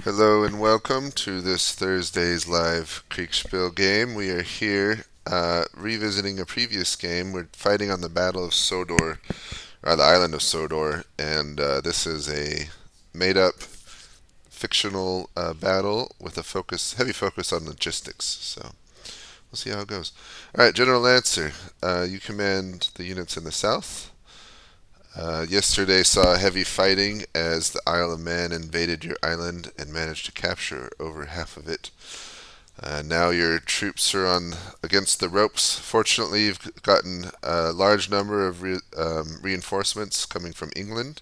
Hello and welcome to this Thursday's live Kriegsspiel game. We are here revisiting a previous game. We're fighting on the Battle of Sodor, or the island of Sodor, and this is a made-up fictional battle with a heavy focus on logistics. So we'll see how it goes. All right, General Lancer, you command the units in the south. Yesterday saw heavy fighting as the Isle of Man invaded your island and managed to capture over half of it. Now your troops are on against the ropes. Fortunately, you've gotten a large number of reinforcements coming from England.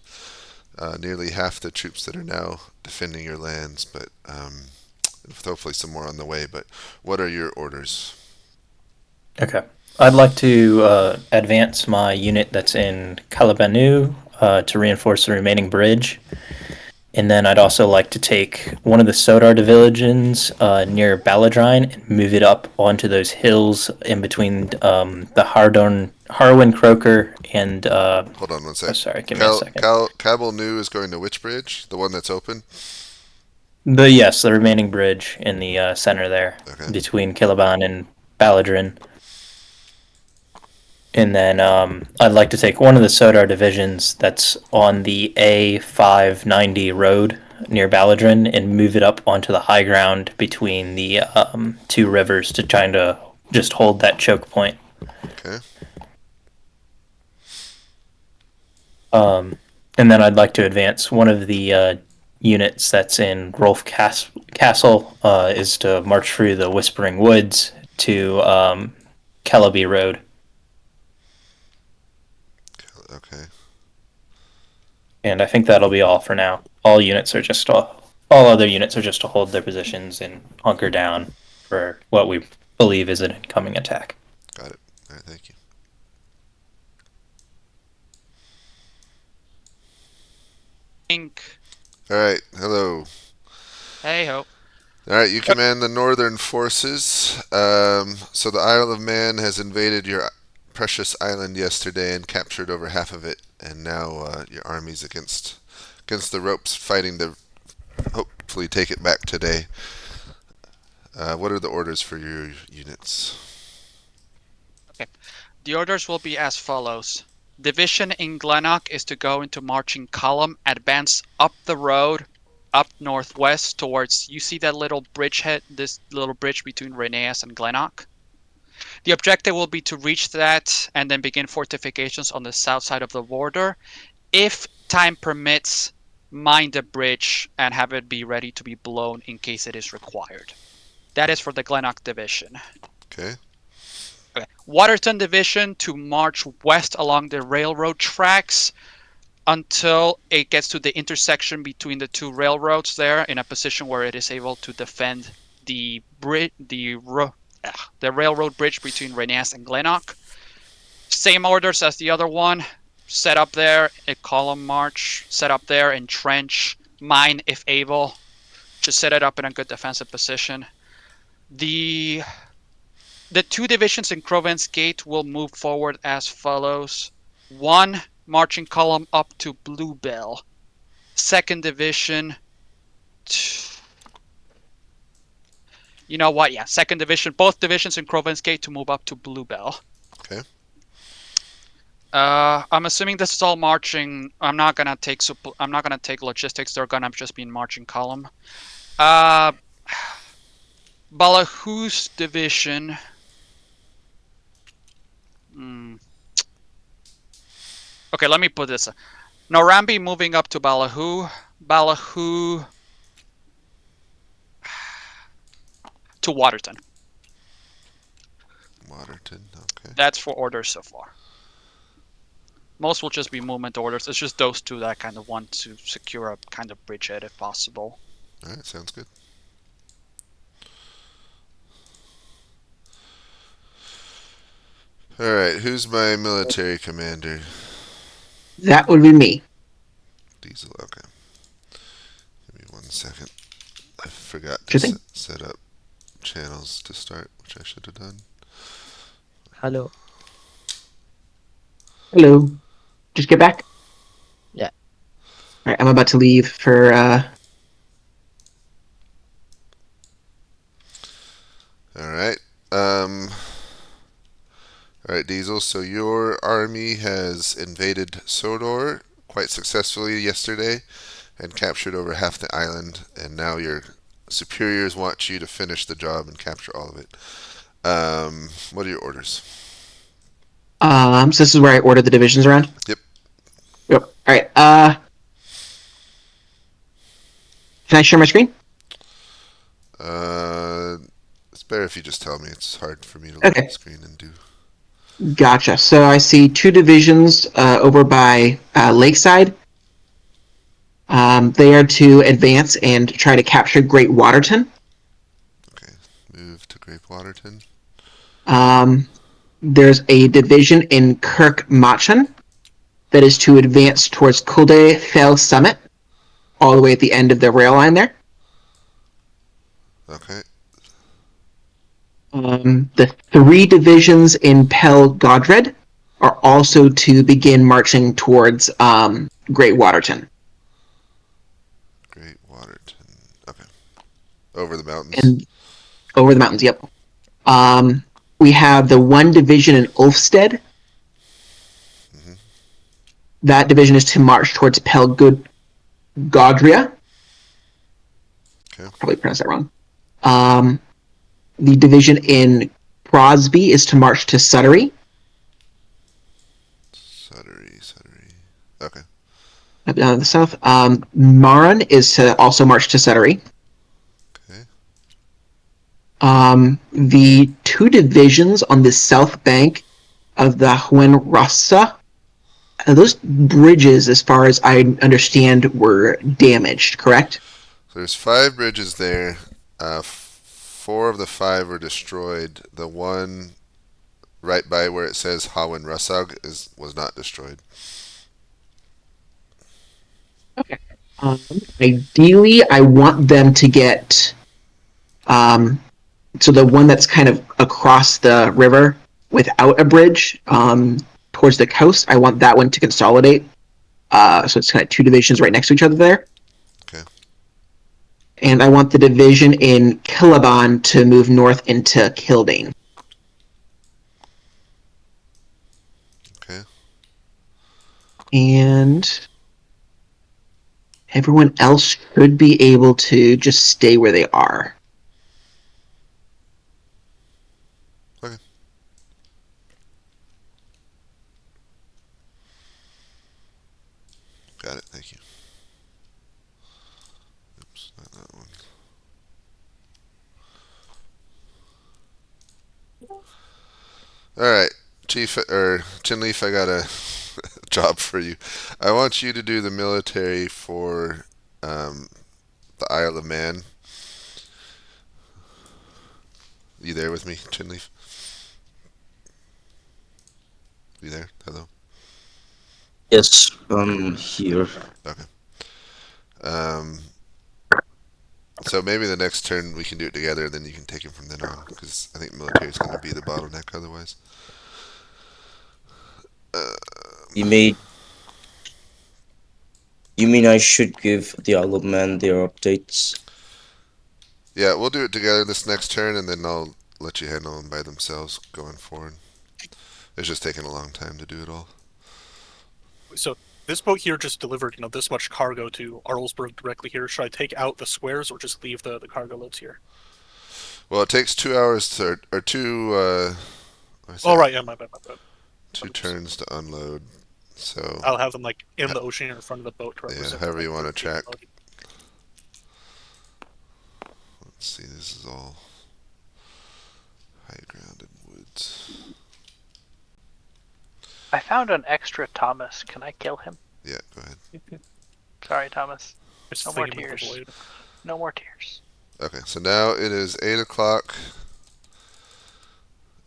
Nearly half the troops that are now defending your lands, but hopefully some more on the way. But what are your orders? Okay. I'd like to advance my unit that's in Calabanu to reinforce the remaining bridge. And then I'd also like to take one of the Sodar divisions near Baladrine and move it up onto those hills in between the Harwin Croaker and. Hold on one Oh, sec. sorry, give me a second. Cabal New is going to which bridge? The one that's open? Yes, the remaining bridge in the center there Okay. between Kilaban and Baladrin. And then I'd like to take one of the Sodar divisions that's on the A590 road near Baladrin and move it up onto the high ground between the two rivers to try to just hold that choke point. Okay. And then I'd like to advance one of the units that's in Castle is to march through the Whispering Woods to Kellaby Road. Okay. And I think that'll be all for now. All other units are just to hold their positions and hunker down for what we believe is an incoming attack. Got it. All right. Thank you. Think. All right. Hello. Hey ho. All right, you command the northern forces. So the Isle of Man has invaded your precious island yesterday and captured over half of it, and now your army's against the ropes, fighting to hopefully take it back today. What are the orders for your units? Okay. The orders will be as follows. Division in Glennock is to go into marching column, advance up the road, up northwest towards. You see that little bridgehead, this little bridge between Reneas and Glennock? The objective will be to reach that and then begin fortifications on the south side of the border. If time permits, mine the bridge and have it be ready to be blown in case it is required. That is for the Glennock division. Okay. Okay. Waterton Division to march west along the railroad tracks until it gets to the intersection between the two railroads there in a position where it is able to defend the railroad bridge between Reneas and Glennock. Same orders as the other one. Set up there, a column march, set up there, entrench, mine if able. Just set it up in a good defensive position. The two divisions in Crovan's Gate will move forward as follows. One marching column up to Bluebell. Second division. You know what? Yeah, second division. Both divisions in Crovan's Gate to move up to Bluebell. Okay. I'm assuming this is all marching. I'm not gonna take logistics. They're gonna just be in marching column. Uh, Balahoo's division. Hmm. Okay, let me put this. Norambi moving up to Balahoo. Balahoo to Waterton. Waterton. Okay. That's for orders so far. Most will just be movement orders. It's just those two that I kind of want to secure a kind of bridgehead if possible. All right. Sounds good. All right. Who's my military commander? That would be me. Diesel. Okay. Give me 1 second. I forgot to Sure thing. set up channels to start, which I should have done. Hello. Hello. Just get back. Yeah. All right, I'm about to leave for All right. All right, Diesel. So your army has invaded Sodor quite successfully yesterday and captured over half the island, and now your superiors want you to finish the job and capture all of it. What are your orders? So this is where I order the divisions around? Yep. Yep. All right. Can I share my screen? It's better if you just tell me. It's hard for me to look at Okay. the screen and do. Gotcha. So I see 2 divisions over by Lakeside. They are to advance and try to capture Great Waterton. Okay, move to Grape Waterton. There's a division in Kirk Machen that is to advance towards Kulde Fell Summit, all the way at the end of the rail line there. Okay. The 3 divisions in Pel Godred are also to begin marching towards Great Waterton. Great Waterton. Okay. Over the mountains. And over the mountains, yep. We have the 1 division in Ulfstead. Mhm. That division is to march towards Pel Godria. Okay. Probably pronounced that wrong. The division in Crosby is to march to Sudbury. Sudbury. Okay. Up down in the south. Maran is to also march to Sudbury. Okay. The 2 divisions on the south bank of the Huen Rasa, those bridges, as far as I understand, were damaged, correct? So there's 5 bridges there. 4 of the 5 were destroyed. The one right by where it says Hawen Rasag was not destroyed. Okay. Ideally, I want them to get so the one that's kind of across the river without a bridge towards the coast. I want that one to consolidate. So it's kind of 2 divisions right next to each other there. Okay. And I want the division in Killaban to move north into Kildane. Okay. And everyone else should be able to just stay where they are. Okay. Got it. Thank you. Oops, not that one. All right, Chief or Chinleaf, I got a job for you. I want you to do the military for the Isle of Man. You there with me, Chinleaf? You there? Hello. Yes, I'm here. Okay. Um, so maybe the next turn we can do it together, and then you can take him from then on, because I think military is going to be the bottleneck otherwise. You made. You mean I should give the Isle of Man their updates? Yeah, we'll do it together this next turn, and then I'll let you handle them by themselves going forward. It's just taking a long time to do it all. So this boat here just delivered, this much cargo to Arlesburg directly here. Should I take out the squares or just leave the cargo loads here? Well, it takes 2 hours to, or 2. Oh right, yeah, my bad. 2 turns to unload. So I'll have them in the ocean or in front of the boat to represent. however you want to being track. loaded. Let's see, this is all high grounded woods. I found an extra Thomas. Can I kill him? Yeah, go ahead. Sorry, Thomas. Just No more fling him with the tears. blade. No more tears. Okay, so now it is 8 o'clock.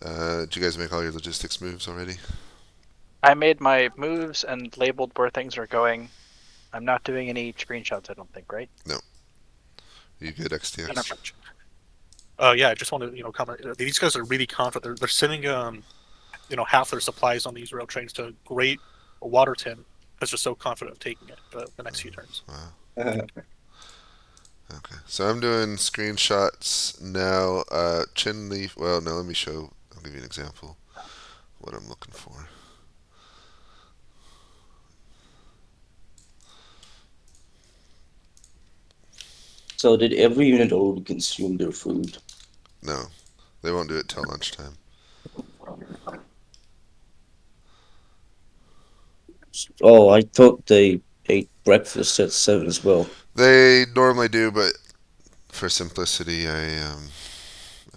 Did you guys make all your logistics moves already? I made my moves and labeled where things are going. I'm not doing any screenshots, I don't think, right? You good, XTX? Yeah, I just want to comment. These guys are really confident. They're sending half their supplies on these rail trains to Great Waterton because they're so confident of taking it the next few turns. Wow. Okay. So I'm doing screenshots now. Chin leaf. Well, no, let me show. I'll give you an example. What I'm looking for. So did every unit already consume their food? No, they won't do it till lunchtime. Oh, I thought they ate breakfast at 7 as well. They normally do, but for simplicity, oh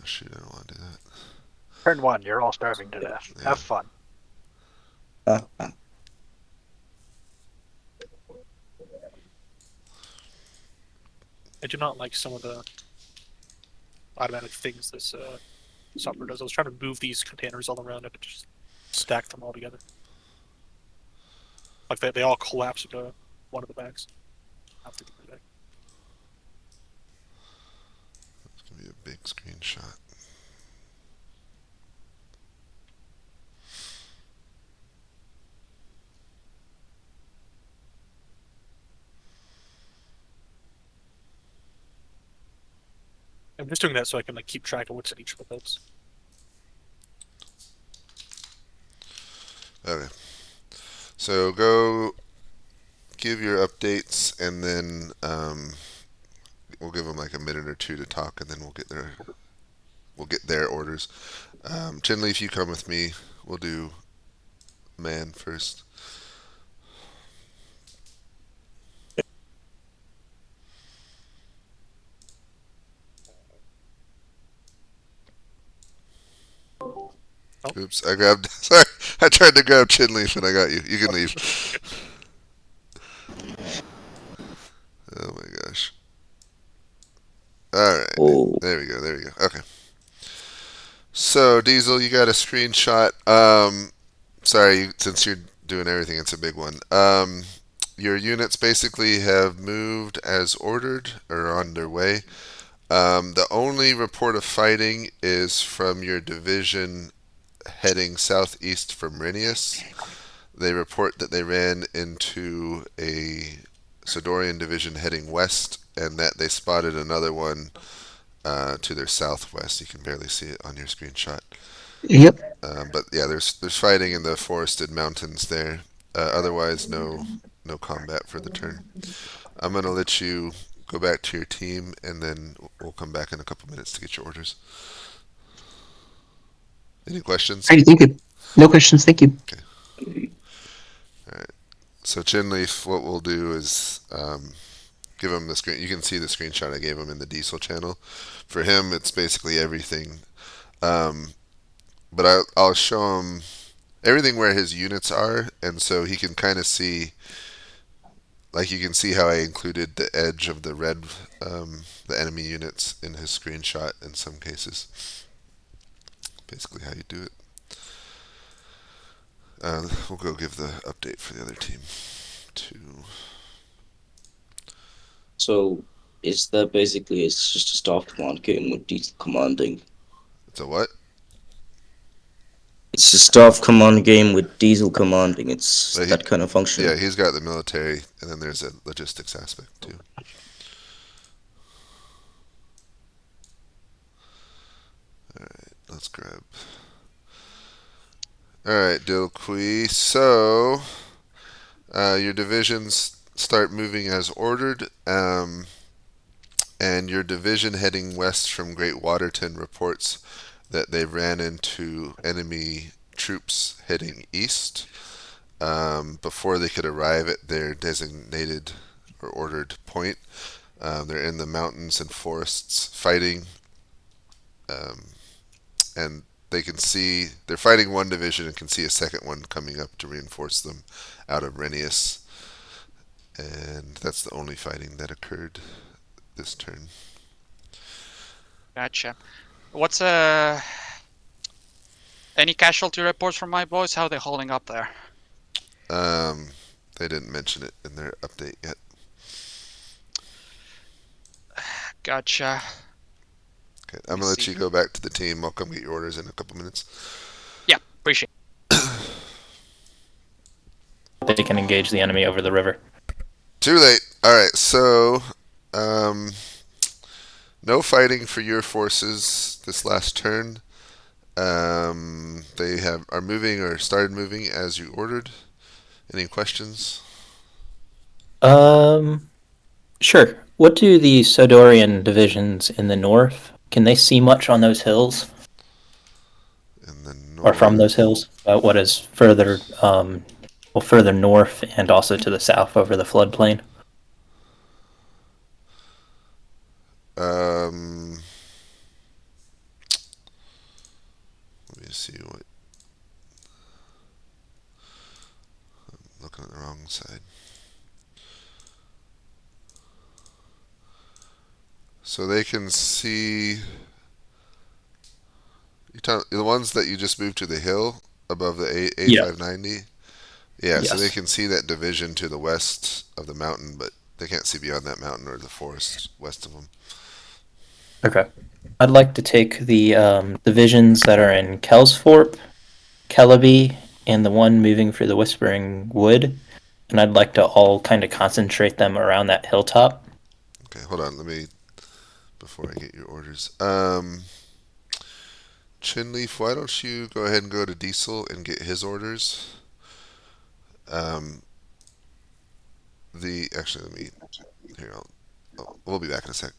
shoot, I don't want to do that. Turn 1, you're all starving to death. Yeah. Have fun. I do not like some of the automatic things this software does. I was trying to move these containers all around and it just stack them all together. Like they all collapse into one of the bags. After the bag. It's gonna be a big screenshot. I'm just doing that so I can like keep track of what's in each of the boats. Okay. So go give your updates, and then we'll give them like a minute or two to talk, and then we'll get their orders. Chinley, if you come with me, we'll do man first. Oops, I grabbed. Sorry, I tried to grab Chinleaf and I got you. You can leave. Oh my gosh. All right, Oh, there we go. There we go. Okay. So Diesel, you got a screenshot. Sorry, since you're doing everything, it's a big one. Your units basically have moved as ordered or are on their way. The only report of fighting is from your division heading southeast from Renius. They report that they ran into a Sodorian division heading west, and that they spotted another one to their southwest. You can barely see it on your screenshot. Yep. But yeah, there's fighting in the forested mountains there. Otherwise, no combat for the turn. I'm gonna let you go back to your team, and then we'll come back in a couple minutes to get your orders. Any questions? Alrighty, thank you. No questions, thank you. So Chinleaf, what we'll do is give him the screen. You can see the screenshot I gave him in the diesel channel. For him, it's basically everything. But I'll show him everything where his units are, and so he can kind of see. Like you can see how I included the edge of the red, the enemy units in his screenshot in some cases. Basically how you do it. We'll go give the update for the other team. so is that basically it's just a staff command game with diesel commanding? It's a what? It's a staff command game with diesel commanding. It's So that kind of function. Yeah, he's got the military, and then there's a logistics aspect too. Alright, let's grab. Alright, Dilqui. So, your divisions start moving as ordered, and your division heading west from Great Waterton reports that they ran into enemy troops heading east before they could arrive at their designated or ordered point. They're in the mountains and forests fighting, and they can see they're fighting one division and can see a second one coming up to reinforce them out of Renius. And that's the only fighting that occurred this turn. Gotcha. What's any casualty reports from my boys? How are they holding up there? They didn't mention it in their update yet. Gotcha. Okay, I'm gonna let you go back to the team. I'll come get your orders in a couple minutes. Yeah, appreciate They can engage the enemy over the river. Too late. All right, so um, no fighting for your forces this last turn. They are moving or started moving as you ordered. Any questions? Sure. What do the Sodorian divisions in the north? Can they see much on those hills In the or from those north. hills? What is further, further north and also to the south over the floodplain? Um, Let me see what. I'm looking at the wrong side. So they can see. The ones that you just moved to the hill above the Yeah. A590. Yeah, so they Yes. can see that division to the west of the mountain, but they can't see beyond that mountain or the forest west of them. Okay. I'd like to take the divisions that are in Kelsthorpe, Kellaby, and the one moving for the Whispering Wood, and I'd like to all kind of concentrate them around that hilltop. Okay, hold on. Let me before I get your orders. Chinleaf, why don't you go ahead and go to Diesel and get his orders? Um, actually, let me here. We'll be back in a sec.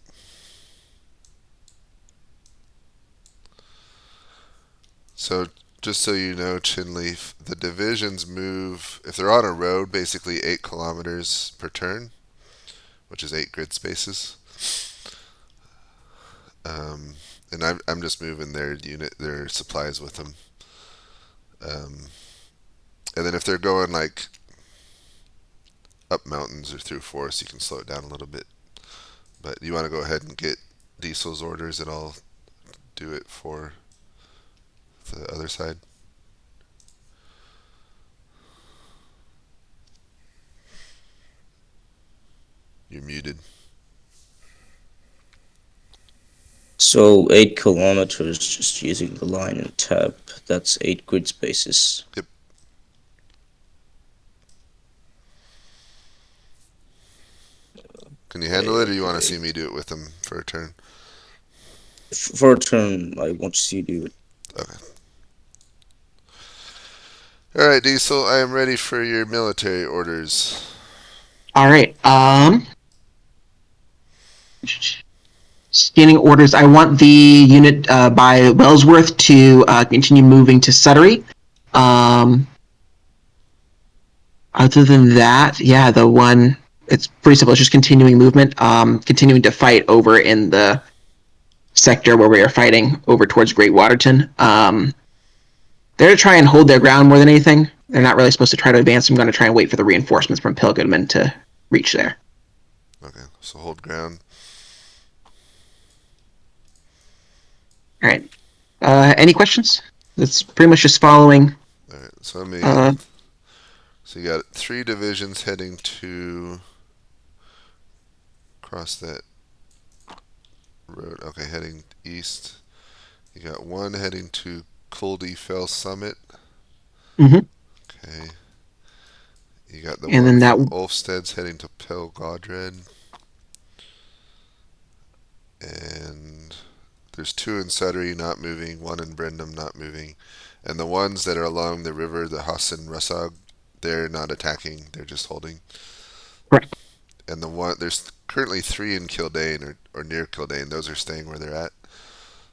So just so you know, Chinleaf, the divisions move if they're on a road, basically 8 kilometers per turn, which is 8 grid spaces. And I'm just moving their supplies with them. And then if they're going like up mountains or through forests, you can slow it down a little bit. But you want to go ahead and get Diesel's orders, and I'll do it for the other side. You're muted. So 8 kilometers, just using the line and tab. That's 8 grid spaces. Yep. Can you handle it, or you want to see me do it with them for a turn? For a turn, I want to see you do it. Okay. All right, Diesel. I am ready for your military orders. All right. Standing orders. I want the unit by Wellsworth to continue moving to Sudbury. Other than that, yeah, the one, it's pretty simple. It's just continuing movement, continuing to fight over in the sector where we are fighting over towards Great Waterton. They're to try and hold their ground more than anything. They're not really supposed to try to advance. I'm going to try and wait for the reinforcements from Pilgrimman to reach there. Okay, so hold ground. All right. Any questions? It's pretty much just following. All right, so let me. Uh, So you got 3 divisions heading to cross that road. Okay, heading east. You got 1 heading to Coldy Fell Summit. mhm. Okay. You got the And one then that from Ulfsted's heading to Pel Godred. And there's 2 in Sudbury not moving, 1 in Brendam not moving. And the ones that are along the river, the Hassan Rasag, they're not attacking, they're just holding. Correct. And there's currently 3 in Kildane or near Kildane. Those are staying where they're at.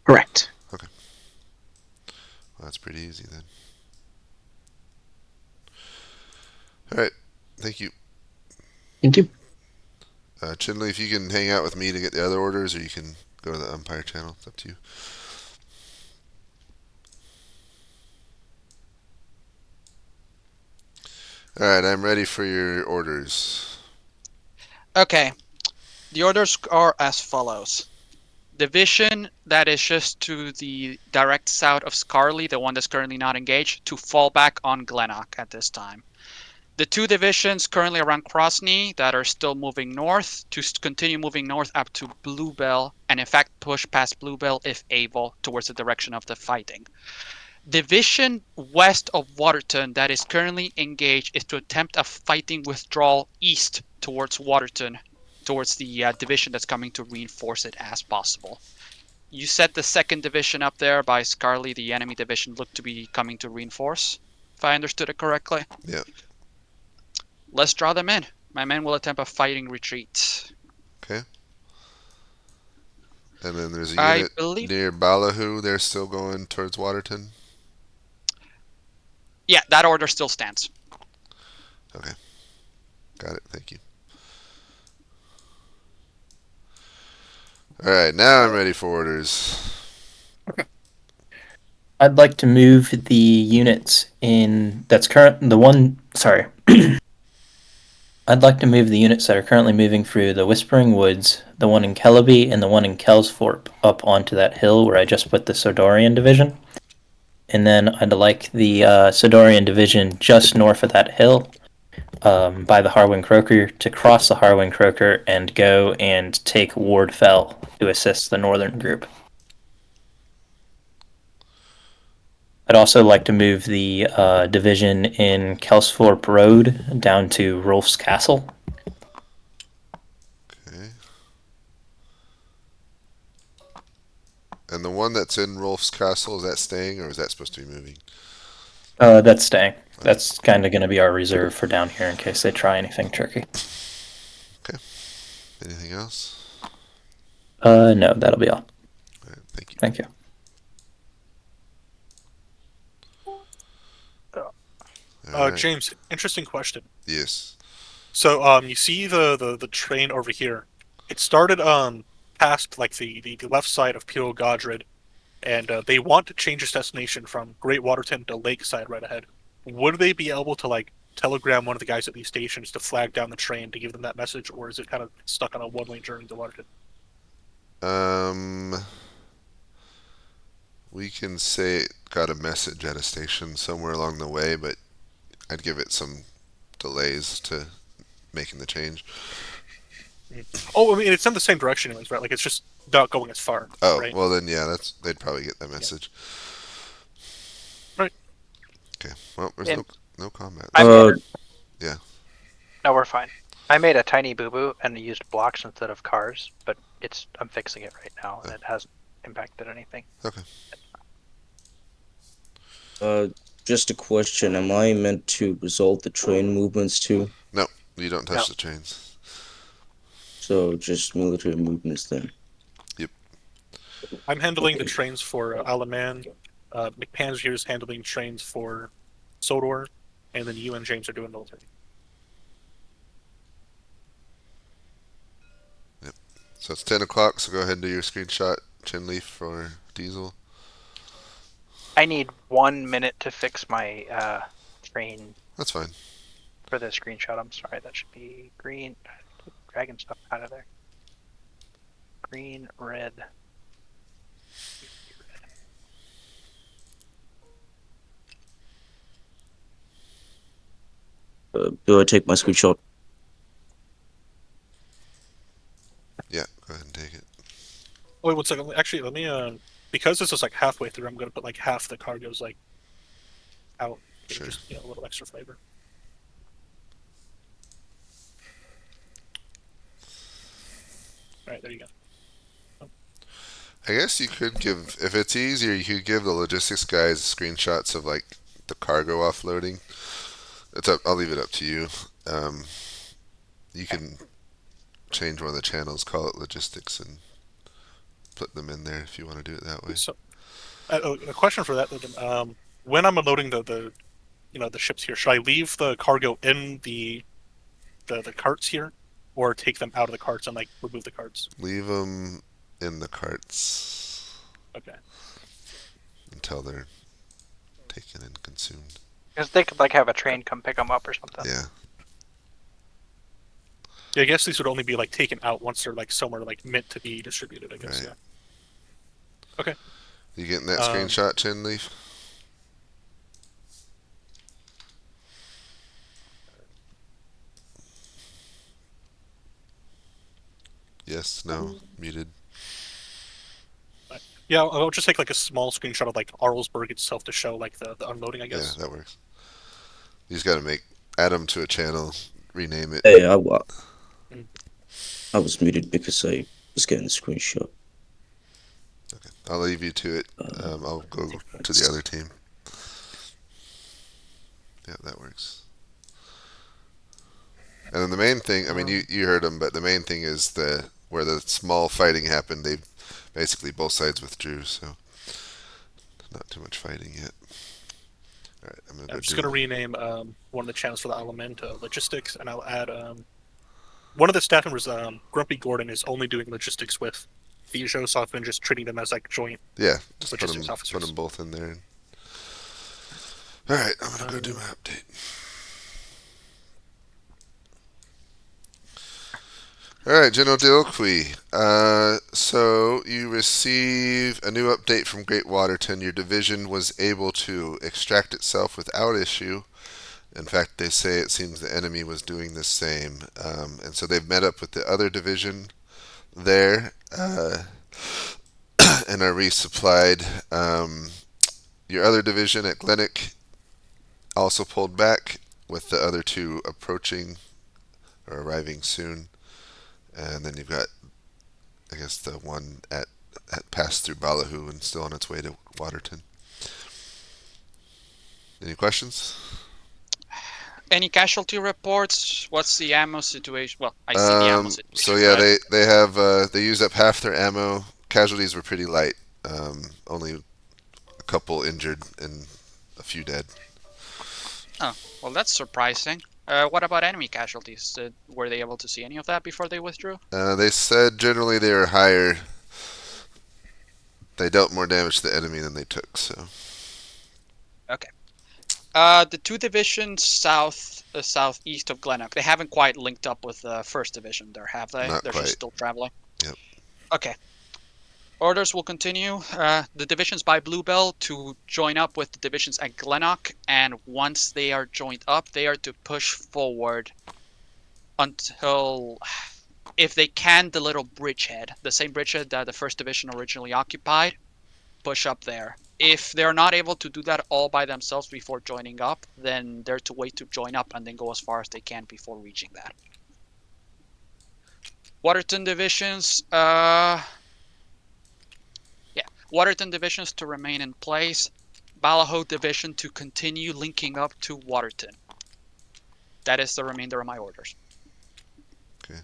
Correct. Well, that's pretty easy then. All right, thank you. Thank you. Chinley, if you can hang out with me to get the other orders, or you can go to the Umpire channel. It's up to you. All right, I'm ready for your orders. Okay. The orders are as follows. Division that is just to the direct south of Scarley, the one that's currently not engaged, to fall back on Glennock at this time. The 2 divisions currently around Crosney that are still moving north to continue moving north up to Bluebell, and in fact push past Bluebell if able towards the direction of the fighting. Division west of Waterton that is currently engaged is to attempt a fighting withdrawal east towards Waterton towards the division that's coming to reinforce it as possible. You said the second division up there by Scarly, the enemy division, looked to be coming to reinforce, if I understood it correctly. Yeah. Let's draw them in. My men will attempt a fighting retreat. Okay. And then there's a I unit believe... near Ballyhoo. They're still going towards Waterton. Yeah, that order still stands. Okay. Got it. Thank you. Alright, now I'm ready for orders. I'd like to move the units in Sorry. I'd like to move the units that are currently moving through the Whispering Woods, the one in Kellaby, and the one in Kelsthorpe up onto that hill where I just put the Sodorian division. And then I'd like the Sodorian division just north of that hill, by the Harwin Croaker, to cross the Harwin Croaker and go and take Ward Fell to assist the northern group. I'd also like to move the division in Kelsthorpe Road down to Rolf's Castle. Okay. And the one that's in Rolf's Castle, is that staying or is that supposed to be moving? That's staying. That's kind of going to be our reserve for down here in case they try anything tricky. Okay. Anything else? No, that'll be all. All right, thank you. Thank you. All right. James, interesting question. Yes. So, you see the train over here. It started past like the left side of Piro Godred, and they want to change its destination from Great Waterton to Lakeside right ahead. Would they be able to like telegram one of the guys at these stations to flag down the train to give them that message, or is it kind of stuck on a one-way journey to Waterton? We can say it got a message at a station somewhere along the way, but I'd give it some delays to making the change. Oh, I mean, it's in the same direction anyways, right? Like, it's just not going as far. Oh, right? well then, yeah, they'd probably get that message. Right. Okay. Well, there's And- no combat. No, we're fine. I made a tiny boo-boo and used blocks instead of cars, but I'm fixing it right now, and it hasn't impacted anything. Okay. Just a question. Am I meant to resolve the train movements too? You don't touch No. the trains. So just military movements then. I'm handling the trains for Alaman. McPan's here is handling trains for Sodor, and then you and James are doing military. So it's 10 o'clock, so go ahead and do your screenshot, Chinleaf, for Diesel. I need 1 minute to fix my train That's fine. for the screenshot. I'm sorry, that should be green. Dragon stuff out of there. Green, red. Do I take my screenshot? Yeah, go ahead and take it. Oh, wait, 1 second. Actually, let me, because this is like halfway through, I'm going to put like half the cargoes like out. Sure. Just, a little extra flavor. Alright, there you go. I guess you could give, if it's easier, you could give the logistics guys screenshots of like the cargo offloading. I'll leave it up to you. You can change one of the channels, call it logistics, and put them in there if you want to do it that way. So, a question for that. When I'm unloading the ships here, should I leave the cargo in the carts here, or take them out of the carts and like remove the carts? Leave them in the carts. Okay. Until they're taken and consumed. Because they could like have a train come pick them up or something. Yeah. Yeah, I guess these would only be like taken out once they're like somewhere like meant to be distributed. I guess. Right. Yeah. Okay. You getting that screenshot, Chinleaf? Yes, no, muted. Yeah, I'll just take like a small screenshot of like Arlsberg itself to show like the unloading. I guess. Yeah, that works. You just gotta add them to a channel, rename it. Hey, I was muted because I was getting the screenshot. Okay, I'll leave you to it. I'll go to the other team. Yeah, that works. And then the main thing, I mean, you heard them, but the main thing is where the small fighting happened. They basically both sides withdrew, so not too much fighting yet. All right, I'm just gonna rename one of the channels for the element logistics, and I'll add one of the staff members. Grumpy Gordon is only doing logistics with Fijo, so I've been just treating them as like joint just logistics officers. Put them both in there. All right, I'm gonna go do my update. Alright, General Dilqui. So you receive a new update from Great Waterton. Your division was able to extract itself without issue. In fact, they say it seems the enemy was doing the same. And so they've met up with the other division there and are resupplied. Your other division at Glennick also pulled back, with the other two approaching or arriving soon. And then you've got, I guess, the one at passed through Ballyhoo and still on its way to Waterton. Any questions? Any casualty reports? What's the ammo situation? Well, I see the ammo situation. So yeah, they have they used up half their ammo. Casualties were pretty light. Only a couple injured and a few dead. Oh, well, that's surprising. What about enemy casualties? Were they able to see any of that before they withdrew? They said generally they were higher. They dealt more damage to the enemy than they took. So. Okay. The two divisions southeast of Glennock, they haven't quite linked up with the first division there, have they? Not They're quite. just still traveling? Yep. Okay. Orders will continue. The divisions by Bluebell to join up with the divisions at Glennock, and once they are joined up, they are to push forward until, if they can, the little bridgehead, the same bridgehead that the first division originally occupied, push up there. If they're not able to do that all by themselves before joining up, then they're to wait to join up and then go as far as they can before reaching that. Waterton divisions, Waterton divisions to remain in place. Ballyhoo division to continue linking up to Waterton. That is the remainder of my orders. Okay.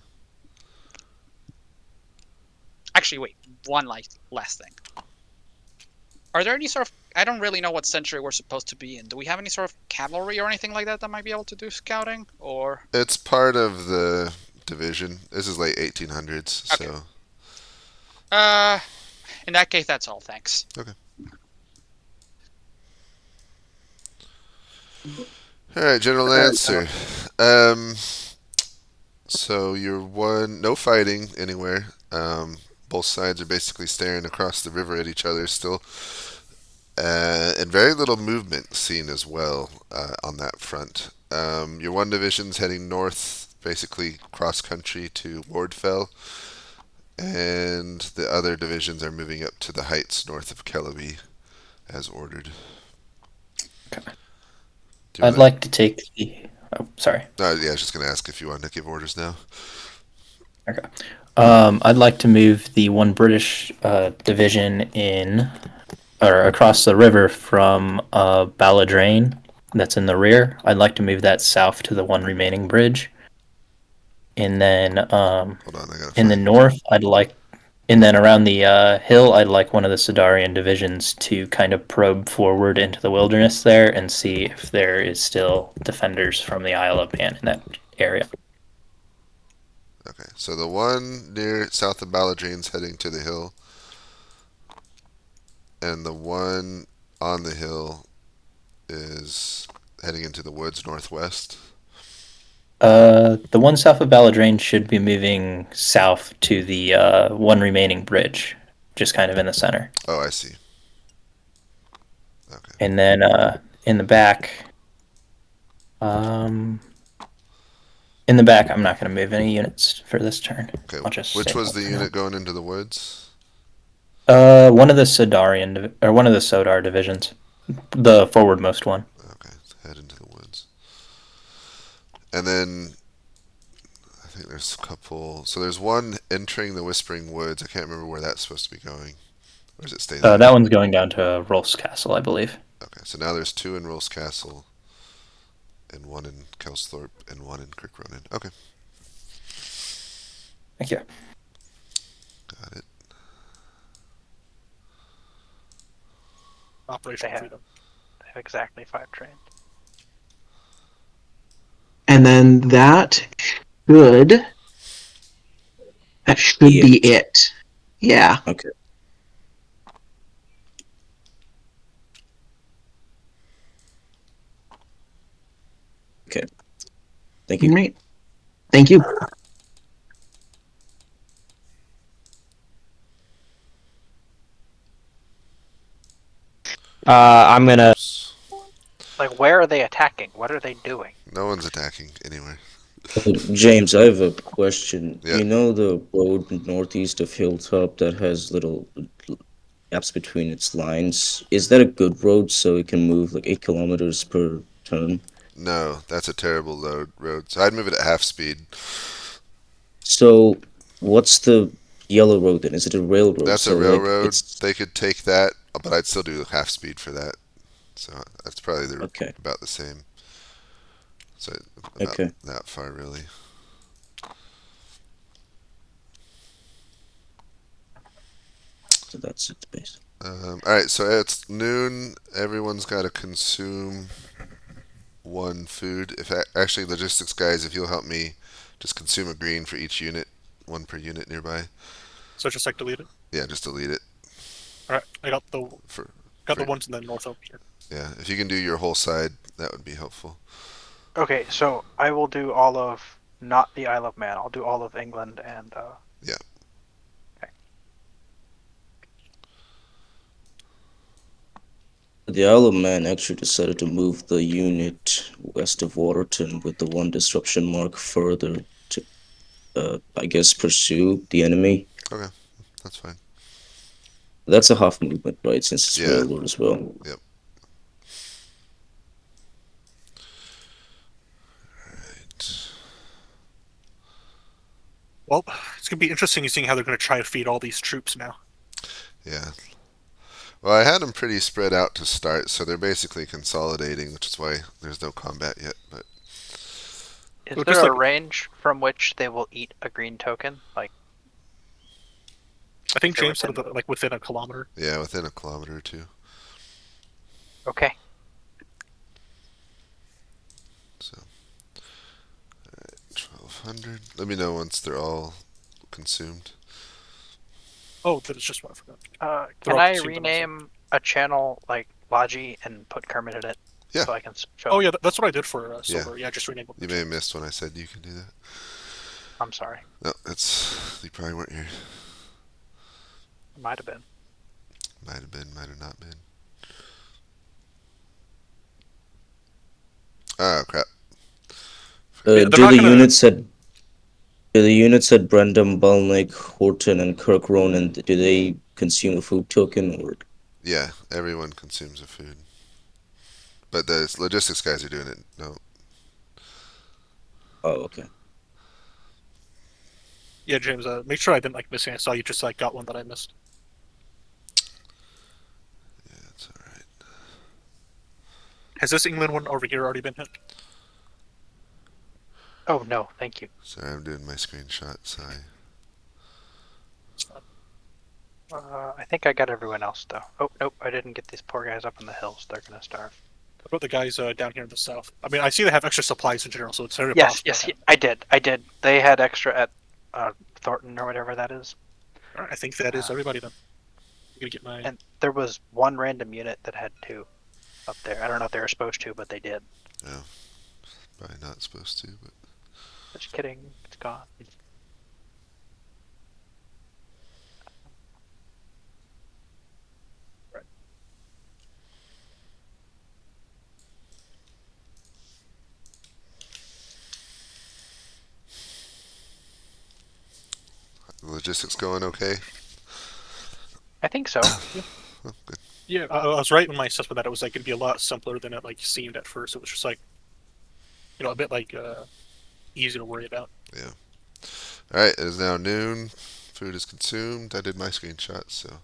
Actually, wait. One last thing. Are there any sort of... I don't really know what century we're supposed to be in. Do we have any sort of cavalry or anything like that that might be able to do scouting? Or... It's part of the division. This is late 1800s, okay. So... in that case, that's all. Thanks. Okay. All right, General Lancer. So you're no fighting anywhere. Both sides are basically staring across the river at each other still. And very little movement seen as well on that front. Your one division's heading north, basically cross-country to Wardfell. And the other divisions are moving up to the heights north of Kellaby, as ordered. Okay. I'd like to take the... Oh, sorry. Yeah, I was just going to ask if you wanted to give orders now. Okay. I'd like to move the one British division across the river from Balladrain that's in the rear. I'd like to move that south to the one remaining bridge. And then Hold on, in the north, and then around the hill, I'd like one of the Sodarian divisions to kind of probe forward into the wilderness there and see if there is still defenders from the Isle of Man in that area. Okay, so the one near south of Balladrain's heading to the hill, and the one on the hill is heading into the woods northwest. The one south of Balladrain should be moving south to the one remaining bridge, just kind of in the center. Oh, I see. Okay. And then in the back, I'm not going to move any units for this turn. Okay. Which was the unit going into the woods? One of the one of the Sodor divisions, the forwardmost one. Okay, head into the woods. And then I think there's a couple. So there's one entering the Whispering Woods. I can't remember where that's supposed to be going. Or does it stay there? That one's going down to Rolf's Castle, I believe. Okay, so now there's 2 in Rolf's Castle, and 1 in Kelsthorpe, and 1 in Kirkronan. Okay. Thank you. Got it. Operation They have- Freedom. They have exactly 5 trains. And then that should be it. Yeah. Okay. Okay. Thank you. Great. Thank you. I'm gonna. Oops. Like, where are they attacking? What are they doing? No one's attacking anywhere. James, I have a question. Yeah. You know the road northeast of Hilltop that has little gaps between its lines? Is that a good road so it can move like 8 kilometers per turn? No, that's a terrible road. So I'd move it at half speed. So, what's the yellow road then? Is it a railroad? That's So, a like, railroad. it's They could take that, but I'd still do half speed for that. So that's probably okay. about the same. So about Okay. that far, really. So that's it, basically. All right, so it's noon. Everyone's got to consume 1 food. Actually, logistics guys, if you'll help me, just consume a green for each unit, 1 per unit nearby. So just like delete it. Yeah, just delete it. All right, I got the For ones in the north over here. yeah, if you can do your whole side, that would be helpful. Okay, so I will do all of, not the Isle of Man. I'll do all of England and. Yeah. Okay. The Isle of Man actually decided to move the unit west of Waterton with the 1 disruption mark further to, I guess, pursue the enemy. Okay, that's fine. That's a half movement, right? Since it's Yeah. railroad as well. Yep. Well, it's gonna be interesting seeing how they're gonna try to feed all these troops now. Yeah. Well, I had them pretty spread out to start, so they're basically consolidating, which is why there's no combat yet. But Is Well, there just a like- range from which they will eat a green token? Like, I think They're James said within- about, like within a kilometer. yeah, within a kilometer or 2. okay. So, all right, 1,200. Let me know once they're all consumed. Oh, that is just what I forgot. Can all I consumed on this rename a channel like Logi and put Kermit in it? Yeah. So I can show. Oh yeah, that's what I did for Sodor. Yeah, just rename. You may have missed when I said you can do that. I'm sorry. No, you probably weren't here. Might have been. Might have been, might have not been. Oh crap. they're Do not the gonna- units at Brandon, Balnick, Horton, and Kirk Ronan, do they consume a food token or? Yeah, everyone consumes a food. But the logistics guys are doing it. No. Oh, okay. Yeah, James. Make sure I didn't like miss any. I saw you just like got one that I missed. Yeah, it's alright. Has this England one over here already been hit? Oh no, thank you. Sorry, I'm doing my screenshot. Sorry. It's fine. I think I got everyone else though. Oh nope, I didn't get these poor guys up in the hills. They're gonna starve. What about the guys down here in the south? I mean, I see they have extra supplies in general, so it's very Yes, possible. yes, I did. I did. They had extra at Thornton or whatever that is. All right, I think that is everybody then. I'm gonna get my. And there was one random unit that had 2 up there. I don't know if they were supposed to, but they did. Probably not supposed to, but Just kidding. It's gone. the logistics going okay? I think so. Oh, good. Yeah, I was right in my assessment that it was like it'd be a lot simpler than it like seemed at first. It was just like, a bit like easy to worry about. Yeah. Alright, it is now noon. Food is consumed. I did my screenshot, so.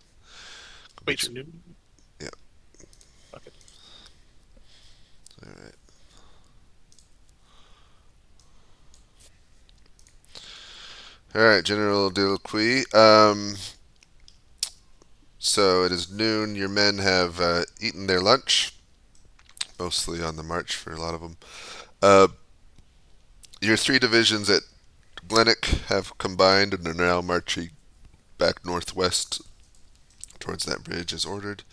Wait, so noon? Yeah. Okay. Alright. Alright, General Dilqui. So it is noon. Your men have eaten their lunch, mostly on the march for a lot of them. Your 3 divisions at Glennick have combined and are now marching back northwest towards that bridge as ordered.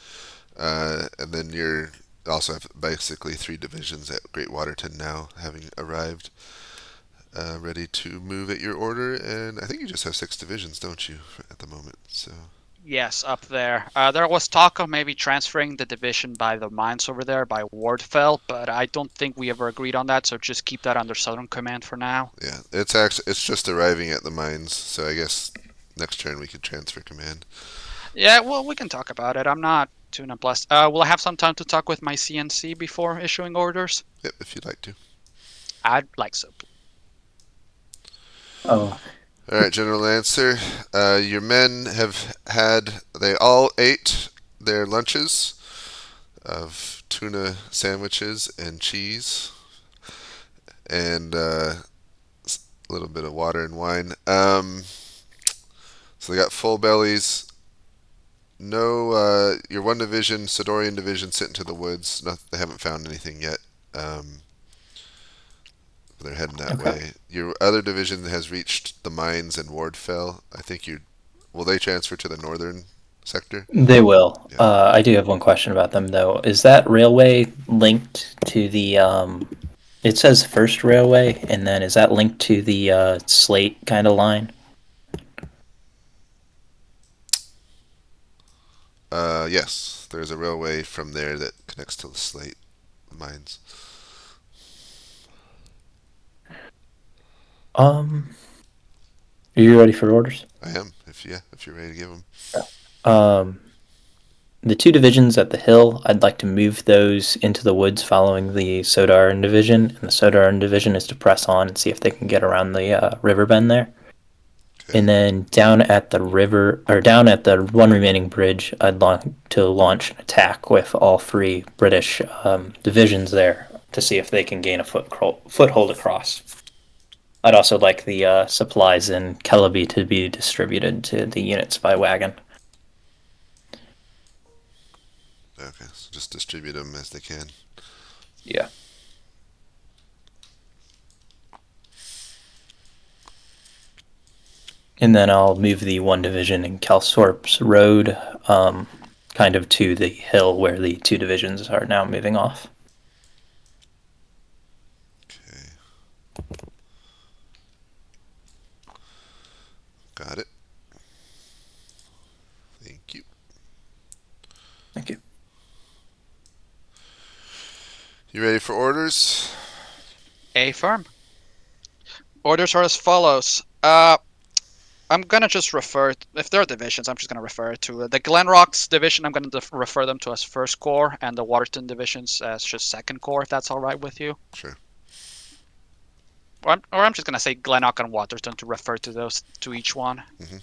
And then you also have basically 3 divisions at Great Waterton now, having arrived, ready to move at your order. And I think you just have 6 divisions, don't you, at the moment? So. Yes, up there. There was talk of maybe transferring the division by the mines over there by Wardfell, but I don't think we ever agreed on that, so just keep that under Southern Command for now. Yeah, it's just arriving at the mines, so I guess next turn we could transfer command. Yeah, well, we can talk about it. I'm not too nonplussed. Will I have some time to talk with my CNC before issuing orders? Yep, if you'd like to. I'd like so. Oh, All right, General Lancer. Your men they all ate their lunches of tuna sandwiches and cheese and a little bit of water and wine. So they got full bellies. No, your 1 division, Sodorian division, sent into the woods. They haven't found anything yet. They're heading that Okay. way. Your other division has reached the mines and Wardfell. I think will they transfer to the northern sector? They will. Yeah. I do have one question about them though. Is that railway linked to the? It says first railway, and then is that linked to the slate kind of line? Yes, there's a railway from there that connects to the slate mines. Are you ready for orders? I am, if you're ready to give them. Um, the 2 divisions at the hill, I'd like to move those into the woods following the Sodaran division, and the Sodaran division is to press on and see if they can get around the river bend there. Okay. And then down at the river, or down at the 1 remaining bridge, I'd like to launch an attack with all 3 British divisions there to see if they can gain a foothold across. I'd also like the supplies in Kellaby to be distributed to the units by wagon. Okay, so just distribute them as they can. Yeah. And then I'll move the 1 division in Calthorpe's Road, kind of to the hill where the 2 divisions are now moving off. Okay. Got it. Thank you. Thank you. You ready for orders? A firm. Orders are as follows. I'm gonna just refer, if they're divisions, I'm just gonna refer to the Glenrock's division. I'm gonna refer them to as First Corps, and the Waterton divisions as just Second Corps, if that's all right with you. Sure. Or I'm just gonna say Glenrock and Waterton to refer to those to each one. Mhm.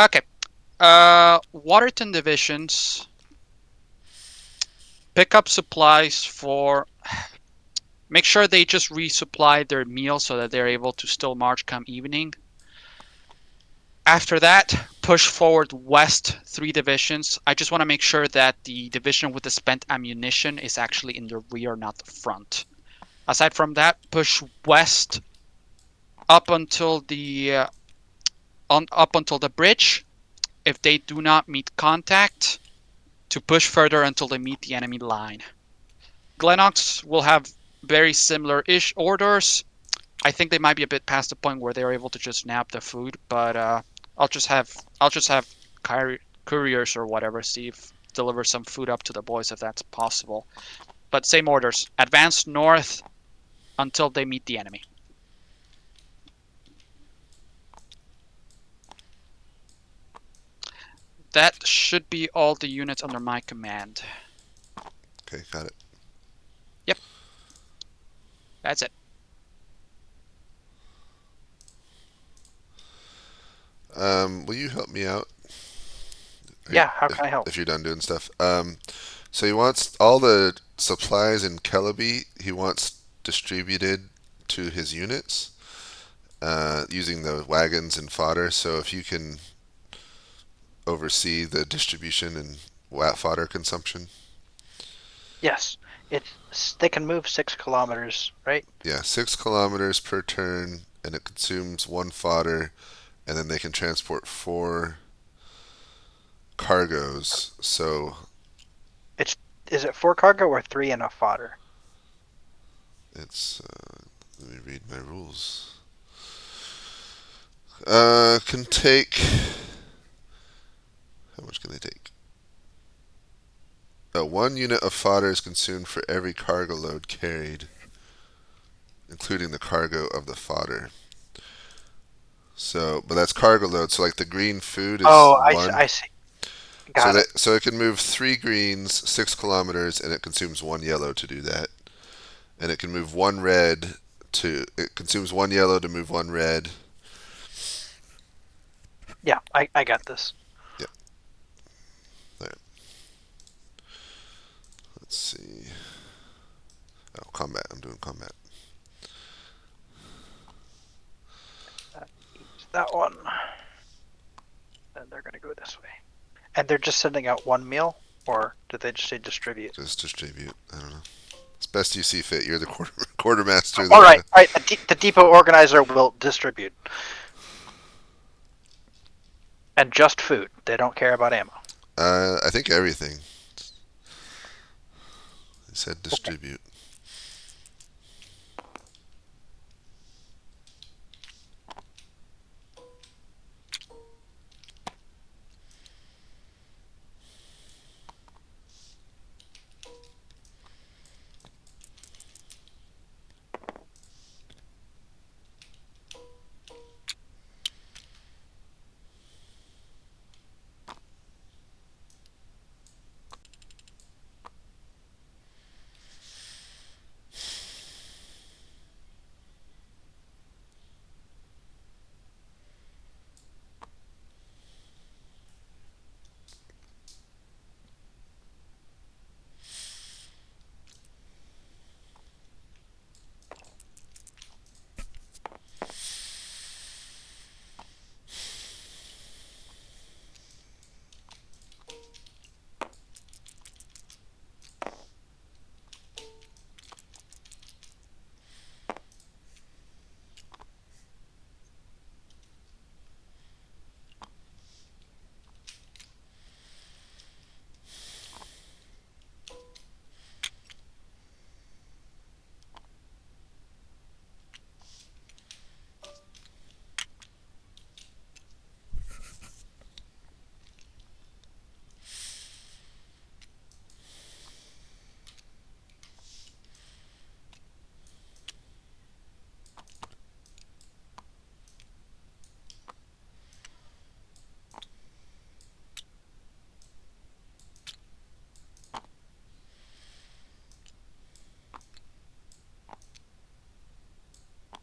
Okay. Waterton divisions pick up supplies for. Make sure they just resupply their meals so that they're able to still march come evening. After that, push forward west 3 divisions. I just want to make sure that the division with the spent ammunition is actually in the rear, not the front. Aside from that, push west up until the bridge. If they do not meet contact, to push further until they meet the enemy line. Glenox will have very similar-ish orders. I think they might be a bit past the point where they're able to just nab the food, but I'll just have couriers or whatever deliver some food up to the boys if that's possible. But same orders. Advance north until they meet the enemy. That should be all the units under my command. Okay, got it. Yep. That's it. Will you help me out? Yeah, how can I help? If you're done doing stuff. So he wants all the supplies in Celebi. He wants distributed to his units using the wagons and fodder. So if you can oversee the distribution and fodder consumption. Yes, they can move 6 kilometers, right? Yeah, 6 kilometers per turn, and it consumes 1 fodder, and then they can transport 4 cargoes. So Is it 4 cargo or 3 enough fodder? it's let me read my rules. Can take. How much can they take? 1 unit of fodder is consumed for every cargo load carried, including the cargo of the fodder. So, but that's cargo load. So, like the green food is one. I see. Got it. So it can move 3 greens 6 kilometers, and it consumes 1 yellow to do that. And it can move 1 red it consumes 1 yellow to move 1 red. Yeah, I got this. Yeah. There. Let's see. Oh, combat. I'm doing combat. That one. And they're going to go this way. And they're just sending out 1 meal, or did they just say distribute? Just distribute. I don't know. It's best you see fit. You're the quartermaster. All right. The depot organizer will distribute. And just food. They don't care about ammo. I think everything. They said distribute.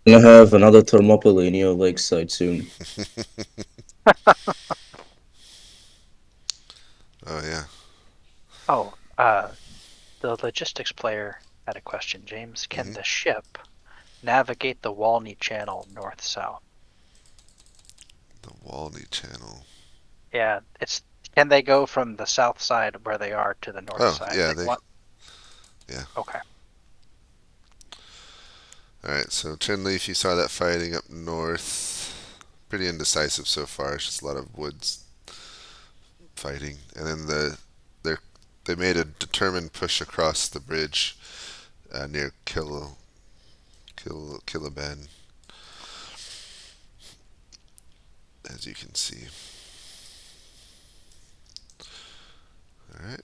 Gonna have another Thermopylae in your lakeside soon. Oh, yeah. Oh, the logistics player had a question, James. Can the ship navigate the Walney Channel north-south? The Walney Channel. Yeah, can they go from the south side where they are to the north side? Yeah, Yeah. Okay. Alright, so Chinleaf, you saw that fighting up north. Pretty indecisive so far. It's just a lot of woods fighting. And then they made a determined push across the bridge near Killaben. As you can see. Alright.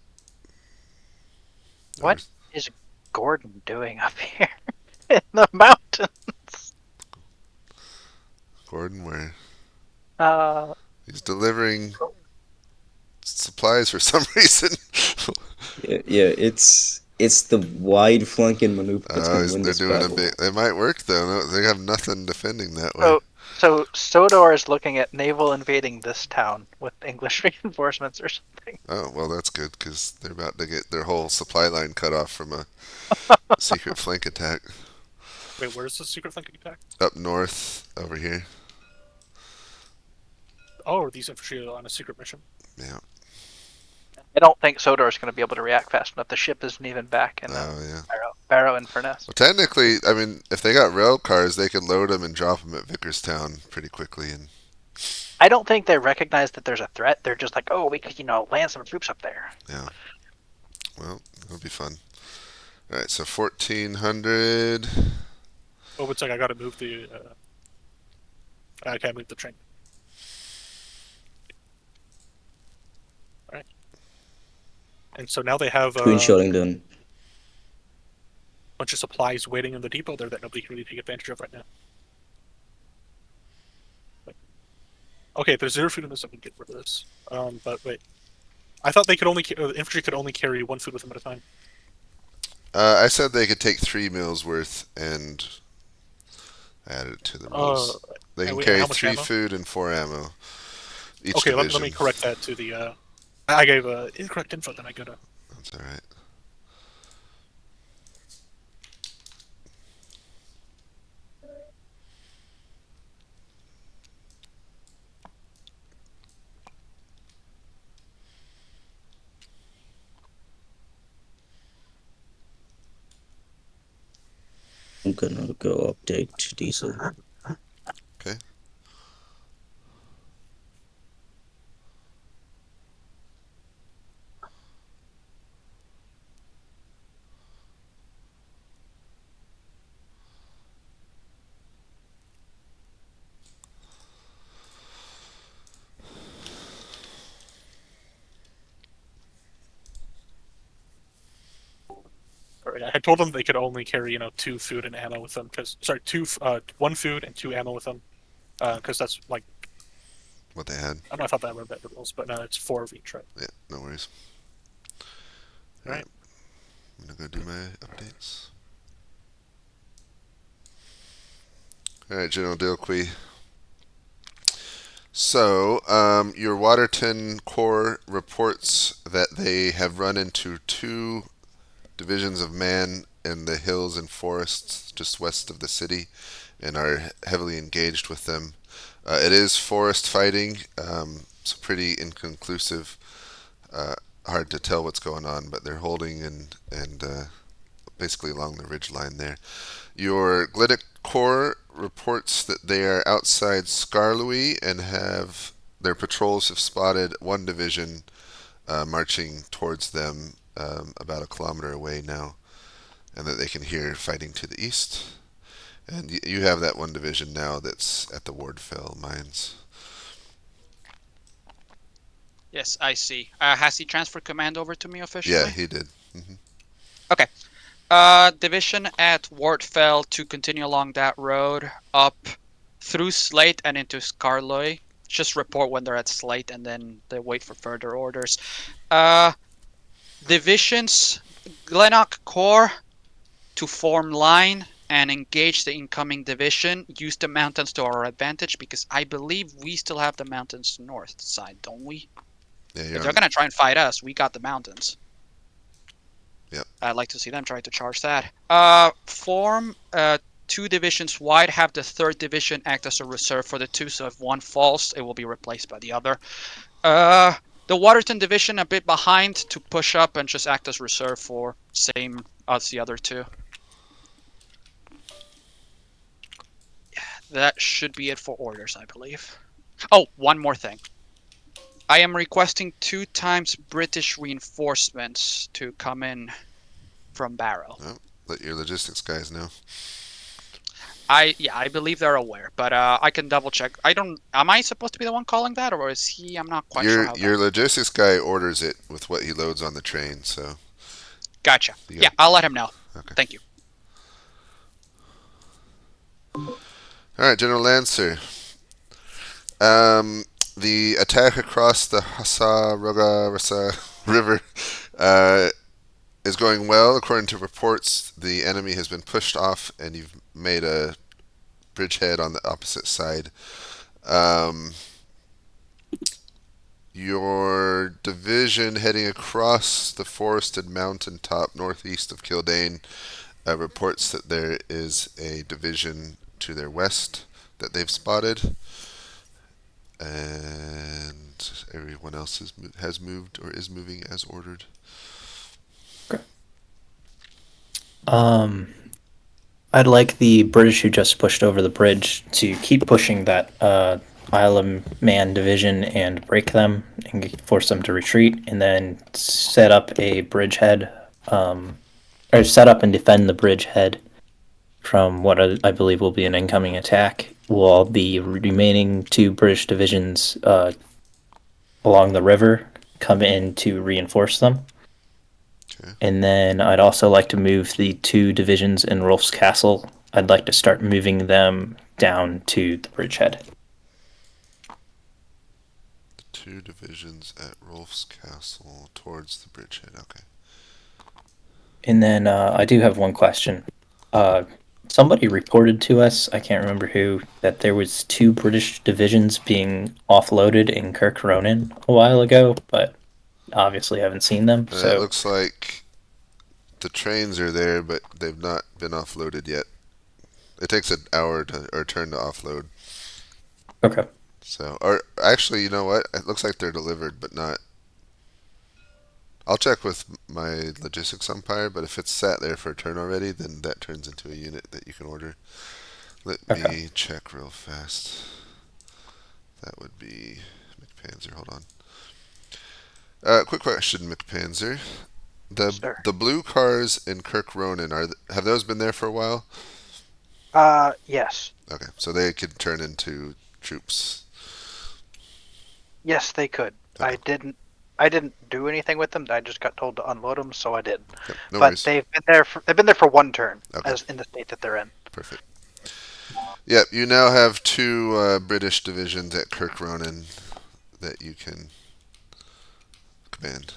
What is Gordon doing up here in the mountains? Gordon, where? He's delivering supplies for some reason. Yeah, it's the wide flanking maneuver that's gonna win they're this doing battle. It might work though. No, they have nothing defending that way. So Sodor is looking at naval invading this town with English reinforcements or something. Oh, well, that's good, because they're about to get their whole supply line cut off from a secret flank attack. Wait, where's the secret flanking attack? Up north, over here. Oh, are these infantry on a secret mission? Yeah. I don't think Sodor is going to be able to react fast enough. The ship isn't even back in Oh, yeah. Barrow Inverness. Well, technically, I mean, if they got rail cars, they could load them and drop them at Vickerstown pretty quickly. And I don't think they recognize that there's a threat. They're just like, oh, we could, land some troops up there. yeah. Well, it'll be fun. All right, so 1400. Oh, it's like I gotta move the. I can't move the train. All right. And so now they have a Screenshotting done. bunch of supplies waiting in the depot there that nobody can really take advantage of right now. Okay, if there's 0 food in this, I can get rid of this. But wait, I thought they could only infantry could only carry 1 food with them at a time. I said they could take 3 meals worth and add it to the meals. They can carry 3 ammo? food and 4 ammo. Each Okay, division. let me correct that to the. I gave incorrect info. Then I gotta. That's all right. I'm gonna go update diesel. Okay. I had told them they could only carry 2 food and ammo with them. Sorry, 1 food and 2 ammo with them. Because that's like What they had. I don't know if I thought that were better rules, but no, it's 4 of each, right? Yeah, no worries. All right. I'm gonna go do my updates. All right, General Dilquey. So, your Waterton Corps reports that they have run into 2 divisions of man in the hills and forests just west of the city and are heavily engaged with them. It is forest fighting, so pretty inconclusive. Hard to tell what's going on, but they're holding and basically along the ridge line there. Your Glittic Corps reports that they are outside Skarloey and their patrols have spotted 1 division marching towards them about a kilometer away now, and that they can hear fighting to the east. And you have that 1 division now that's at the Wardfell mines. Yes, I see. Has he transferred command over to me officially? Yeah, he did. Okay. Division at Wardfell to continue along that road up through Slate and into Skarloey. Just report when they're at Slate and then they wait for further orders. Divisions, Glennock Corps to form line and engage the incoming division. Use the mountains to our advantage because I believe we still have the mountains north side, don't we? Yeah, If they're going to try and fight us, we got the mountains. Yep. I'd like to see them try to charge that. Form 2 divisions wide. Have the 3rd division act as a reserve for the 2. So if one falls, it will be replaced by the other. The Waterton division a bit behind to push up and just act as reserve for same as the other 2. That should be it for orders, I believe. Oh, one more thing. I am requesting 2 times British reinforcements to come in from Barrow. Oh, let your logistics guys know. I believe they're aware, but I can double check. Am I supposed to be the one calling that, or is he? I'm not quite sure how Your logistics guy orders it with what he loads on the train, so. Gotcha. Yeah, I'll let him know. Okay. Thank you. All right, General Lancer. The attack across the Rasa River is going well. According to reports, the enemy has been pushed off, and you've made a bridgehead on the opposite side. Your division heading across the forested mountain top northeast of Kildane reports that there is a division to their west that they've spotted, and everyone else has moved or is moving as ordered. Okay. I'd like the British who just pushed over the bridge to keep pushing that Isle of Man division and break them and force them to retreat, and then set up a bridgehead, or set up and defend the bridgehead from what I believe will be an incoming attack, while the remaining 2 British divisions along the river come in to reinforce them. Okay. And then I'd also like to move the 2 divisions in Rolf's Castle. I'd like to start moving them down to the bridgehead. The 2 divisions at Rolf's Castle towards the bridgehead. Okay. And then I do have one question. Somebody reported to us, I can't remember who, that there was 2 British divisions being offloaded in Kirk Ronan a while ago, but obviously haven't seen them. It So looks like the trains are there, but they've not been offloaded yet. It takes an hour or turn to offload. okay. So, or actually, you know what? It looks like they're delivered, but not. I'll check with my logistics umpire, but if it's sat there for a turn already, then that turns into a unit that you can order. Let me check real fast. That would be McPanzer. Hold on. Quick question, McPanzer. The blue cars in Kirk Ronan have those been there for a while? Yes. Okay, so they could turn into troops. Yes, they could. Okay. I didn't do anything with them. I just got told to unload them, so I did. Yep, no but worries. they've been there for 1 turn, Okay. as in the state that they're in. Perfect. Yep, you now have 2 British divisions at Kirk Ronan that you can command.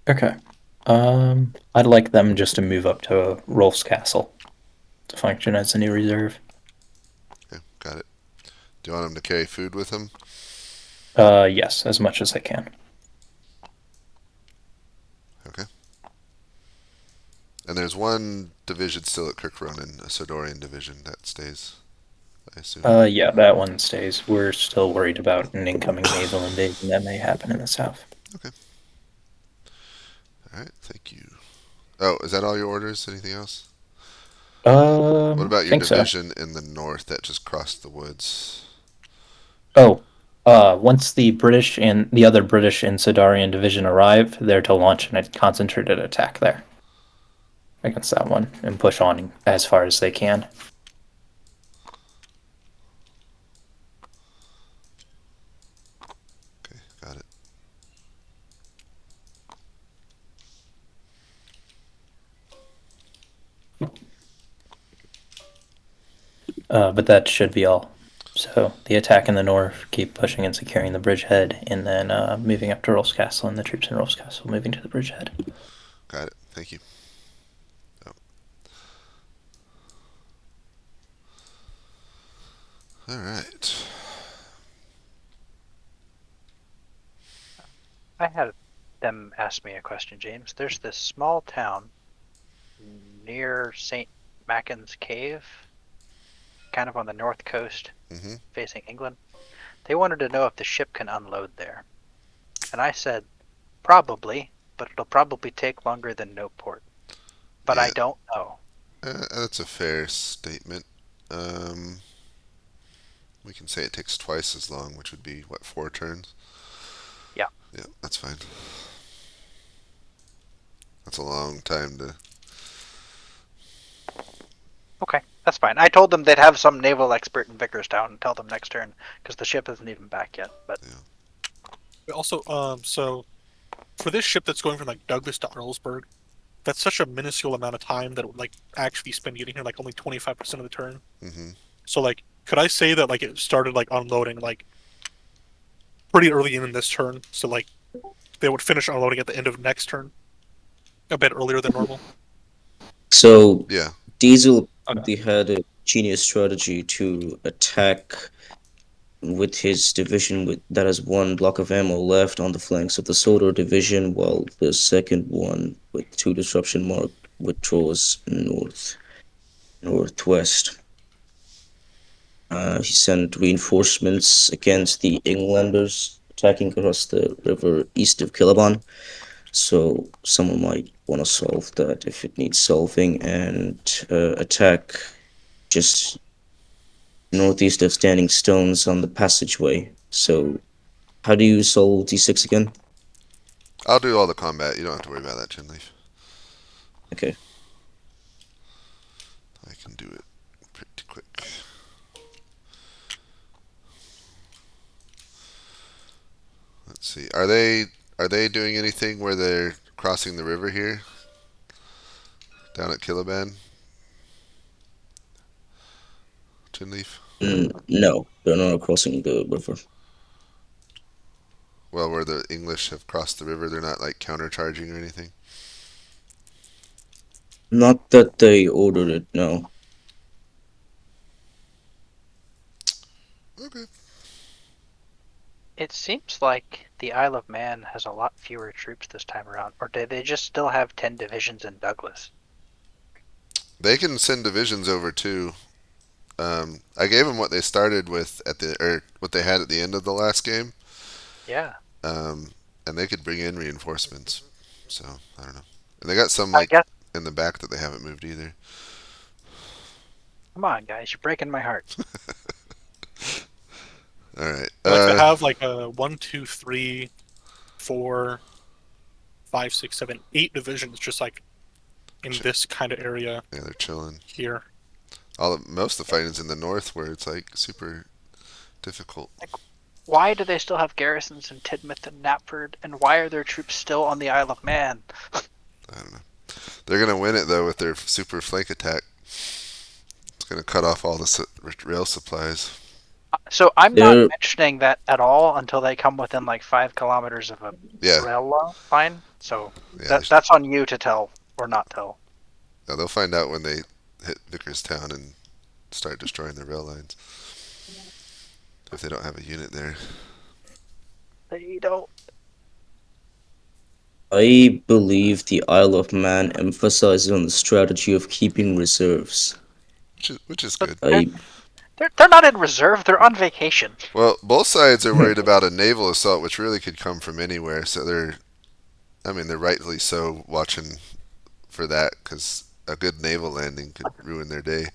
Okay. I'd like them just to move up to Rolf's Castle to function as a new reserve. Okay, got it. Do you want them to carry food with them? Yes, as much as I can. Okay. And there's 1 division still at Kirk Ronan, a Sodorian division that stays, I assume. Yeah, that one stays. We're still worried about an incoming naval invasion that may happen in the south. Okay. All right, thank you. Oh, is that all your orders? Anything else? What about your division in the north that just crossed the woods? Oh, once the British and the other British and Sodorian division arrive, they're to launch a concentrated attack there against that one and push on as far as they can. Okay, got it. But that should be all. So the attack in the north, keep pushing and securing the bridgehead, and then moving up to Rolf's Castle, and the troops in Rolf's Castle moving to the bridgehead. Got it. Thank you. Oh. All right. I had them ask me a question, James. There's this small town near St. Macken's Cave, kind of on the north coast, facing England. They wanted to know if the ship can unload there. And I said, probably, but it'll probably take longer than Noteport. But yeah. I don't know. That's a fair statement. We can say it takes twice as long, which would be, what, 4 turns? Yeah. Yeah, that's fine. That's a long time to... Okay, that's fine. I told them they'd have some naval expert in Vickerstown and tell them next turn, because the ship isn't even back yet. But yeah. Also, so for this ship that's going from like Douglas to Arlesburg, that's such a minuscule amount of time that it would like actually spend getting here, like only 25% of the turn. So like, could I say that like it started like unloading like pretty early in this turn, so like they would finish unloading at the end of next turn, a bit earlier than normal? So yeah, Diesel they had it genius strategy to attack with his division that has one block of ammo left on the flanks of the Sodor division, while the second one with 2 disruption mark withdraws northwest. He sent reinforcements against the Englanders attacking across the river east of Kilaban. So someone might want to solve that if it needs solving and attack just northeast of Standing Stones on the passageway. So how do you solve D6 again? I'll do all the combat. You don't have to worry about that, Chinleaf. Okay. I can do it pretty quick. Let's see. Are they doing anything where they're crossing the river here? Down at Kilaban? Chinleaf? No, they're not crossing the river. Well, where the English have crossed the river, they're not like countercharging or anything? Not that they ordered it, no. Okay. It seems like the Isle of Man has a lot fewer troops this time around, or do they just still have 10 divisions in Douglas? They can send divisions over too. I gave them what they started with or what they had at the end of the last game. Yeah. And they could bring in reinforcements. So I don't know. And they got some I like guess. in the back that they haven't moved either. Come on, guys, you're breaking my heart. All right. Like to have like a 1, 2, 3, 4, 5, 6, 7, 8 divisions just like in this kind of area Yeah, they're chilling. here. Most of the fighting's in the north, where it's like super difficult. Why do they still have garrisons in Tidmouth and Knapford, and why are their troops still on the Isle of Man? I don't know. They're gonna win it though with their super flank attack. It's gonna cut off all the rail supplies. So I'm not They're mentioning that at all until they come within like 5 kilometers of a Yeah, rail line. So yeah. that's on you to tell or not tell. They'll find out when they hit Vickerstown and start destroying the rail lines. If they don't have a unit there. They don't. I believe the Isle of Man emphasizes on the strategy of keeping reserves. Which is good. They're not in reserve. They're on vacation. Well, both sides are worried about a naval assault, which really could come from anywhere. So they're rightfully so watching for that, because a good naval landing could ruin their day.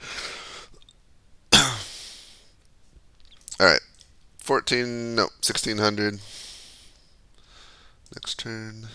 All right, 1600. Next turn.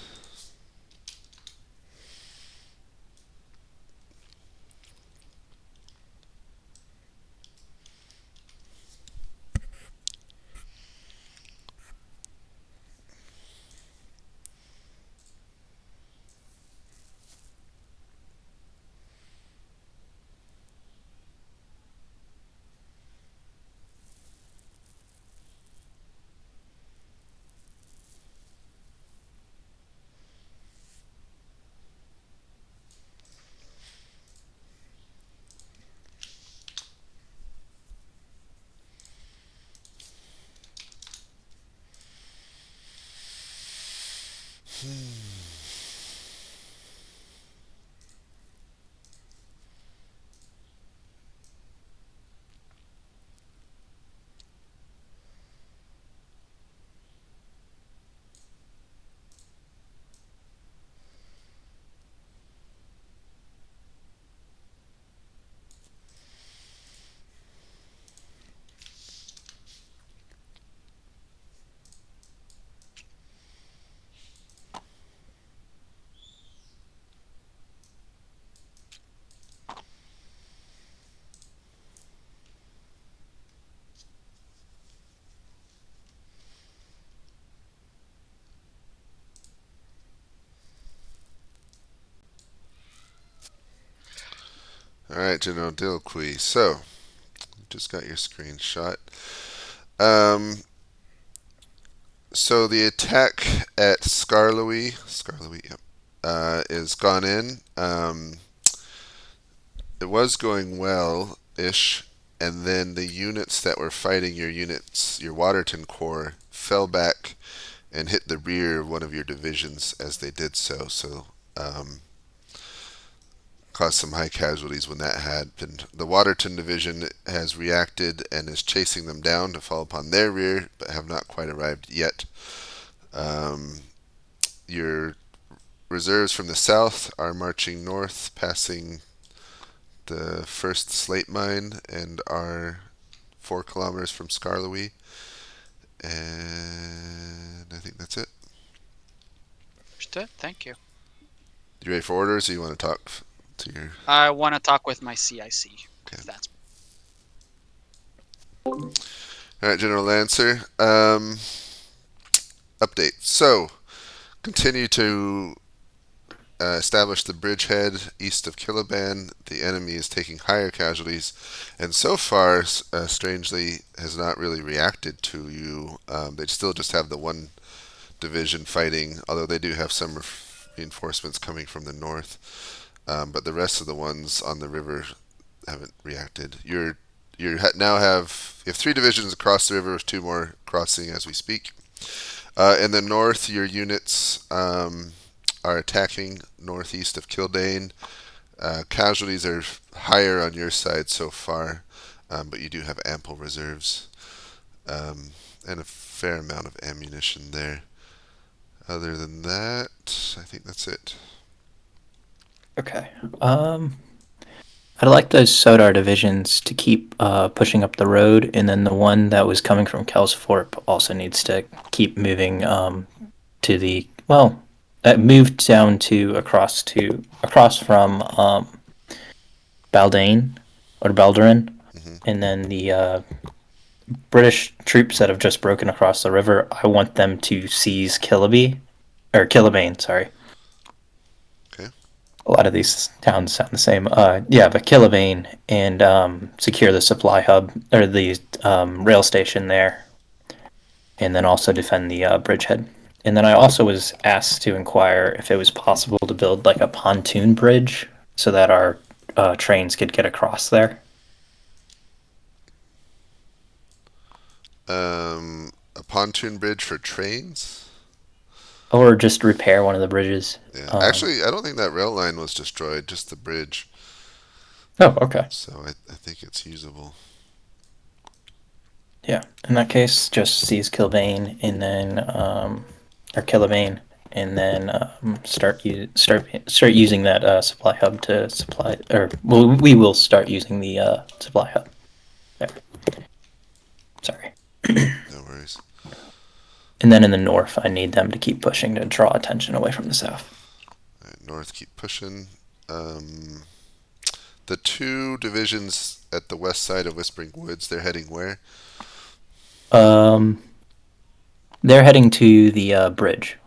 All right, General Dilquy. So, you just got your screenshot. So the attack at Skarloey, yep, is gone in. It was going well. ish, and then the units that were fighting your units, your Waterton Corps, fell back and hit the rear of one of your divisions as they did so. So, caused some high casualties when that happened. The Waterton Division has reacted and is chasing them down to fall upon their rear, but have not quite arrived yet. Your reserves from the south are marching north, passing the first slate mine, and are 4 kilometers from Skarloey. And I think that's it. Understood. Thank you. You ready for orders, or you want to talk to your... I want to talk with my CIC. Okay. If that's Alright, General Lancer. Update. So, continue to establish the bridgehead east of Kiloban. The enemy is taking higher casualties, and so far, strangely, has not really reacted to you. They still just have the one division fighting, although they do have some reinforcements coming from the north. But the rest of the ones on the river haven't reacted. You now have 3 divisions across the river, with 2 more crossing as we speak. In the north, your units are attacking northeast of Kildane. Casualties are higher on your side so far, but you do have ample reserves and a fair amount of ammunition there. Other than that, I think that's it. Okay. I'd like those Sodor divisions to keep pushing up the road, and then the one that was coming from Kelsthorpe also needs to keep moving to the moved down to across from Baldane or Balderin, and then the British troops that have just broken across the river. I want them to seize Killabane. Sorry. Okay. A lot of these towns sound the same. But Killabane, and secure the supply hub or the rail station there, and then also defend the bridgehead. And then I also was asked to inquire if it was possible to build like a pontoon bridge so that our trains could get across there. A pontoon bridge for trains? Or just repair one of the bridges. Yeah. Actually, I don't think that rail line was destroyed, just the bridge. Oh, okay. So I think it's usable. Yeah. In that case, just seize Kilbane and then or Killabane, and then start using that supply hub to supply, we will start using the supply hub. There. Sorry. No worries. And then in the north, I need them to keep pushing to draw attention away from the south. All right, north, keep pushing. The 2 divisions at the west side of Whispering Woods, they're heading where? They're heading to the bridge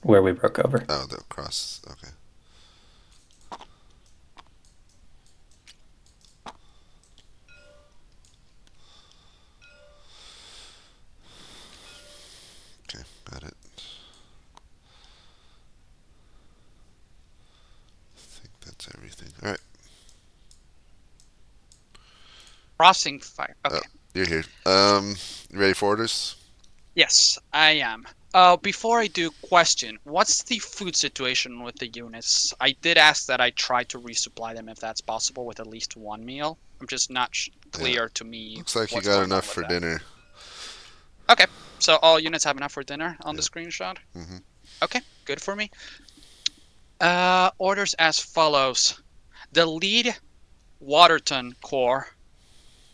where we broke over. Oh, the cross. Okay. Okay, got it. I think that's everything. All right. crossing fire. Okay. You're here. You ready for orders? Yes, I am. Before I do, question: what's the food situation with the units? I did ask that I try to resupply them if that's possible with at least 1 meal. I'm just not clear to me. Looks like you what's got going on enough with for that. dinner. Okay, so all units have enough for dinner on the screenshot? Mhm. Okay, good for me. Orders as follows. The lead Waterton Corps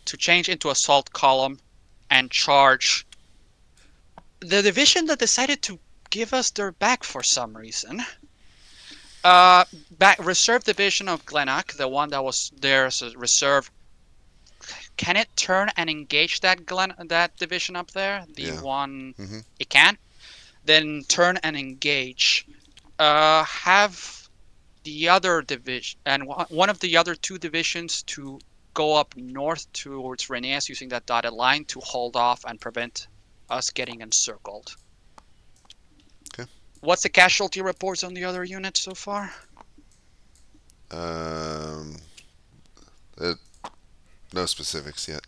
to change into assault column and charge the division that decided to give us their back for some reason. Reserve division of Glennock, the one that was there as a reserve. Can it turn and engage that division up there? The Yeah. one Mhm. it can. Then turn and engage. Have the other division and one of the other 2 divisions to go up north towards Reneas using that dotted line to hold off and prevent us getting encircled. Okay. What's the casualty reports on the other units so far? Um, No specifics yet.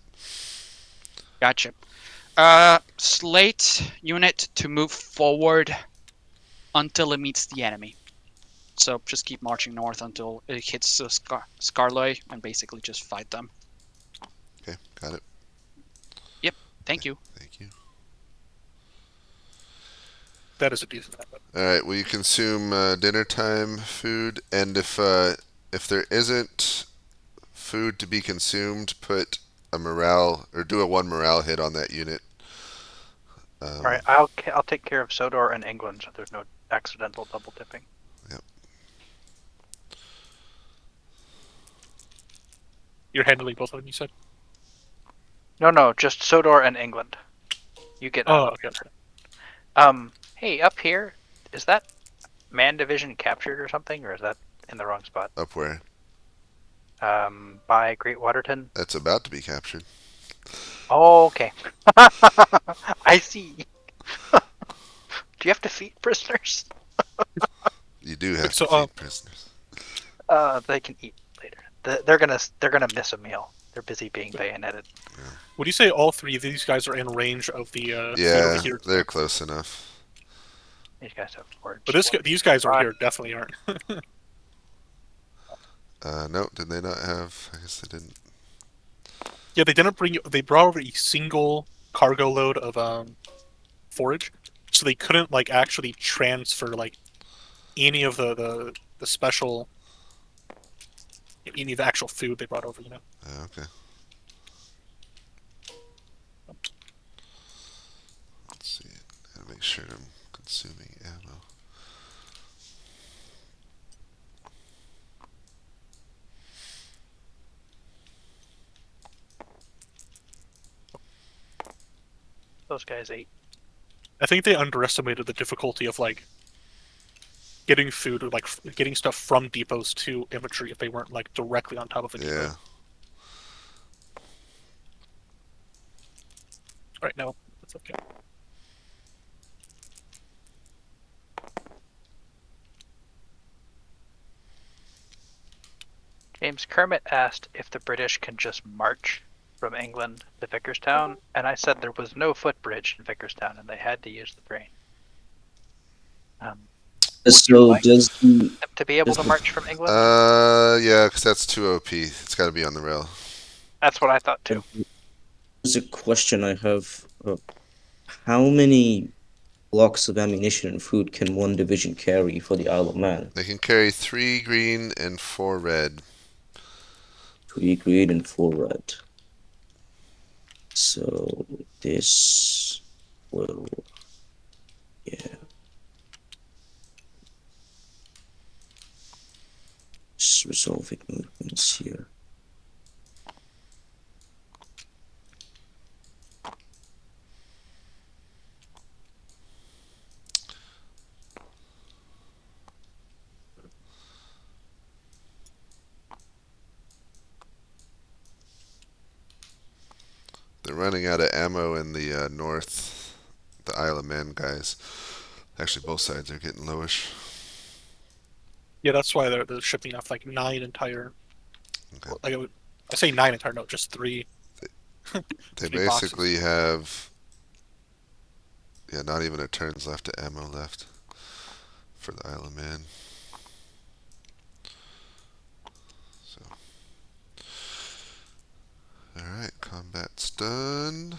Gotcha. Slate unit to move forward until it meets the enemy. So just keep marching north until it hits Scarloy and basically just fight them. Okay, got it. Yep, thank you. Thank you. That is a decent effort. All right. Will you consume dinner time food? And if there isn't food to be consumed, put a morale or do a 1 morale hit on that unit. All right, I'll take care of Sodor and England, so there's no accidental double dipping. You're handling both of them, you said? No, just Sodor and England. You get. Oh, okay. Hey, up here, is that Man Division captured or something, or is that in the wrong spot? Up where? By Great Waterton. That's about to be captured. Oh, okay. I see. Do you have to feed prisoners? You do have So, to feed prisoners. They can eat later. They're gonna miss a meal. They're busy being bayoneted. Would you say all three of these guys are in range of the feed Yeah, over here? they're close enough. These guys have words. But these guys over here definitely aren't. No, did they not have? I guess they didn't. Yeah, they didn't bring. They brought over a single cargo load of forage, so they couldn't like actually transfer like any of the special, any of the actual food they brought over. You know. Okay. Let's see. Gotta make sure I'm consuming ammo. Those guys ate. I think they underestimated the difficulty of like getting food or like getting stuff from depots to infantry if they weren't like directly on top of a depot. Yeah. All right, no, that's okay. James Kermit asked if the British can just march from England to Vickerstown, and I said there was no footbridge in Vickerstown, and they had to use the train. So like does the to be able to march from England? Yeah, because that's too OP. It's got to be on the rail. That's what I thought too. there's a question I have. How many blocks of ammunition and food can one division carry for the Isle of Man? They can carry 3 green and 4 red. 3 green and 4 red. So this will, yeah. Just resolving movements here. They're running out of ammo in the north, the Isle of Man guys. Actually, both sides are getting lowish. Yeah, that's why they're shipping off like 9 entire. Okay. Like I say 9 entire, no, just 3. They 3 basically boxes. have, yeah, not even a turn's left of ammo left for the Isle of Man. So, all right, combat's done.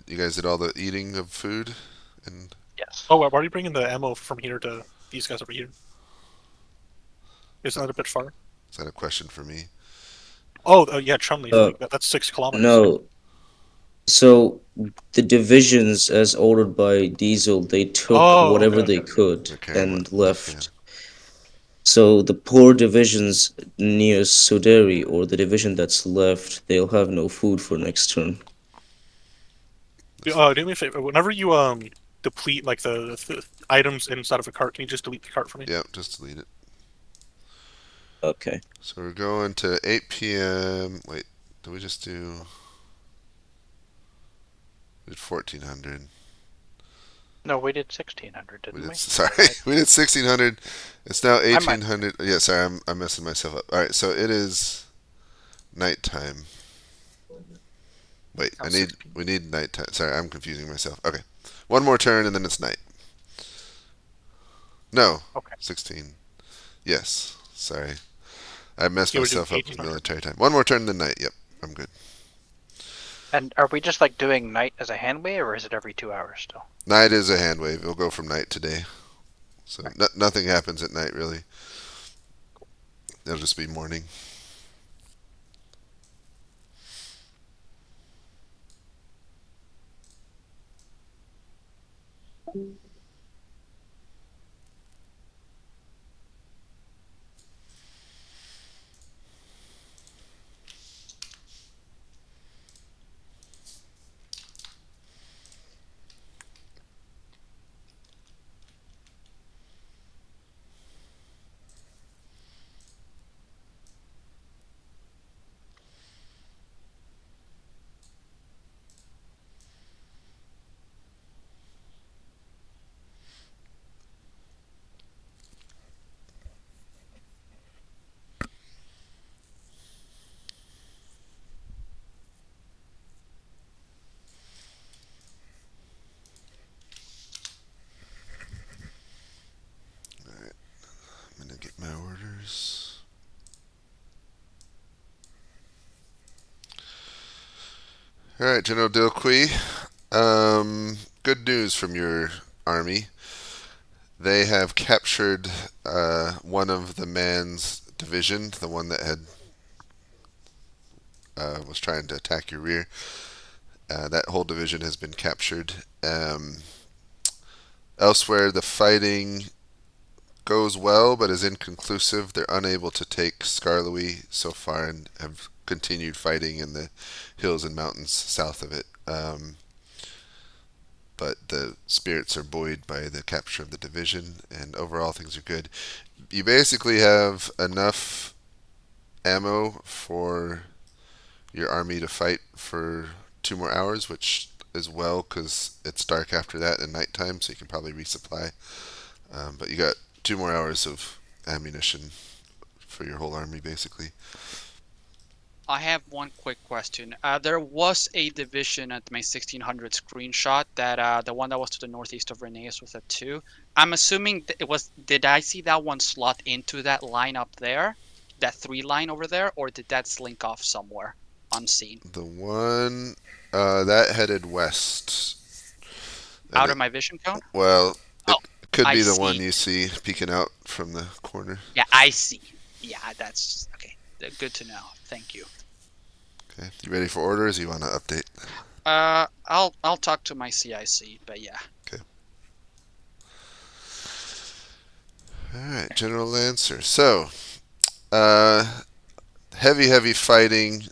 You guys did all the eating of food, and Yes. Oh, why are you bringing the ammo from here to these guys over here? Isn't that a bit far? is that a question for me? Oh, yeah, Chumley. Uh, That's 6 kilometers. No. So the divisions, as ordered by Diesel, they took Oh, whatever okay, they okay. could They're carrying and what left. yeah. So the poor divisions near Soderi, or the division that's left, they'll have no food for next turn. Do me a favor. Whenever you deplete like the items inside of a cart, can you just delete the cart for me? Yep, just delete it. Okay. So we're going to 8 p.m. Wait, did we just do? We did 1400. No, we did 1600, didn't we? Sorry, we did 1600. It's now 1800. Yeah, sorry, I'm messing myself up. All right, so it is nighttime. Wait, Now 6 p.m. we need nighttime. Sorry, I'm confusing myself. Okay, one more turn and then it's night. No, Okay. 16. Yes, sorry, I messed Yeah, we're doing myself up with 1800. military time. One more turn then night. Yep, I'm good. And are we just like doing night as a hand wave, or is it every 2 hours still? Night is a hand wave. It'll go from night to day. So nothing happens at night really. It'll just be morning. Alright, I'm gonna get my orders. Alright, General Dilqui. Good news from your army. They have captured one of the man's division, the one that had was trying to attack your rear. That whole division has been captured. Elsewhere, the fighting goes well, but is inconclusive. They're unable to take Skarloey so far and have continued fighting in the hills and mountains south of it. But the spirits are buoyed by the capture of the division, and overall things are good. You basically have enough ammo for your army to fight for 2 more hours, which is well because it's dark after that and nighttime, so you can probably resupply. But you got 2 more hours of ammunition for your whole army, basically. I have one quick question. There was a division at my 1600 screenshot that the one that was to the northeast of Reneus was at 2. I'm assuming it was. Did I see that one slot into that line up there, that 3 line over there, or did that slink off somewhere unseen? The one that headed west. Out of my vision cone? Well, it Oh, could I be the one see. you see peeking out from the corner. Yeah, I see. Yeah, that's okay. Good to know. Thank you. Okay, you ready for orders? You want to update? I'll talk to my CIC, but yeah. Okay. All right, General Lancer. So, heavy fighting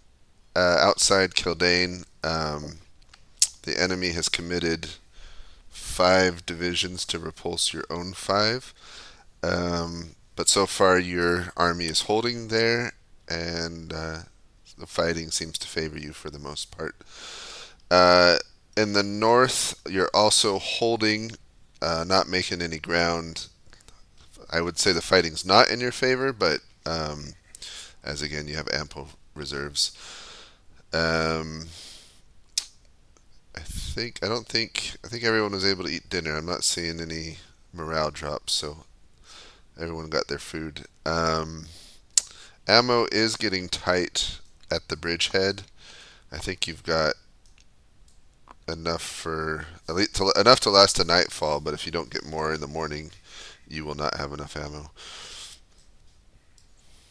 outside Kildane. The enemy has committed 5 divisions to repulse your own 5. But so far, your army is holding there, and the fighting seems to favor you for the most part. In the north, you're also holding, not making any ground. I would say the fighting's not in your favor, but as again, you have ample reserves. I think everyone was able to eat dinner. I'm not seeing any morale drops, so everyone got their food. Ammo is getting tight at the bridgehead. I think you've got enough for at least enough to last to nightfall, but if you don't get more in the morning, you will not have enough ammo.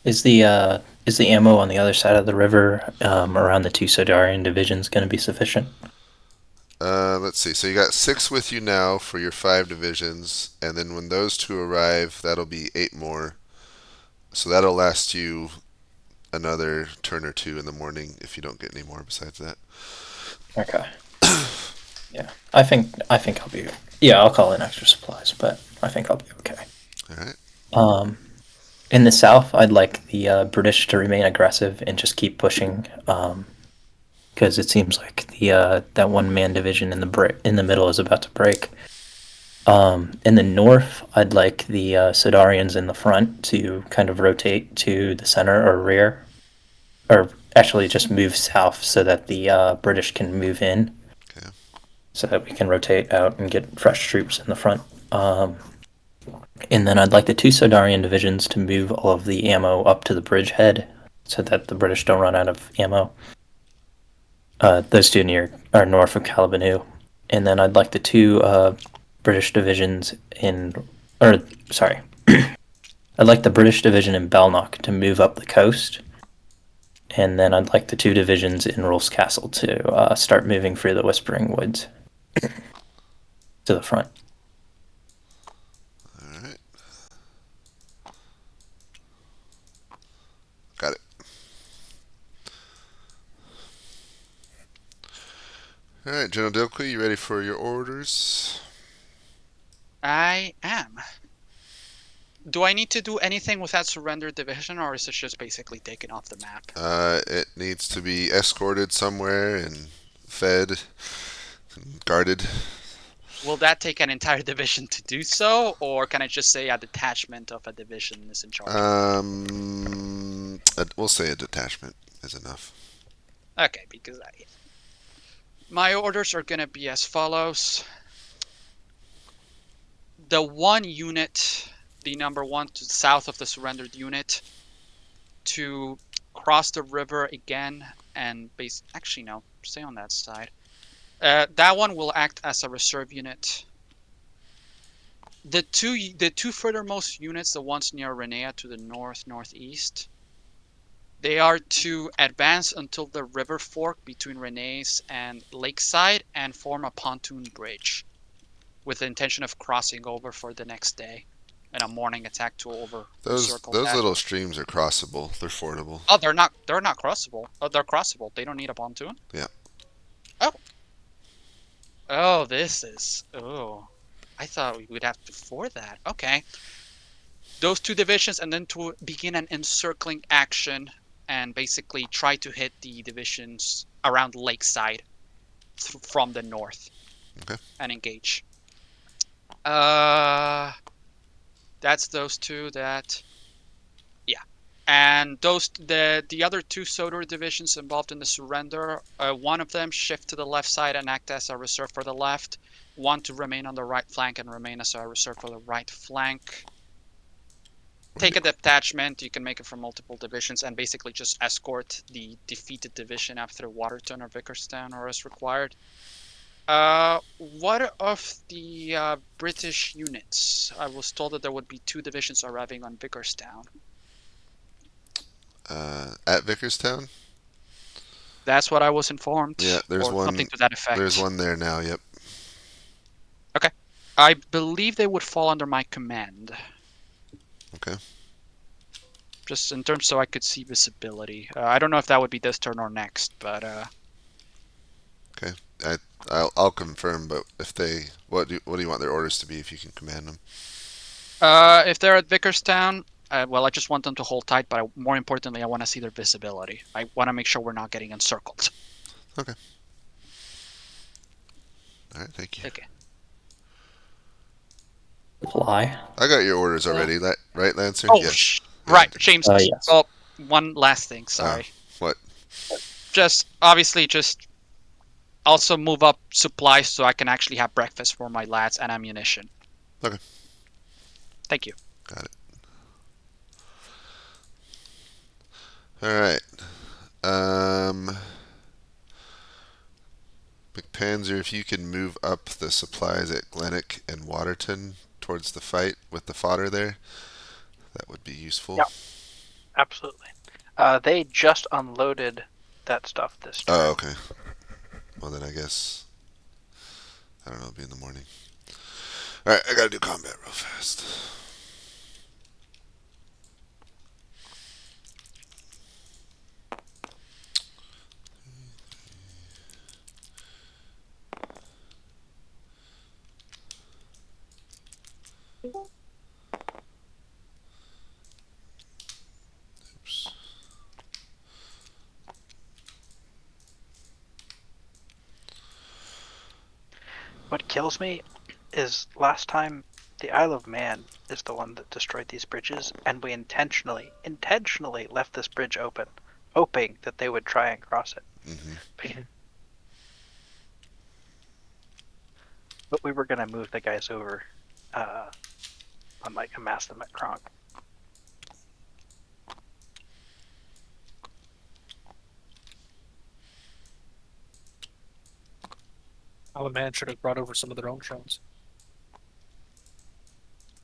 Is the ammo on the other side of the river around the 2 Sodarian divisions going to be sufficient? Let's see. So you got 6 with you now for your 5 divisions, and then when those 2 arrive, that'll be 8 more. So that'll last you another turn or 2 in the morning if you don't get any more besides that. Okay. Yeah, I think I'll be. Yeah, I'll call in extra supplies, but I think I'll be okay. All right. In the south, I'd like the British to remain aggressive and just keep pushing, because it seems like the that 1-man division in the middle is about to break. In the north, I'd like the Sodarians in the front to kind of rotate to the center or rear, or actually just move south so that the British can move in. Okay. So that we can rotate out and get fresh troops in the front. And then I'd like the 2 Sodarian divisions to move all of the ammo up to the bridgehead so that the British don't run out of ammo. Those 2 are north of Calabanu. And then I'd like the 2 British divisions I'd like the British division in Belknap to move up the coast. And then I'd like the 2 divisions in Rolf's Castle to start moving through the Whispering Woods to the front. All right. Got it. All right, General Dilkey, you ready for your orders? I am. Do I need to do anything with that surrendered division, or is it just basically taken off the map? It needs to be escorted somewhere and fed and guarded. Will that take an entire division to do so, or can I just say a detachment of a division is in charge? We'll say a detachment is enough. Okay, because my orders are going to be as follows. The 1 unit, the number 1 to south of the surrendered unit, to cross the river again and actually no, stay on that side. That one will act as a reserve unit. The two furthermost units, the ones near Renea to the northeast, they are to advance until the river fork between Renee's and Lakeside and form a pontoon bridge, with the intention of crossing over for the next day, and a morning attack to Those circle those that. little streams are crossable. They're fordable. Oh, they're not crossable. Oh, they're crossable. They don't need a pontoon? Yeah. Oh, I thought we would have to ford that. Okay. Those 2 divisions, and then to begin an encircling action and basically try to hit the divisions around Lakeside from the north. Okay. And engage. That's those 2 that... Yeah. And the other 2 Sodor divisions involved in the surrender, one of them shift to the left side and act as a reserve for the left. 1 to remain on the right flank and remain as a reserve for the right flank. Take a detachment, you can make it from multiple divisions, and basically just escort the defeated division up through Waterton or Vickerstown or as required. What of the British units? I was told that there would be 2 divisions arriving on Vickerstown. At Vickerstown? That's what I was informed. Yeah, there's or one. Something to that effect. There's one there now, yep. Okay. I believe they would fall under my command. Okay. Just in terms so I could see visibility. I don't know if that would be this turn or next, but... Okay. I'll confirm, but if they... What do you want their orders to be if you can command them? If they're at Vickerstown, well, I just want them to hold tight, but more importantly, I want to see their visibility. I want to make sure we're not getting encircled. Okay. All right, thank you. Okay. Fly. I got your orders already, right, Lancer? Oh, yes. Right, James. Yes. Oh, one last thing, sorry. What? Just, obviously, also move up supplies so I can actually have breakfast for my lads and ammunition. Okay. Thank you. Got it. All right. McPanzer, if you can move up the supplies at Glennock and Waterton towards the fight with the fodder there, that would be useful. Yep. Absolutely. They just unloaded that stuff this turn. Oh, okay. Well, then I guess... I don't know, it'll be in the morning. Alright, I gotta do combat real fast. Oops. What kills me is last time the Isle of Man is the one that destroyed these bridges, and we intentionally left this bridge open hoping that they would try and cross it. Hmm. But we were gonna move the guys over, on like amass them at Kronk. Alaman should have brought over some of their own drones.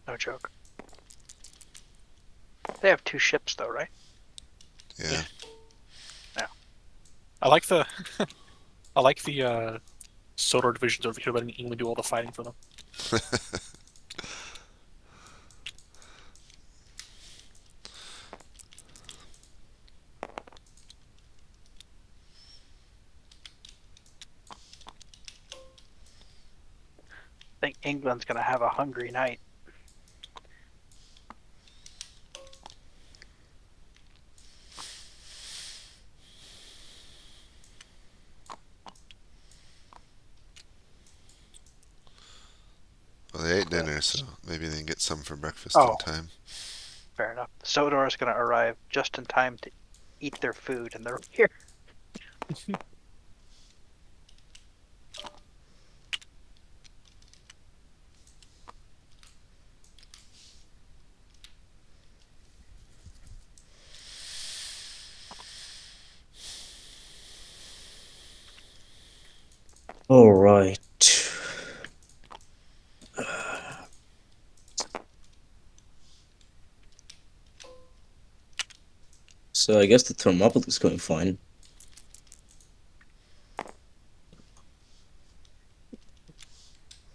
No joke. They have 2 ships though, right? Yeah. I like the I like the Sodor divisions over here letting England do all the fighting for them. I think England's gonna have a hungry night. Well, they ate dinner, so maybe they can get some for breakfast Oh. in time. Fair enough. Sodor is gonna arrive just in time to eat their food, and they're here. All right. So I guess the Thermopylae is going fine.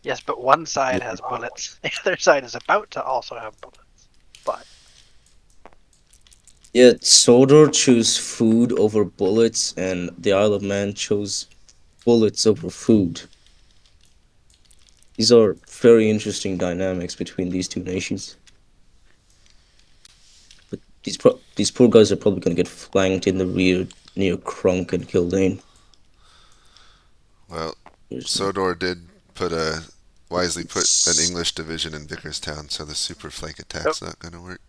Yes, but one side has bullets. The other side is about to also have bullets. But Yeah, Sodor chose food over bullets, and the Isle of Man chose bullets over food. These are very interesting dynamics between these two nations. But these poor guys are probably gonna get flanked in the rear near Kronk and Kildane. Well, There's Sodor did wisely put an English division in Vickerstown, so the super flank attack's not going to work.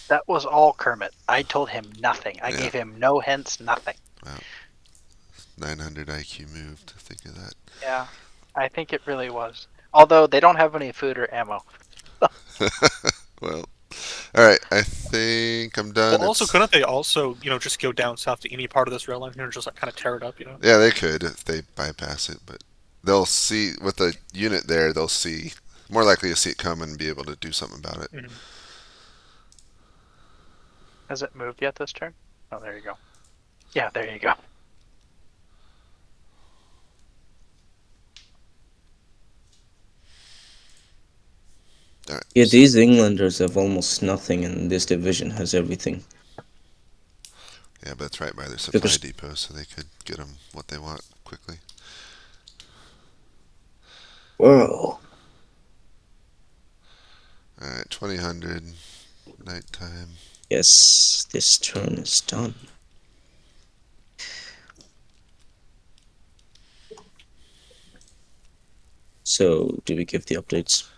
that was all Kermit. I told him nothing. I Yeah. gave him no hints, nothing. Wow. 900 IQ moved. Think of that. Yeah, I think it really was. Although they don't have any food or ammo. Well, all right. I think I'm done. Well, also, It's- couldn't they also, just go down south to any part of this rail line here and just like kind of tear it up, Yeah, they could if they bypass it, but they'll see with the unit there. They'll see more likely to see it come and be able to do something about it. Mhm. Has it moved yet this turn? Oh, there you go. Yeah, there you go. All right. Yeah, these Englanders have almost nothing, and this division has everything. Yeah, but it's right by their supply Because- depot, so they could get them what they want quickly. Well, All right, 2000 nighttime. yes, this turn is done. So, do we give the updates?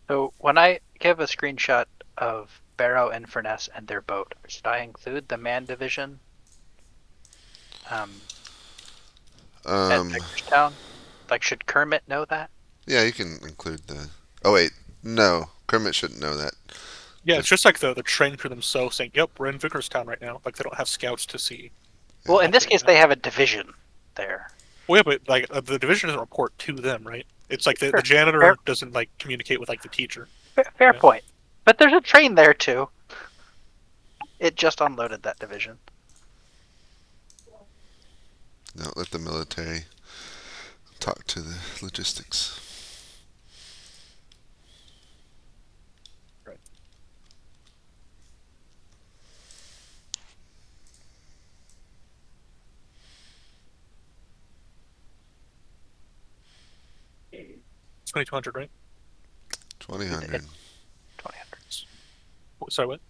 So when I give a screenshot of Barrow, Inverness, and their boat, should I include the man division at Um, Victorstown? Like, should Kermit know that? yeah, you can include the. Oh wait, no, Kermit shouldn't know that. Yeah, it's just like the train crew themselves saying, "Yep, we're in Vickerstown right now." Like they don't have scouts to see. Well, in this Okay, case, yeah. they have a division there. Well, yeah, but like the division doesn't report to them, right? It's like the Sure. janitor Fair. doesn't like communicate with like the teacher. Fair Yeah. point. But there's a train there too. It just unloaded that division. No, let the military talk to the logistics. It's 2200, right? 2000. 2000. Sorry, what?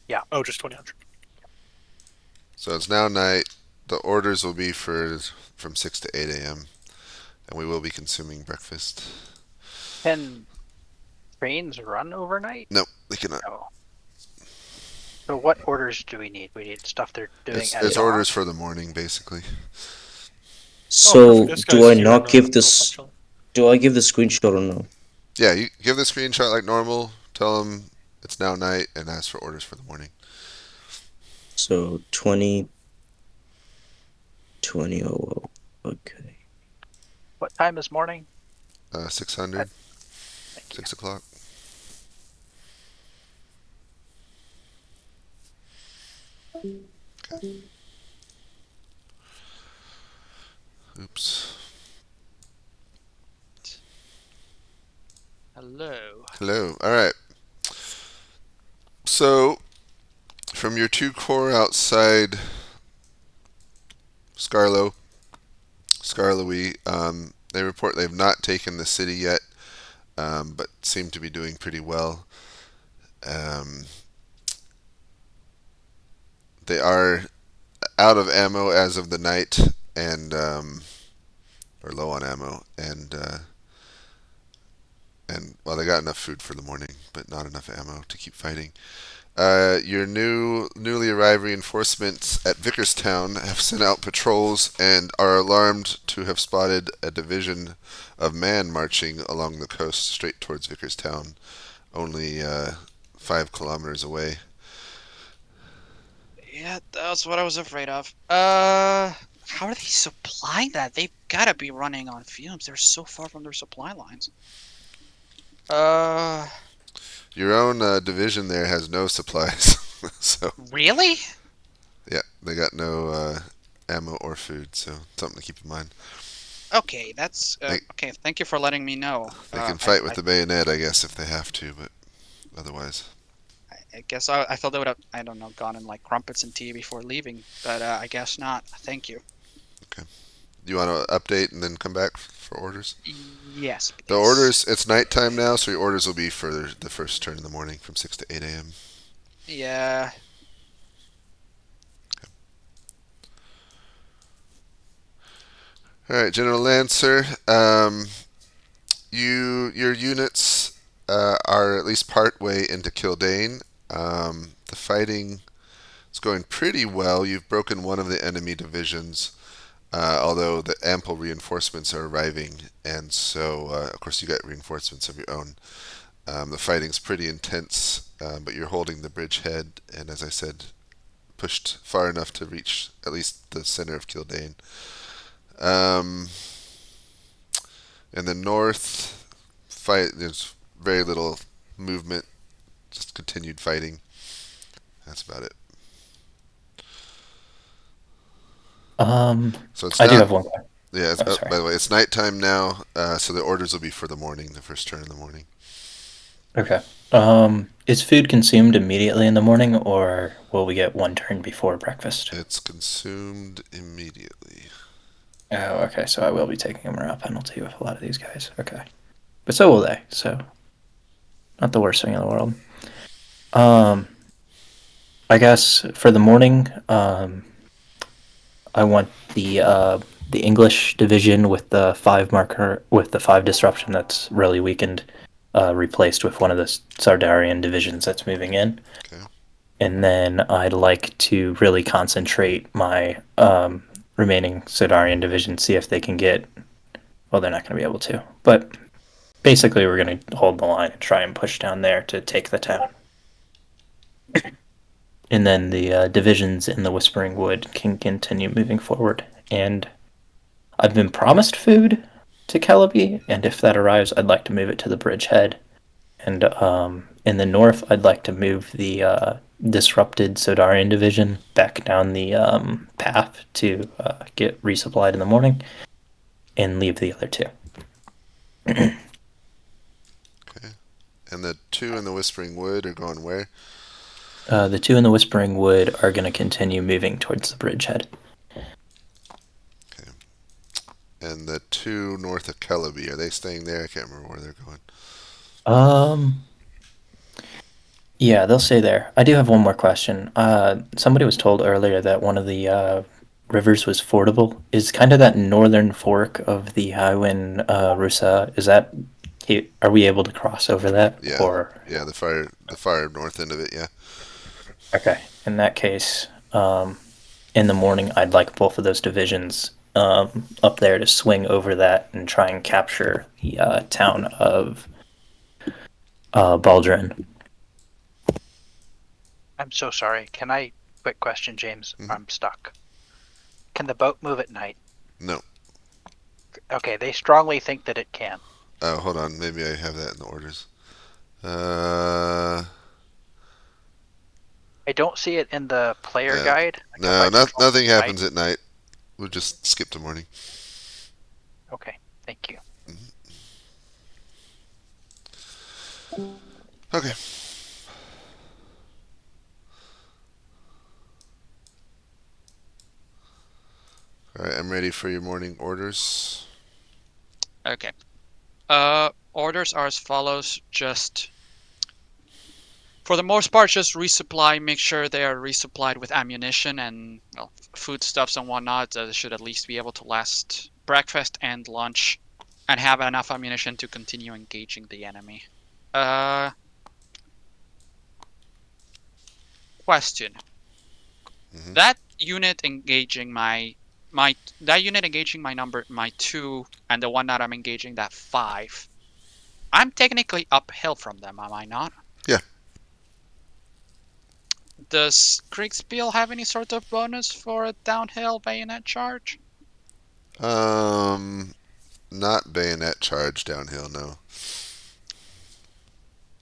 Yeah. Oh, just 2000. So it's now night. The orders will be from 6 to 8 a.m. and we will be consuming breakfast. Can trains run overnight? No, they cannot. No. So what orders do we need? We need stuff they're doing It's, at it's dawn? orders for the morning, basically. perfect. So This do guy's I here not in give the this? profile. Do I give the screenshot or no? Yeah, you give the screenshot like normal. Tell them it's now night and ask for orders for the morning. So 20:00. Okay. What time is morning? 600, Thank you. 6 o'clock. Okay. Oops. Hello. Hello. All right. So, from your 2 core outside Scarlowe, they report they've not taken the city yet, but seem to be doing pretty well. They are out of ammo as of the night, and or low on ammo, and well, they got enough food for the morning, but not enough ammo to keep fighting. Your newly arrived reinforcements at Vickerstown have sent out patrols and are alarmed to have spotted a division of man marching along the coast straight towards Vickerstown, only 5 kilometers away. Yeah, that's what I was afraid of. How are they supplying that? They've gotta be running on fumes. They're so far from their supply lines. Your own division there has no supplies, so Really? yeah, they got no ammo or food, so something to keep in mind. Okay, that's They- okay. Thank you for letting me know. They can fight with the bayonet, I guess, if they have to, but otherwise. I guess I thought they would have, I don't know, gone in like crumpets and tea before leaving, but I guess not. Thank you. Do you want to update and then come back for orders? Yes, The please. orders, it's nighttime now, so your orders will be for the first turn in the morning from 6 to 8 a.m. Yeah. All right, General Lancer, your units are at least part way into Kildane. The fighting is going pretty well. You've broken one of the enemy divisions, although the ample reinforcements are arriving, and so of course you got reinforcements of your own. The fighting's pretty intense, but you're holding the bridgehead, and as I said, pushed far enough to reach at least the center of Kildane. In the north, there's very little movement, just continued fighting. That's about it. So it's I do not. have one question. Yeah. Oh, sorry. By the way, it's nighttime now, so the orders will be for the morning, the first turn in the morning. Okay. Is food consumed immediately in the morning, or will we get one turn before breakfast? It's consumed immediately. Oh, okay. So I will be taking a morale penalty with a lot of these guys. Okay. But so will they, so not the worst thing in the world. I guess for the morning, I want the English division with the 5 marker with the 5 disruption that's really weakened, replaced with one of the Sardarian divisions that's moving in. Okay. And then I'd like to really concentrate my remaining Sodarian division, see if they can get. Well, they're not going to be able to, but basically we're going to hold the line and try and push down there to take the town. And then the divisions in the Whispering Wood can continue moving forward. And I've been promised food to Celebi, and if that arrives, I'd like to move it to the bridgehead. And in the north, I'd like to move the disrupted Sodarian division back down the path to get resupplied in the morning, and leave the other 2. Okay. And the 2 in the Whispering Wood are going where? The 2 in the Whispering Wood are going to continue moving towards the bridgehead. Okay. And the 2 north of Celebi, are they staying there? I can't remember where they're going. Yeah, they'll stay there. I do have one more question. Somebody was told earlier that one of the rivers was fordable. Is kind of that northern fork of the Highwind Rusa, is that, are we able to cross over that? Yeah. Or Yeah, the far north end of it, yeah. Okay. In that case, in the morning, I'd like both of those divisions up there to swing over that and try and capture the town of Baldrin. I'm so sorry. Can I quick question, James? Mhm. I'm stuck. Can the boat move at night? No. Okay, they strongly think that it can. Oh, hold on. Maybe I have that in the orders. Uh, I don't see it in the player no, guide. Like if no, I control nothing it at night. happens at night. We'll just skip the morning. Okay, thank you. Okay. All right, I'm ready for your morning orders. Okay. Orders are as follows. Just for the most part, just resupply. Make sure they are resupplied with ammunition and well, foodstuffs and whatnot. They should at least be able to last breakfast and lunch, and have enough ammunition to continue engaging the enemy. Uh, Question. Mhm. That unit engaging that unit engaging my 2 and the one that I'm engaging that 5. I'm technically uphill from them, am I not? Yeah. Does Kriegsspiel have any sort of bonus for a downhill bayonet charge? Not bayonet charge downhill, no.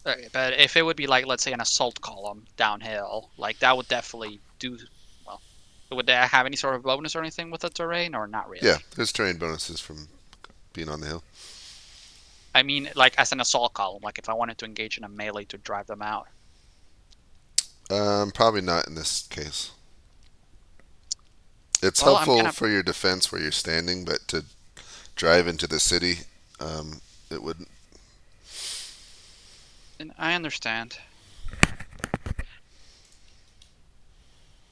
Okay, but if it would be like, let's say, an assault column downhill, like that would definitely do well. Would they have any sort of bonus or anything with the terrain, or not really? Yeah, there's terrain bonuses from being on the hill. I mean, like as an assault column, like if I wanted to engage in a melee to drive them out. Probably not in this case. It's Well, I'm helpful gonna. for your defense where you're standing, but to drive into the city, it wouldn't. I understand.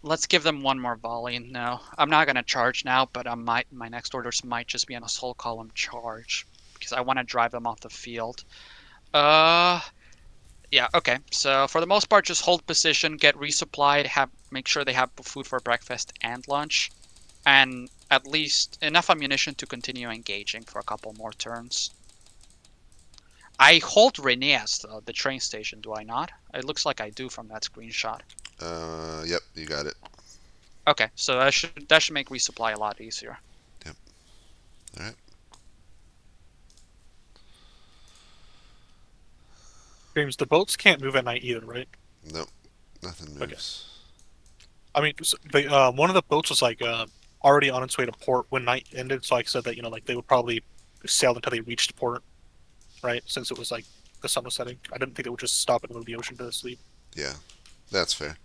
Let's give them one more volley. No, I'm not gonna charge now, but my next orders might just be an assault column charge because I want to drive them off the field. Yeah, okay. So for the most part, just hold position, get resupplied, make sure they have food for breakfast and lunch, and at least enough ammunition to continue engaging for a couple more turns. I hold Reneas, though, the train station, do I not? It looks like I do from that screenshot. Yep, you got it. Okay, so that should make resupply a lot easier. Yep. All right. James, the boats can't move at night either, right? Nope. Nothing Okay. moves. I mean, one of the boats was like already on its way to port when night ended, so I said that like they would probably sail until they reached port, right? Since it was like the sun was setting. I didn't think they would just stop in the middle of the ocean to sleep. Yeah, that's fair.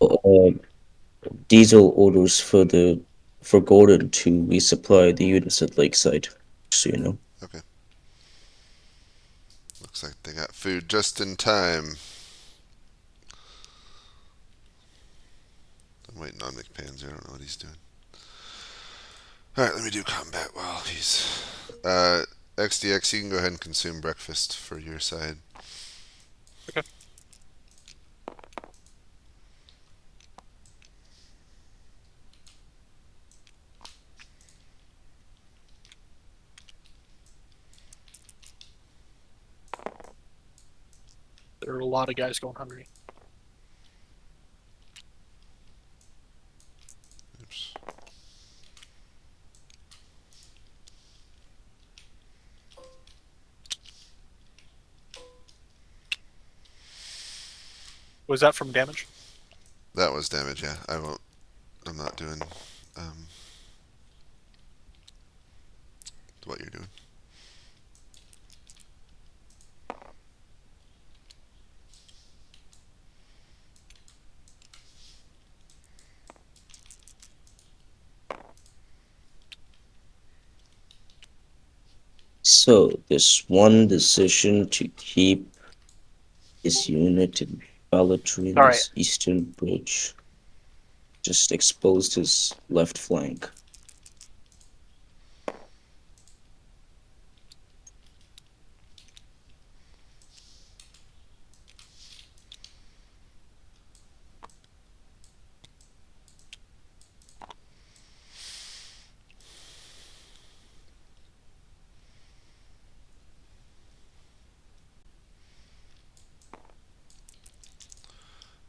Uh, Diesel orders for Gordon to resupply the units at Lakeside, so you know. Okay. Looks like they got food just in time. I'm waiting on McPanzer. I don't know what he's doing. All right, let me do combat while he's. XDX, you can go ahead and consume breakfast for your side. Okay. There are a lot of guys going hungry. Oops. Was that from damage? That was damage, yeah. I won't. I'm not doing what you're doing. So there's one decision to keep his unit in Balladrina's eastern bridge. Just exposed his left flank.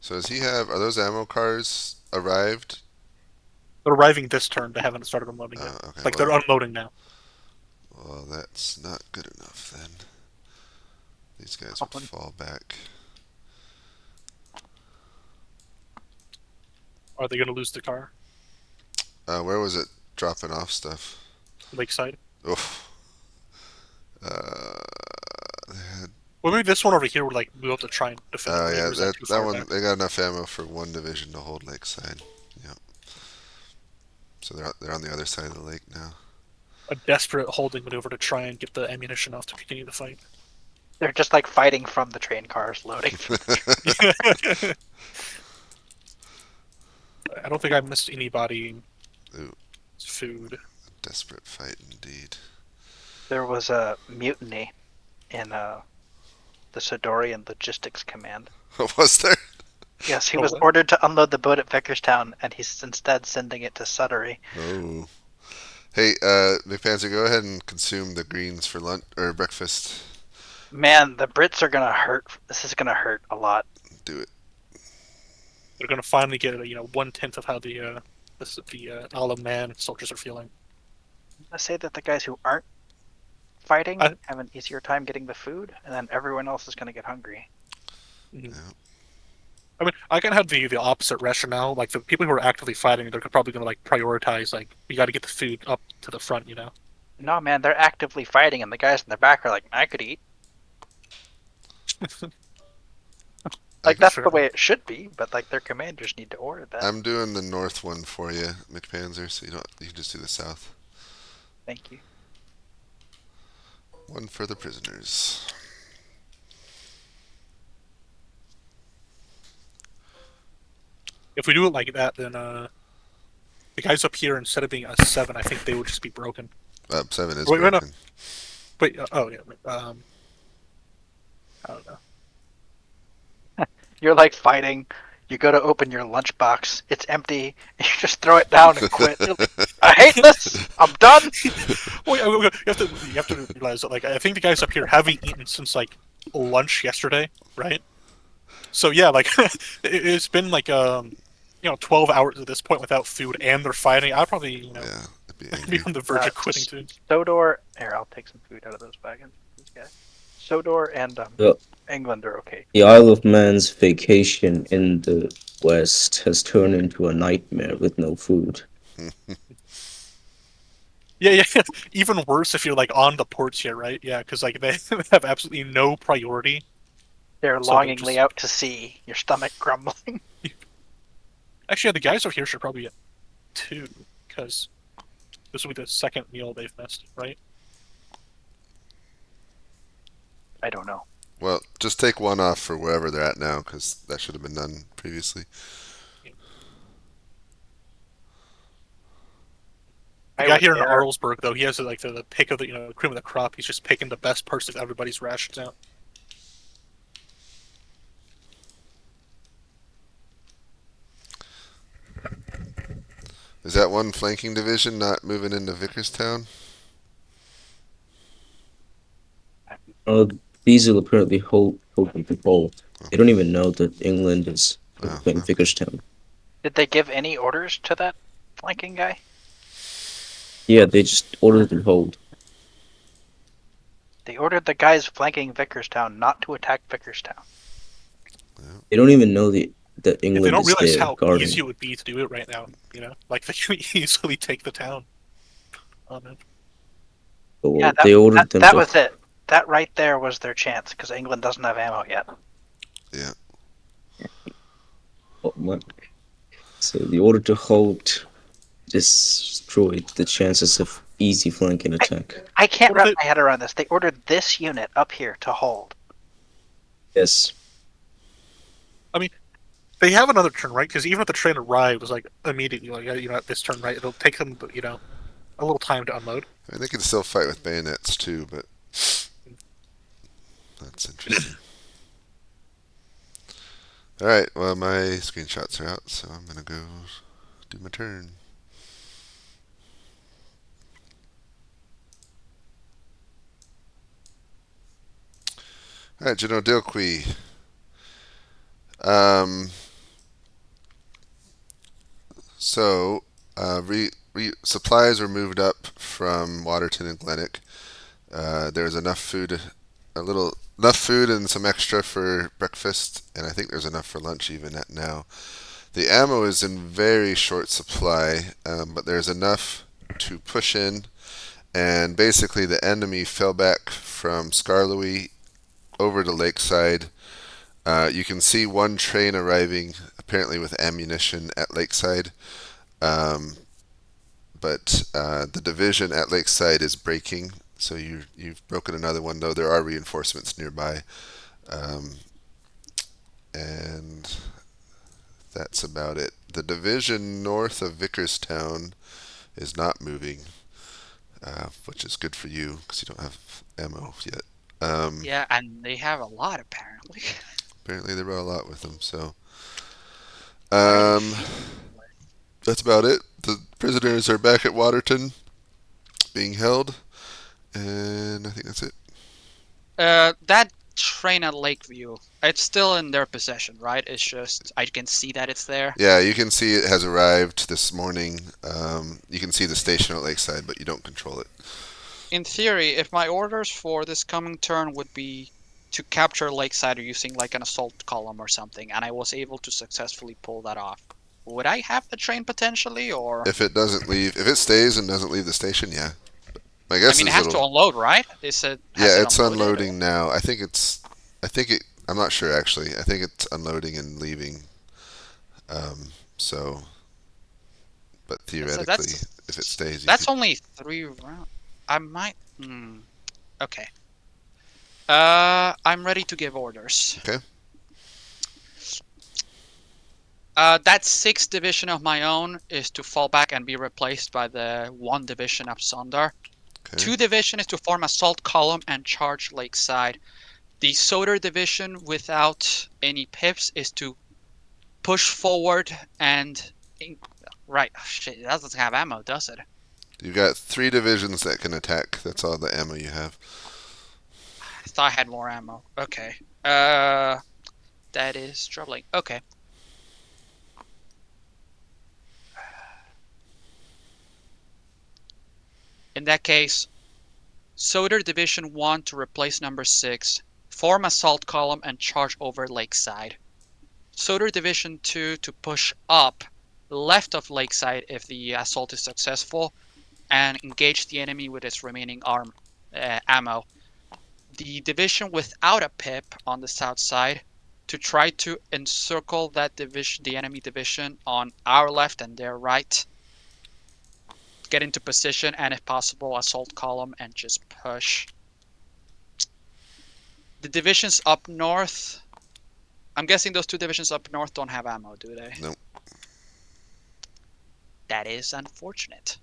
So does he have? Are those ammo cars arrived? They're arriving this turn. They haven't started unloading yet. Okay. Like Well, they're unloading now. well, that's not good enough then. These guys Oh, would fall back. Are they going to lose the car? Where was it dropping off stuff? Lakeside. Oof. They had, Well, maybe this one over here would like move up to try and defend. oh Right? yeah, Or is that that too that far one back? they got enough ammo for one division to hold Lakeside. Yep. So they're on the other side of the lake now. A desperate holding maneuver to try and get the ammunition off to continue the fight. They're just like fighting from the train cars loading. I don't think I missed anybody. Ooh. Food. Desperate fight indeed. There was a mutiny in the Sodorian Logistics Command. Was there? Yes, he Oh, was what? ordered to unload the boat at Vickerstown, and he's instead sending it to Sudbury. Oh. Hey, McPanzer, go ahead and consume the greens for lunch or breakfast. Man, the Brits are gonna hurt. This is gonna hurt a lot. Do it. They're going to finally get 1/10 of how the Isle of Man soldiers are feeling. I say that the guys who aren't fighting I- have an easier time getting the food, and then everyone else is gonna get hungry. Mhm. Yeah. I mean, I can have the opposite rationale. Like the people who are actively fighting, they're probably going to like prioritize like we got to get the food up to the front. No, man, they're actively fighting, and the guys in the back are like, I could eat. Like, that's Fair the way it should be, but like their commanders need to order that. I'm doing the north one for you, McPanzer, so you can just do the south. Thank you. One for the prisoners. If we do it like that, then the guys up here, instead of being a 7, I think they would just be broken. 7 is Wait, no. broken. Wait, oh yeah. I don't know. You're like fighting. You go to open your lunchbox, it's empty, and you just throw it down and quit. You're like, I hate this. I'm done. Wait, you have to realize that like I think the guys up here haven't eaten since like lunch yesterday, right? So yeah, like it's been like 12 hours at this point without food, and they're fighting. I'd probably Yeah, it'd be be angry. on the verge of quitting too. Sodor. Here, I'll take some food out of those wagons. These guys. Sodor and Yeah. England are okay. The Isle of Man's vacation in the west has turned into a nightmare with no food. Yeah. Even worse if you're like on the ports here, right? Yeah, because like they have absolutely no priority. They're So they're longingly just- out to sea. Your stomach grumbling. Actually, yeah, the guys over here should probably get 2, because this will be the second meal they've missed, right? I don't know. Well, just take one off for wherever they're at now, because that should have been done previously. The guy here in Arlsburg, though, he has like the pick of the cream of the crop. He's just picking the best parts of everybody's rations out. Is that one flanking division not moving into Vickerstown? These will apparently hold control. They don't even know that England is occupying okay. Vickerstown. Did they give any orders to that flanking guy? Yeah, they just ordered to hold. They ordered the guys flanking Vickerstown not to attack Vickerstown. They don't even know that They England don't is realize there how guarding. easy it would be to do it right now. Like they could easily take the town. Oh man. So Yeah, they ordered them that to. was it. That right there was their chance, because England doesn't have ammo yet. So the order to hold destroyed the chances of easy flanking attack. I can't What are wrap my head around this. They ordered this unit up here to hold. Yes. They have another turn, right? Because even if the train arrived, it was like immediately, like at this turn, right? It'll take them, a little time to unload. I mean, they can still fight with bayonets too, but that's interesting. Alright, well, my screenshots are out, so I'm gonna go do my turn. Alright, General Dilqui. So, supplies were moved up from Waterton and Glenwick. There's enough food, enough food and some extra for breakfast, and I think there's enough for lunch even at now. The ammo is in very short supply, but there's enough to push in, and basically the enemy fell back from Skarloey over to Lakeside. You can see one train arriving, apparently with ammunition at Lakeside. Um, but the division at Lakeside is breaking, so you've broken another one, though there are reinforcements nearby. And that's about it. The division north of Vickerstown is not moving, which is good for you because you don't have ammo yet. Yeah, and they have a lot apparently. Apparently they brought a lot with them, so What are they feeding with? that's about it. The prisoners are back at Waterton, being held, and I think that's it. That train at Lakeview, it's still in their possession, right? It's just I can see that it's there. Yeah, you can see it has arrived this morning. You can see the station at Lakeside, but you don't control it. In theory, if my orders for this coming turn would be to capture Lakeside using like an assault column or something, and I was able to successfully pull that off, would I have the train potentially, or? If it doesn't leave, if it stays and doesn't leave the station, yeah. My I guess mean, it is has to unload, right? yeah, it's unloading now. I think I'm not sure actually. I think it's unloading and leaving. So, but theoretically, if it stays, that's only 3 rounds. I might. Okay. I'm ready to give orders. Okay. That 6th division of my own is to fall back and be replaced by the 1 division of Sodor. Okay. 2 division is to form assault column and charge Lakeside. The Sodor division without any pips is to push forward and right. Oh, shit, that doesn't have ammo, does it? You've got 3 divisions that can attack. That's all the ammo you have. I thought I had more ammo. Okay. That is troubling. Okay. In that case, Sodor Division 1 to replace number 6, form assault column and charge over Lakeside. Sodor Division 2 to push up left of Lakeside if the assault is successful and engage the enemy with its remaining ammo. The division without a pip on the south side to try to encircle that division, the enemy division on our left and their right. Get into position and if possible assault column and just push. The divisions up north, I'm guessing those 2 divisions up north don't have ammo, do they? Nope. That is unfortunate.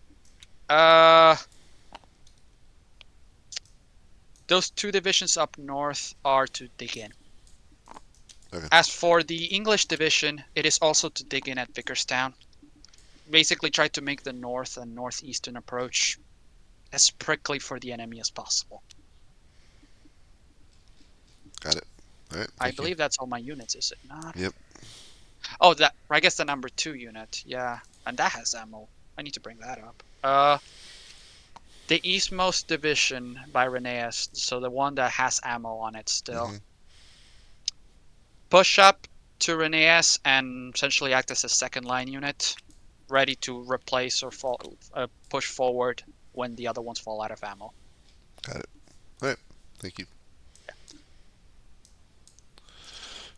Those 2 divisions up north are to dig in. Okay. As for the English division, it is also to dig in at Vickerstown. Basically try to make the north and northeastern approach as prickly for the enemy as possible. Got it. All right. I believe that's all my units, is it not? Yep. Oh, I guess the number 2 unit. Yeah, and that has ammo. I need to bring that up. The eastmost division by Reneas, so the one that has ammo on it still. Mm-hmm. Push up to Reneas and essentially act as a second line unit, ready to replace or push forward when the other ones fall out of ammo. Got it. All right. Thank you.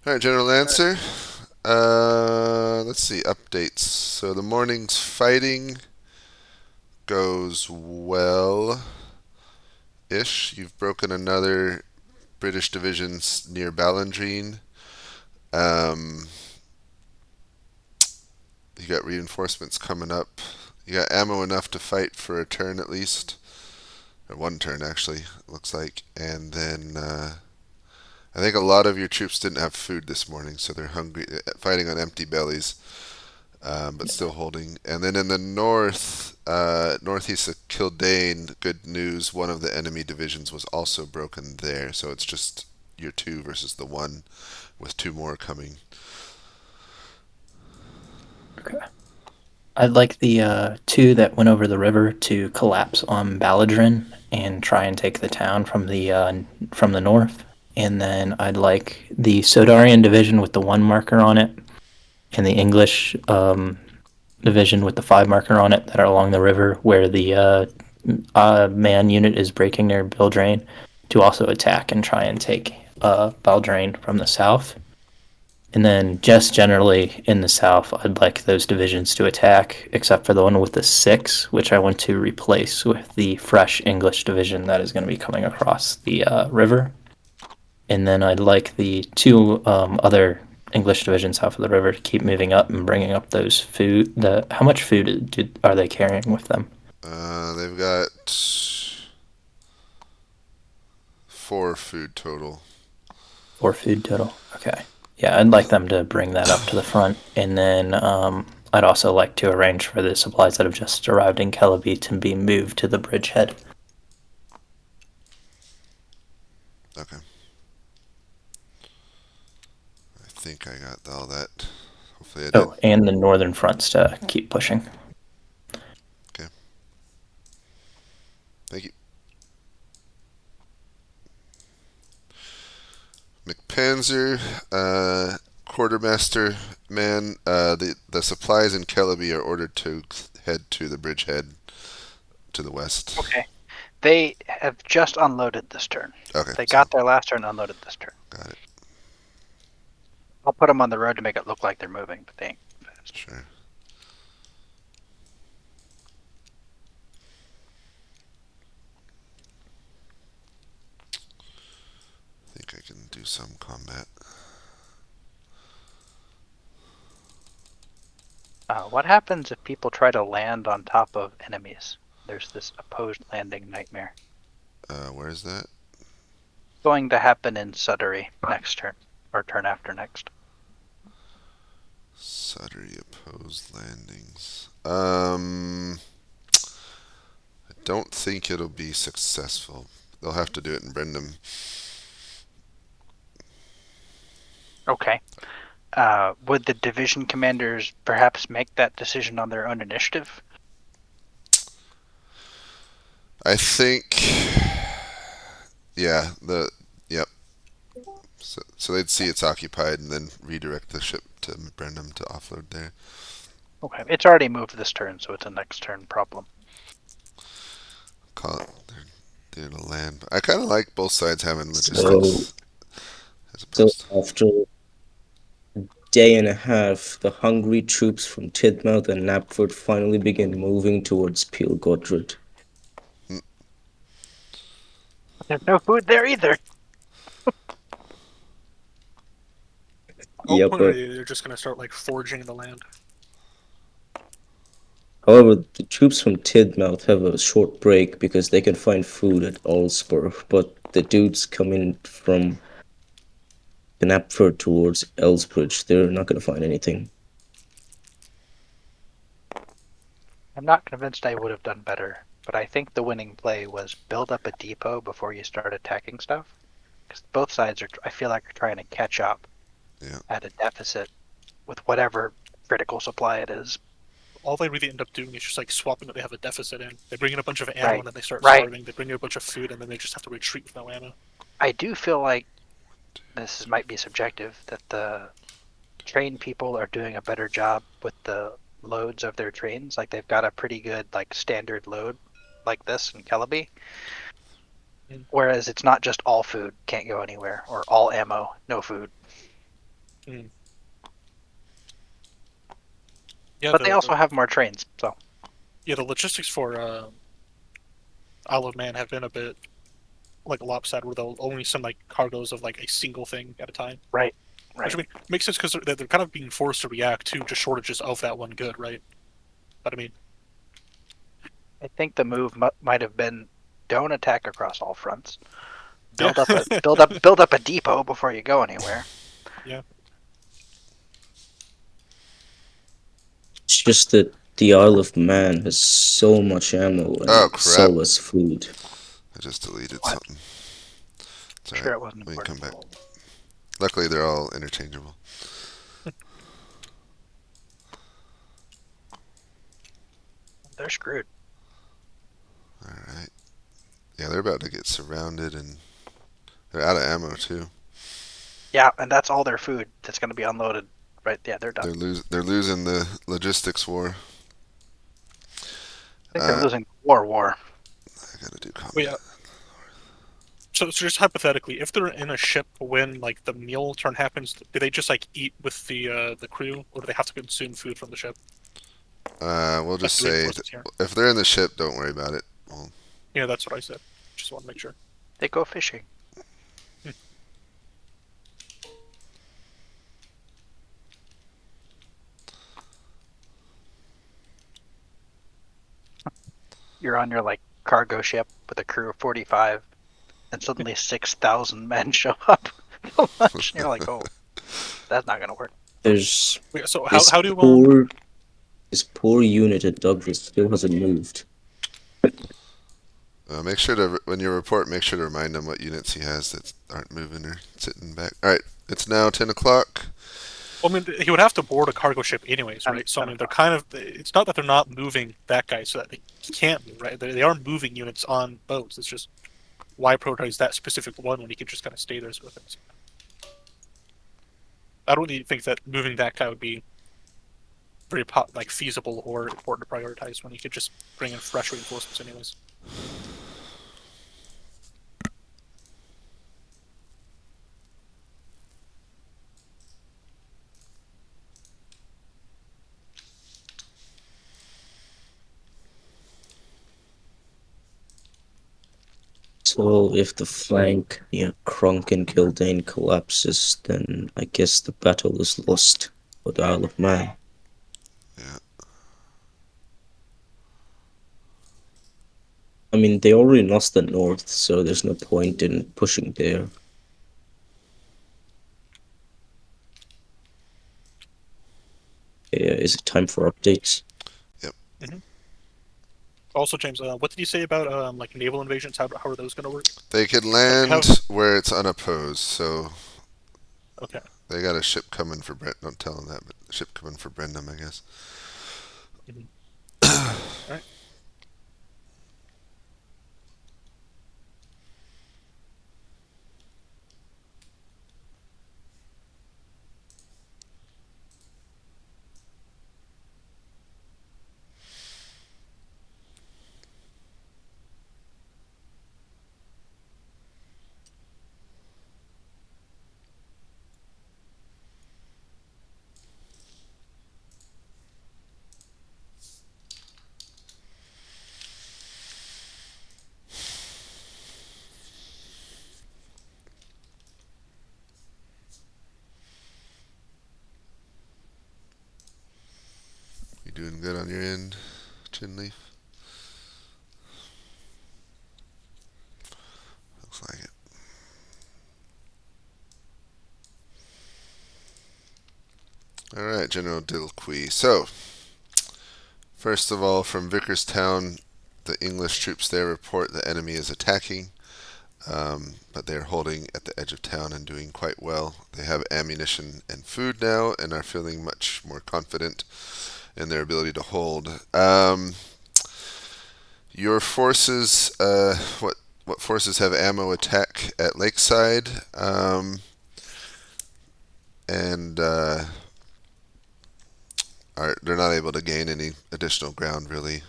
All right, General Lancer. Let's see, updates. So the morning's fighting goes well-ish. You've broken another British division near Ballandrine. You got reinforcements coming up. You got ammo enough to fight for a turn at least. Or 1 turn, actually, it looks like. And then I think a lot of your troops didn't have food this morning, so they're hungry, fighting on empty bellies, but still holding. And then in the north, northeast of Kildane, good news, one of the enemy divisions was also broken there, so it's just your 2 versus the 1, with 2 more coming. Okay. I'd like the two that went over the river to collapse on Baladrin and try and take the town from the north. And then I'd like the Sodarian division with the 1 marker on it, and the English division with the 5 marker on it that are along the river where the man unit is breaking their Bildrain to also attack and try and take Baldrain from the south. And then just generally in the south, I'd like those divisions to attack, except for the one with the 6, which I want to replace with the fresh English division that is going to be coming across the river. And then I'd like the 2 other English divisions south of the river to keep moving up and bringing up those food. How much food are they carrying with them? They've got 4 food total. 4 food total. Okay. Yeah, I'd like them to bring that up to the front, and then I'd also like to arrange for the supplies that have just arrived in Celebi to be moved to the bridgehead. Okay. I think I got all that. Hopefully I did. Oh, and the northern fronts to keep pushing. Thank you. McPanzer, quartermaster man, the supplies in Celebi are ordered to head to the bridgehead to the west. Okay. They have just unloaded this turn. Okay. They got their last turn, unloaded this turn. Got it. I'll put them on the road to make it look like they're moving, but they ain't fast. Sure. I think I can do some combat. What happens if people try to land on top of enemies? There's this opposed landing nightmare. Where is that? Going to happen in Sudbury next turn, or turn after next. Sudbury opposed landings. I don't think it'll be successful. They'll have to do it in Brendam. Okay. Would the division commanders perhaps make that decision on their own initiative? I think, yeah, yep. So they'd see it's occupied and then redirect the ship to Brendam to offload there. Okay, it's already moved this turn, so it's a next turn problem. Call it, they're to land. I kind of like both sides having logistics. So after a day and a half, the hungry troops from Tidmouth and Knapford finally begin moving towards Peel Godred. There's no food there either. Yeah, Hopefully they're just gonna start like foraging the land. however, the troops from Tidmouth have a short break because they can find food at Allspur, but the dudes coming from Knapford towards Elsbridge, they're not going to find anything. I'm not convinced I would have done better, but I think the winning play was build up a depot before you start attacking stuff. Because both sides are, I feel like, are trying to catch up at a deficit with whatever critical supply it is. All they really end up doing is just like swapping what they have a deficit in. They bring in a bunch of ammo and then they start Right. starving. They bring in a bunch of food and then they just have to retreat with no ammo. I do feel like might be subjective, that the train people are doing a better job with the loads of their trains. Like they've got a pretty good like standard load like this in Celebi. Whereas it's not just all food, can't go anywhere, or all ammo, no food. Yeah, but they also have more trains, so. Yeah, the logistics for Isle of Man have been a bit like lopsided, where they'll only send like cargoes of like a single thing at a time. Right. Which I mean makes sense because they're kind of being forced to react to just shortages of that one good, right? But I mean, I think the move might have been don't attack across all fronts. Build up a depot before you go anywhere. Yeah. It's just that the Isle of Man has so much ammo and so less food. I just deleted something. It's sure, it wasn't we important. can come back. Luckily, they're all interchangeable. they're screwed. All right. Yeah, they're about to get surrounded, and they're out of ammo too. Yeah, and that's all their food that's going to be unloaded. Right? Yeah, they're done. They're losing the logistics war. I think they're losing war. I gotta do Well, combat. yeah. So just hypothetically, if they're in a ship when like the meal turn happens, do they just like eat with the crew, or do they have to consume food from the ship? We'll just Like the say reinforcements here. if they're in the ship, don't worry about it. Yeah, that's what I said. Just want to make sure. They go fishing. You're on your like cargo ship with a crew of 45, and suddenly 6,000 men show up to lunch, and you're like, oh, that's not gonna work. There's Wait, so this how do poor unit at Douglas still hasn't moved. Make sure to when you report, make sure to remind him what units he has that aren't moving or sitting back. All right, it's now 10 o'clock. Well, I mean, he would have to board a cargo ship anyways, right? So I mean, they're kind of. It's not that they're not moving that guy, so that they can't move, right? They are moving units on boats. It's just why prioritize that specific one when he could just kind of stay there with it. I don't really think that moving that guy would be very feasible or important to prioritize when he could just bring in fresh reinforcements anyways. So if the flank near Kronk and Kildane collapses, then I guess the battle is lost for the Isle of Man. Yeah. I mean, they already lost the north, so there's no point in pushing there. Yeah, is it time for updates? Also, James, what did you say about like naval invasions? How are those going to work? They can land where it's unopposed, so Okay. they got a ship coming for Brent. Don't tell them that, but a ship coming for Brendan, I guess. All right. You doing good on your end, Chinleaf? Looks like it. All right, General Dilquey. So, first of all, from Vickerstown, the English troops there report the enemy is attacking, but they're holding at the edge of town and doing quite well. They have ammunition and food now and are feeling much more confident in their ability to hold. Your forces, what forces have ammo attack at Lakeside? And they're not able to gain any additional ground really.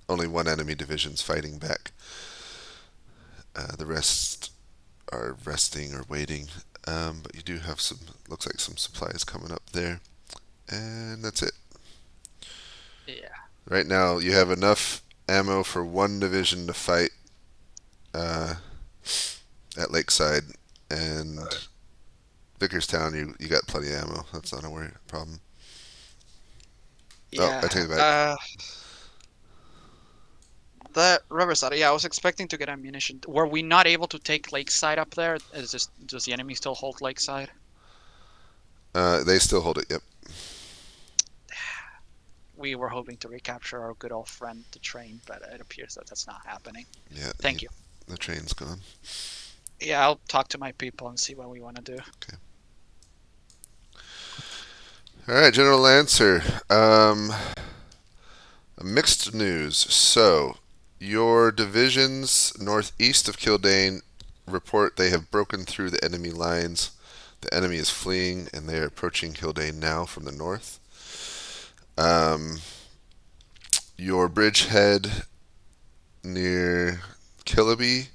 Only one enemy division's fighting back. The rest are resting or waiting. But you do have looks like some supplies coming up there. And that's it. Yeah. Right now you have enough ammo for one division to fight at Lakeside, and Vickerstown you got plenty of ammo. That's not a problem. Yeah. Oh, I take it back. The Riverside, yeah, I was expecting to get ammunition. Were we not able to take Lakeside up there? Does the enemy still hold Lakeside? They still hold it, yep. We were hoping to recapture our good old friend, the train, but it appears that that's not happening. Yeah. Thank you. The train's gone. Yeah, I'll talk to my people and see what we want to do. Okay. All right, General Lancer. Mixed news. So, your divisions northeast of Kildane report they have broken through the enemy lines. The enemy is fleeing, and they are approaching Kildane now from the north. Your bridgehead near Killaby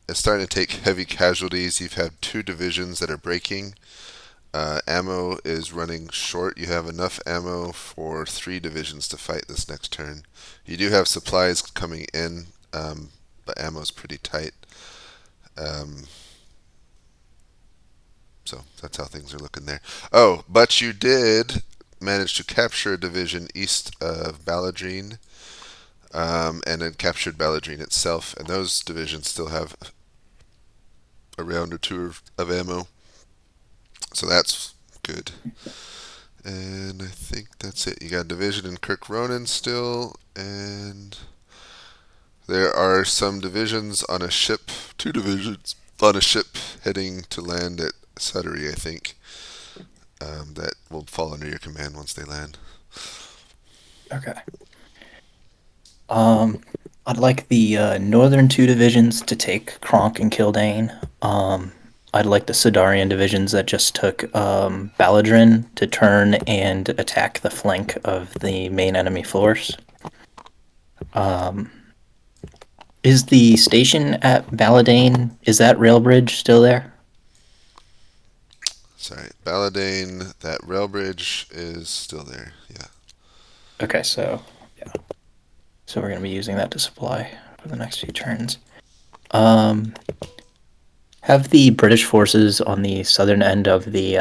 is starting to take heavy casualties. You've had 2 divisions that are breaking. Ammo is running short. You have enough ammo for 3 divisions to fight this next turn. You do have supplies coming in, but ammo's pretty tight. So that's how things are looking there. Oh, but you did manage to capture a division east of Balladrine, and then captured Balladrine itself, and those divisions still have a round or 2 of ammo. So that's good. And I think that's it. You got a division in Kirk Ronan still, and there are some divisions on a ship, 2 divisions on a ship heading to land at Sudbury, I think. That will fall under your command once they land. Okay. I'd like the northern 2 divisions to take Kronk and Kildane. I'd like the Sodarian divisions that just took Balladrin to turn and attack the flank of the main enemy force. Is the station at Balladane, is that rail bridge still there? Sorry, Balladane, that rail bridge is still there, yeah. Okay, so, yeah. So we're going to be using that to supply for the next few turns. Have the British forces on the southern end of the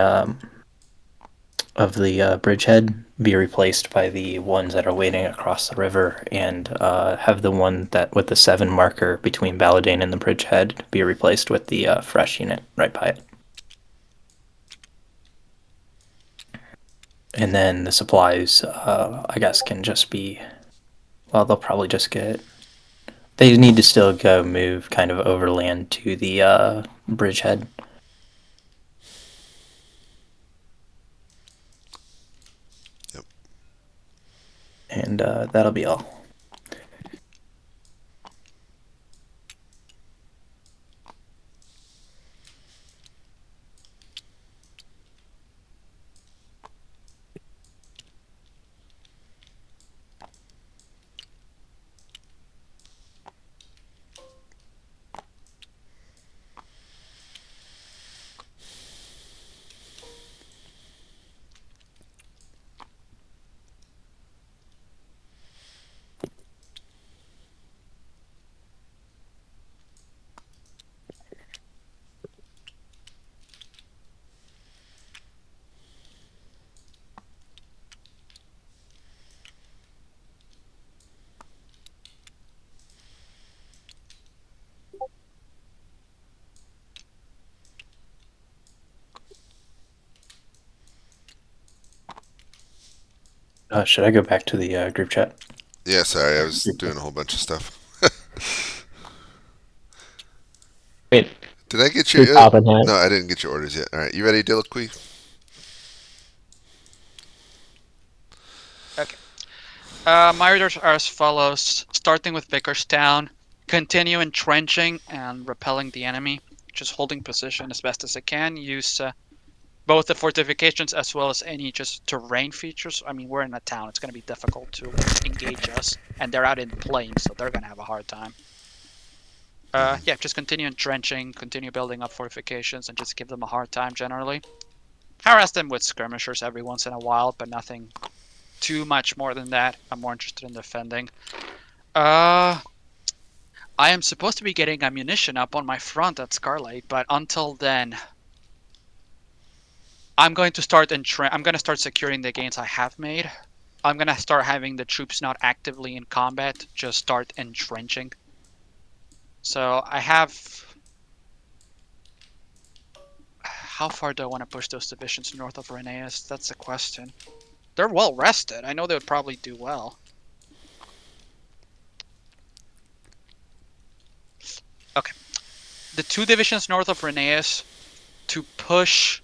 bridgehead be replaced by the ones that are waiting across the river, and have the one that with the 7 marker between Balladane and the bridgehead be replaced with the fresh unit right by it. And then the supplies, I guess, can just be, well, they'll probably just get, they need to still go move kind of overland to the bridgehead. Yep. And that'll be all. Should I go back to the group chat? Yeah, sorry, I was doing a whole bunch of stuff. Wait, Did I get Sir your... Topham Hatt. No, I didn't get your orders yet. Alright, you ready, Dilliqui? My orders are as follows: starting with Vickerstown, continue entrenching and repelling the enemy, just holding position as best as I can. Use both the fortifications as well as any just terrain features. I mean, we're in a town; it's going to be difficult to engage us, and they're out in plains, so they're going to have a hard time. Yeah, just continue entrenching, continue building up fortifications, and just give them a hard time generally. Harass them with skirmishers every once in a while, but nothing too much more than that. I'm more interested in defending. I am supposed to be getting ammunition up on my front at Scarlet, but until then, I'm going to start securing the gains I have made. I'm gonna start having the troops not actively in combat, just start entrenching. So I have. How far do I want to push those divisions north of Rheneas? That's the question. They're well rested. I know they would probably do well. Okay. The 2 divisions north of Rheneas to push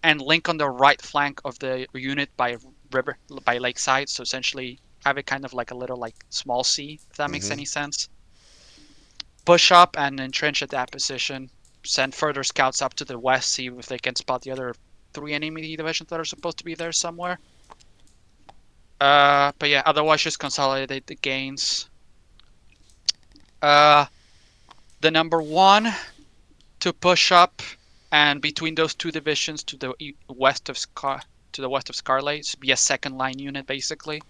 and link on the right flank of the unit by river by lakeside. So essentially, have it kind of like a little like small C, if that makes any sense. Push up and entrench at that position. Send further scouts up to the west, see if they can spot the other 3 enemy divisions that are supposed to be there somewhere. But yeah, otherwise just consolidate the gains. The number 1 to push up, and between those 2 divisions to the west of Scarlet, be a second line unit basically,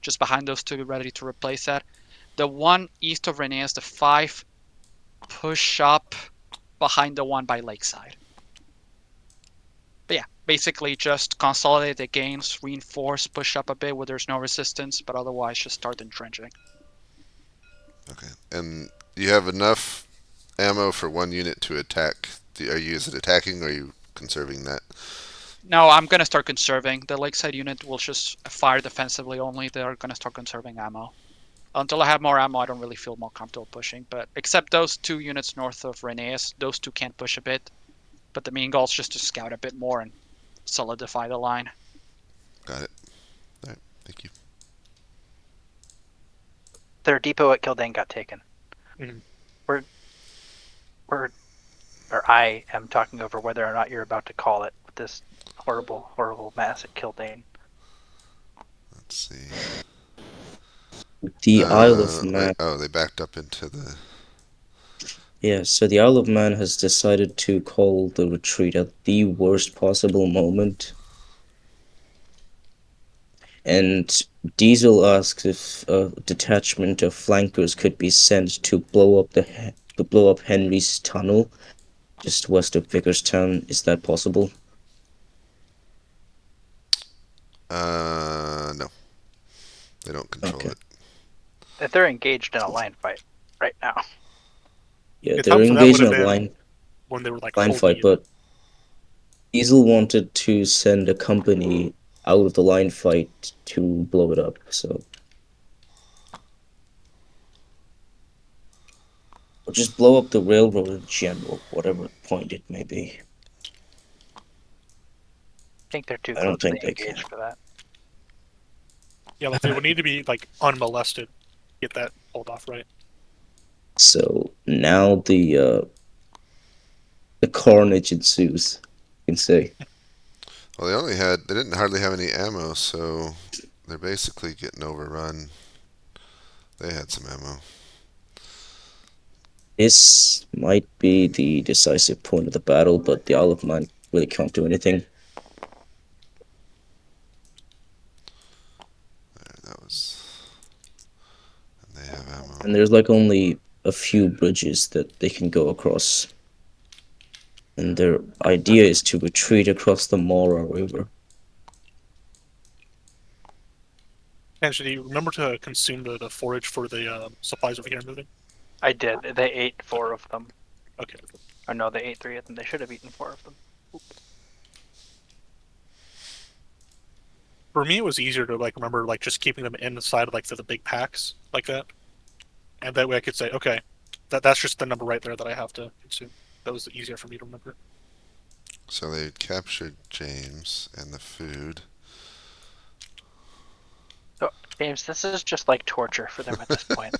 just behind those 2, ready to replace that. The 1 east of Reneas, the 5, push up behind the 1 by Lakeside. But yeah, basically just consolidate the gains, reinforce, push up a bit where there's no resistance, but otherwise just start entrenching. Okay. And you have enough ammo for 1 unit to attack. Is it attacking or are you conserving that? No, I'm gonna start conserving. The Lakeside unit will just fire defensively only. They're gonna start conserving ammo. Until I have more ammo, I don't really feel more comfortable pushing. But except those 2 units north of Reneas, those 2 can't push a bit. But the main goal is just to scout a bit more and solidify the line. Got it. All right. Thank you. Their depot at Kildane got taken. Mhm. I am talking over whether or not you're about to call it with this horrible, horrible mass at Kildane. Let's see. The Isle of Man. They backed up into the. Yeah, so the Isle of Man has decided to call the retreat at the worst possible moment. And Diesel asks if a detachment of flankers could be sent to blow up Henry's tunnel, just west of Vickerstown. Is that possible? No. They don't control it. If they're engaged in a line fight right now. Yeah, The they're time for that engaged would in have a been when they were like line holding fight, you. but Diesel wanted to send a company out of the line fight to blow it up, so. Or just blow up the railroad in general, whatever point it may be. I think they're too I don't closely think they engaged can. for that. Yeah, like they would need to be like unmolested, get that pulled off right. So now the carnage ensues, you can say. Well, they didn't hardly have any ammo, so they're basically getting overrun. They had some ammo. This might be the decisive point of the battle, but the Isle of Man really can't do anything. That was. And they have ammo. And there's like only a few bridges that they can go across. And their idea is to retreat across the Mora River. And should you remember to consume the forage for the supplies over here moving? I did. They ate 4 of them. Okay. Or no, they ate 3 of them. They should have eaten 4 of them. For me, it was easier to like remember like just keeping them inside of like the big packs like that, and that way I could say, okay, that's just the number right there that I have to consume. That was easier for me to remember. So they captured James and the food. So, James, this is just like torture for them at this point.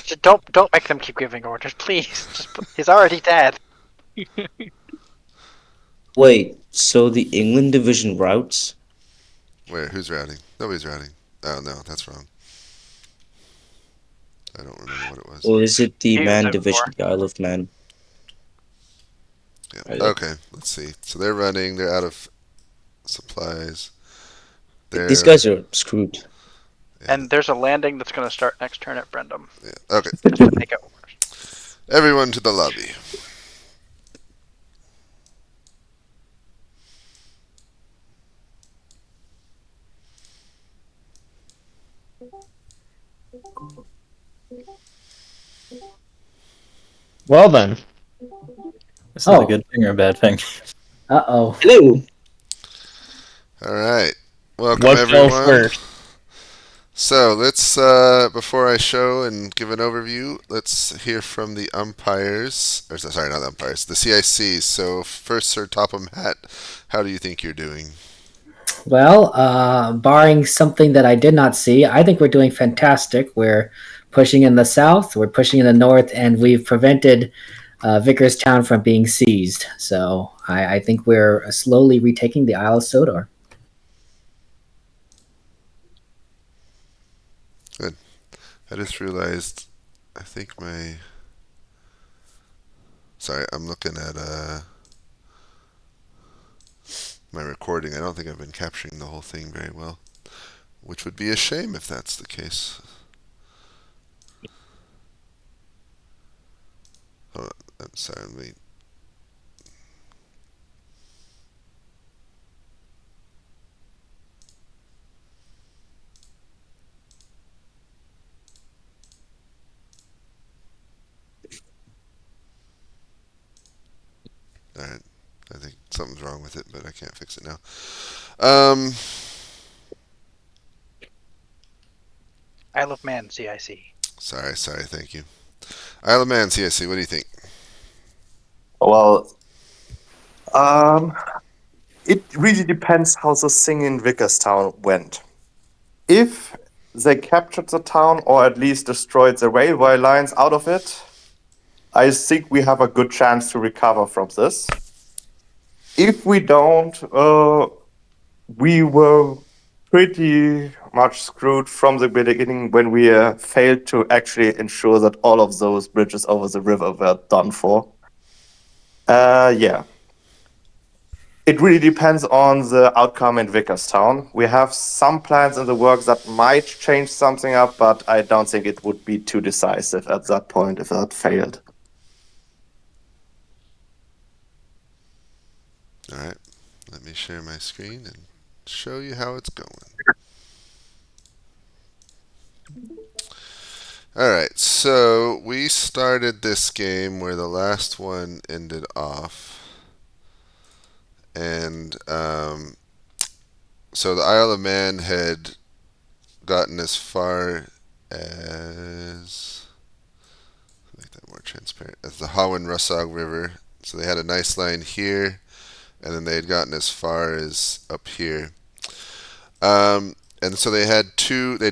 Just don't make them keep giving orders, please. He's already dead. Wait, so the England division routes? Where? Who's routing? Nobody's routing. Oh, no, that's wrong. I don't remember what it was. Or is it the He was Man at division, 4. the Isle of Man? Yeah. Okay, let's see. So they're running. They're out of supplies. These guys are screwed. Yeah. And there's a landing that's going to start next turn at Brendam. Yeah. Okay. Just to make it worse. Everyone to the lobby. Well then. This is a good thing or a bad thing? Uh-oh. Hello. All right. Welcome, What fell everyone. first? So let's, before I show and give an overview, let's hear from the umpires. Or sorry, not the umpires, the CICs. So first, Sir Topham Hatt, how do you think you're doing? Well, barring something that I did not see, I think we're doing fantastic. We're pushing in the south, we're pushing in the north, and we've prevented Vickerstown from being seized. So I think we're slowly retaking the Isle of Sodor. I just realized, I think sorry, I'm looking at my recording. I don't think I've been capturing the whole thing very well, which would be a shame if that's the case. Oh, I'm sorry, wait. Alright, I think something's wrong with it, but I can't fix it now. Isle of Man, CIC. Sorry, thank you. Isle of Man, CSC, what do you think? Well, it really depends how the thing in Vickerstown went. If they captured the town or at least destroyed the railway lines out of it, I think we have a good chance to recover from this. If we don't, we were pretty much screwed from the beginning when we failed to actually ensure that all of those bridges over the river were done for. Yeah. It really depends on the outcome in Vickerstown. We have some plans in the works that might change something up, but I don't think it would be too decisive at that point if that failed. Alright, let me share my screen and show you how it's going. Alright, so we started this game where the last one ended off. And so the Isle of Man had gotten as far as, make that more transparent, as the Hawen-Russag River. So they had a nice line here, and then they had gotten as far as up here. And so they had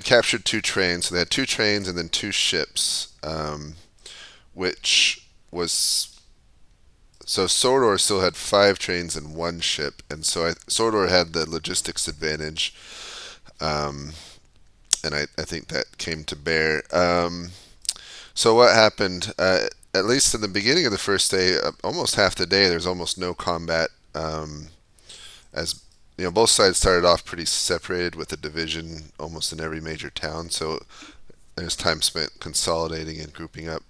captured 2 trains. So they had 2 trains and then 2 ships, which was, so Sodor still had 5 trains and 1 ship, and so Sodor had the logistics advantage, and I think that came to bear. So what happened? At least in the beginning of the first day, almost half the day, there's almost no combat. As you know, both sides started off pretty separated with a division almost in every major town. So there's time spent consolidating and grouping up.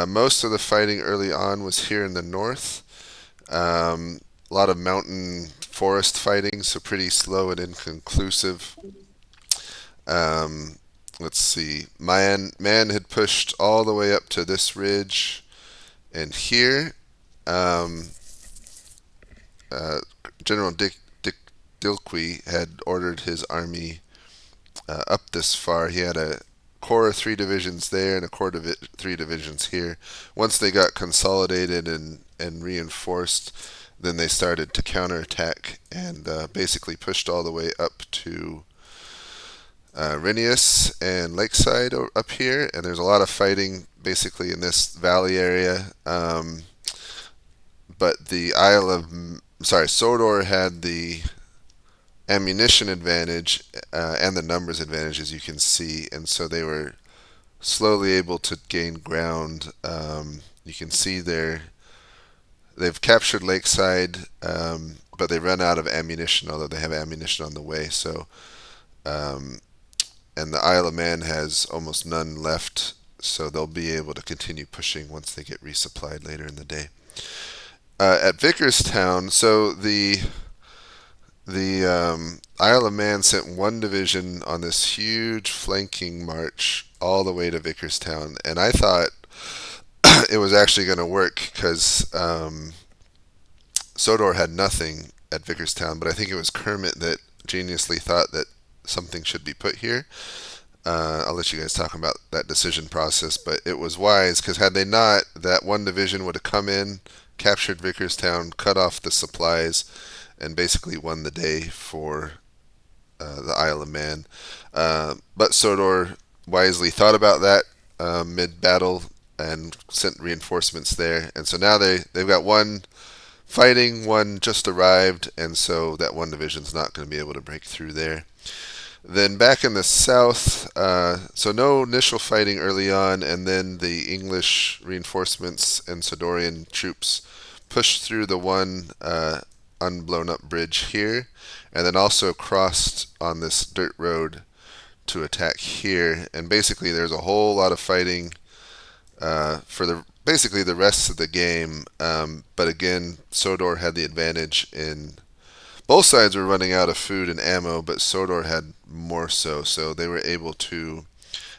Most of the fighting early on was here in the north. A lot of mountain forest fighting, so pretty slow and inconclusive. Let's see. Man had pushed all the way up to this ridge, and here, General Dick Dilkwe had ordered his army up this far. He had a corps of 3 divisions there and a corps of 3 divisions here. Once they got consolidated and reinforced, then they started to counterattack and basically pushed all the way up to Renius and Lakeside up here. And there's a lot of fighting basically in this valley area. But the Sodor had the ammunition advantage and the numbers advantage, as you can see, and so they were slowly able to gain ground. You can see they've captured Lakeside, but they run out of ammunition, although they have ammunition on the way. So, and the Isle of Man has almost none left, so they'll be able to continue pushing once they get resupplied later in the day. At Vickerstown, so the Isle of Man sent 1 division on this huge flanking march all the way to Vickerstown, and I thought it was actually going to work because Sodor had nothing at Vickerstown, but I think it was Kermit that geniusly thought that something should be put here. I'll let you guys talk about that decision process, but it was wise because had they not, that 1 division would have come in, captured Vickerstown, cut off the supplies, and basically won the day for the Isle of Man. But Sodor wisely thought about that mid-battle and sent reinforcements there, and so now they've got one fighting, one just arrived, and so that one division's not going to be able to break through there. Then back in the south, so no initial fighting early on, and then the English reinforcements and Sodorian troops pushed through the one unblown up bridge here, and then also crossed on this dirt road to attack here. And basically, there's a whole lot of fighting for basically the rest of the game. But again, Sodor had the advantage in both sides were running out of food and ammo, but Sodor had more so. So they were able to,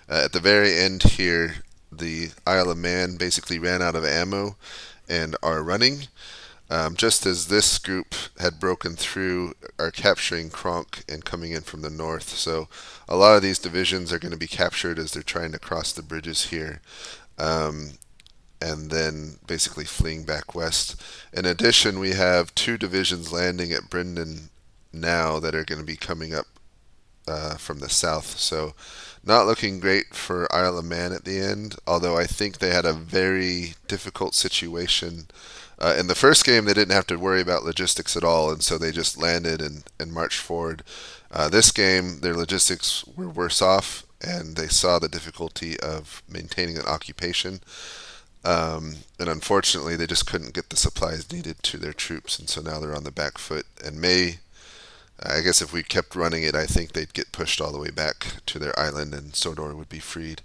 at the very end here, the Isle of Man basically ran out of ammo and are running. Just as this group had broken through, are capturing Kronk and coming in from the north. So a lot of these divisions are going to be captured as they're trying to cross the bridges here. And then basically fleeing back west. In addition, we have 2 divisions landing at Brendan now that are going to be coming up from the south. So not looking great for Isle of Man at the end, although I think they had a very difficult situation. In the first game, they didn't have to worry about logistics at all, and so they just landed and marched forward. This game, their logistics were worse off, and they saw the difficulty of maintaining an occupation. And unfortunately, they just couldn't get the supplies needed to their troops, and so now they're on the back foot. And I guess if we kept running it, I think they'd get pushed all the way back to their island, and Sodor would be freed.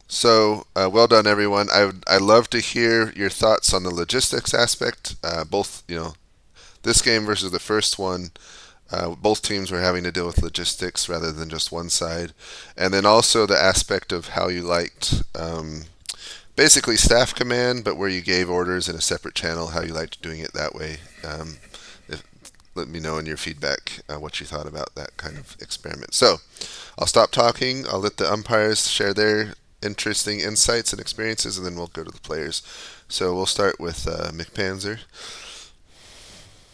So well done, everyone. I'd love to hear your thoughts on the logistics aspect. Both, this game versus the first one. Both teams were having to deal with logistics rather than just one side. And then also the aspect of how you liked basically staff command, but where you gave orders in a separate channel, how you liked doing it that way. Let me know in your feedback what you thought about that kind of experiment. So I'll stop talking. I'll let the umpires share their interesting insights and experiences, and then we'll go to the players. So we'll start with McPanzer.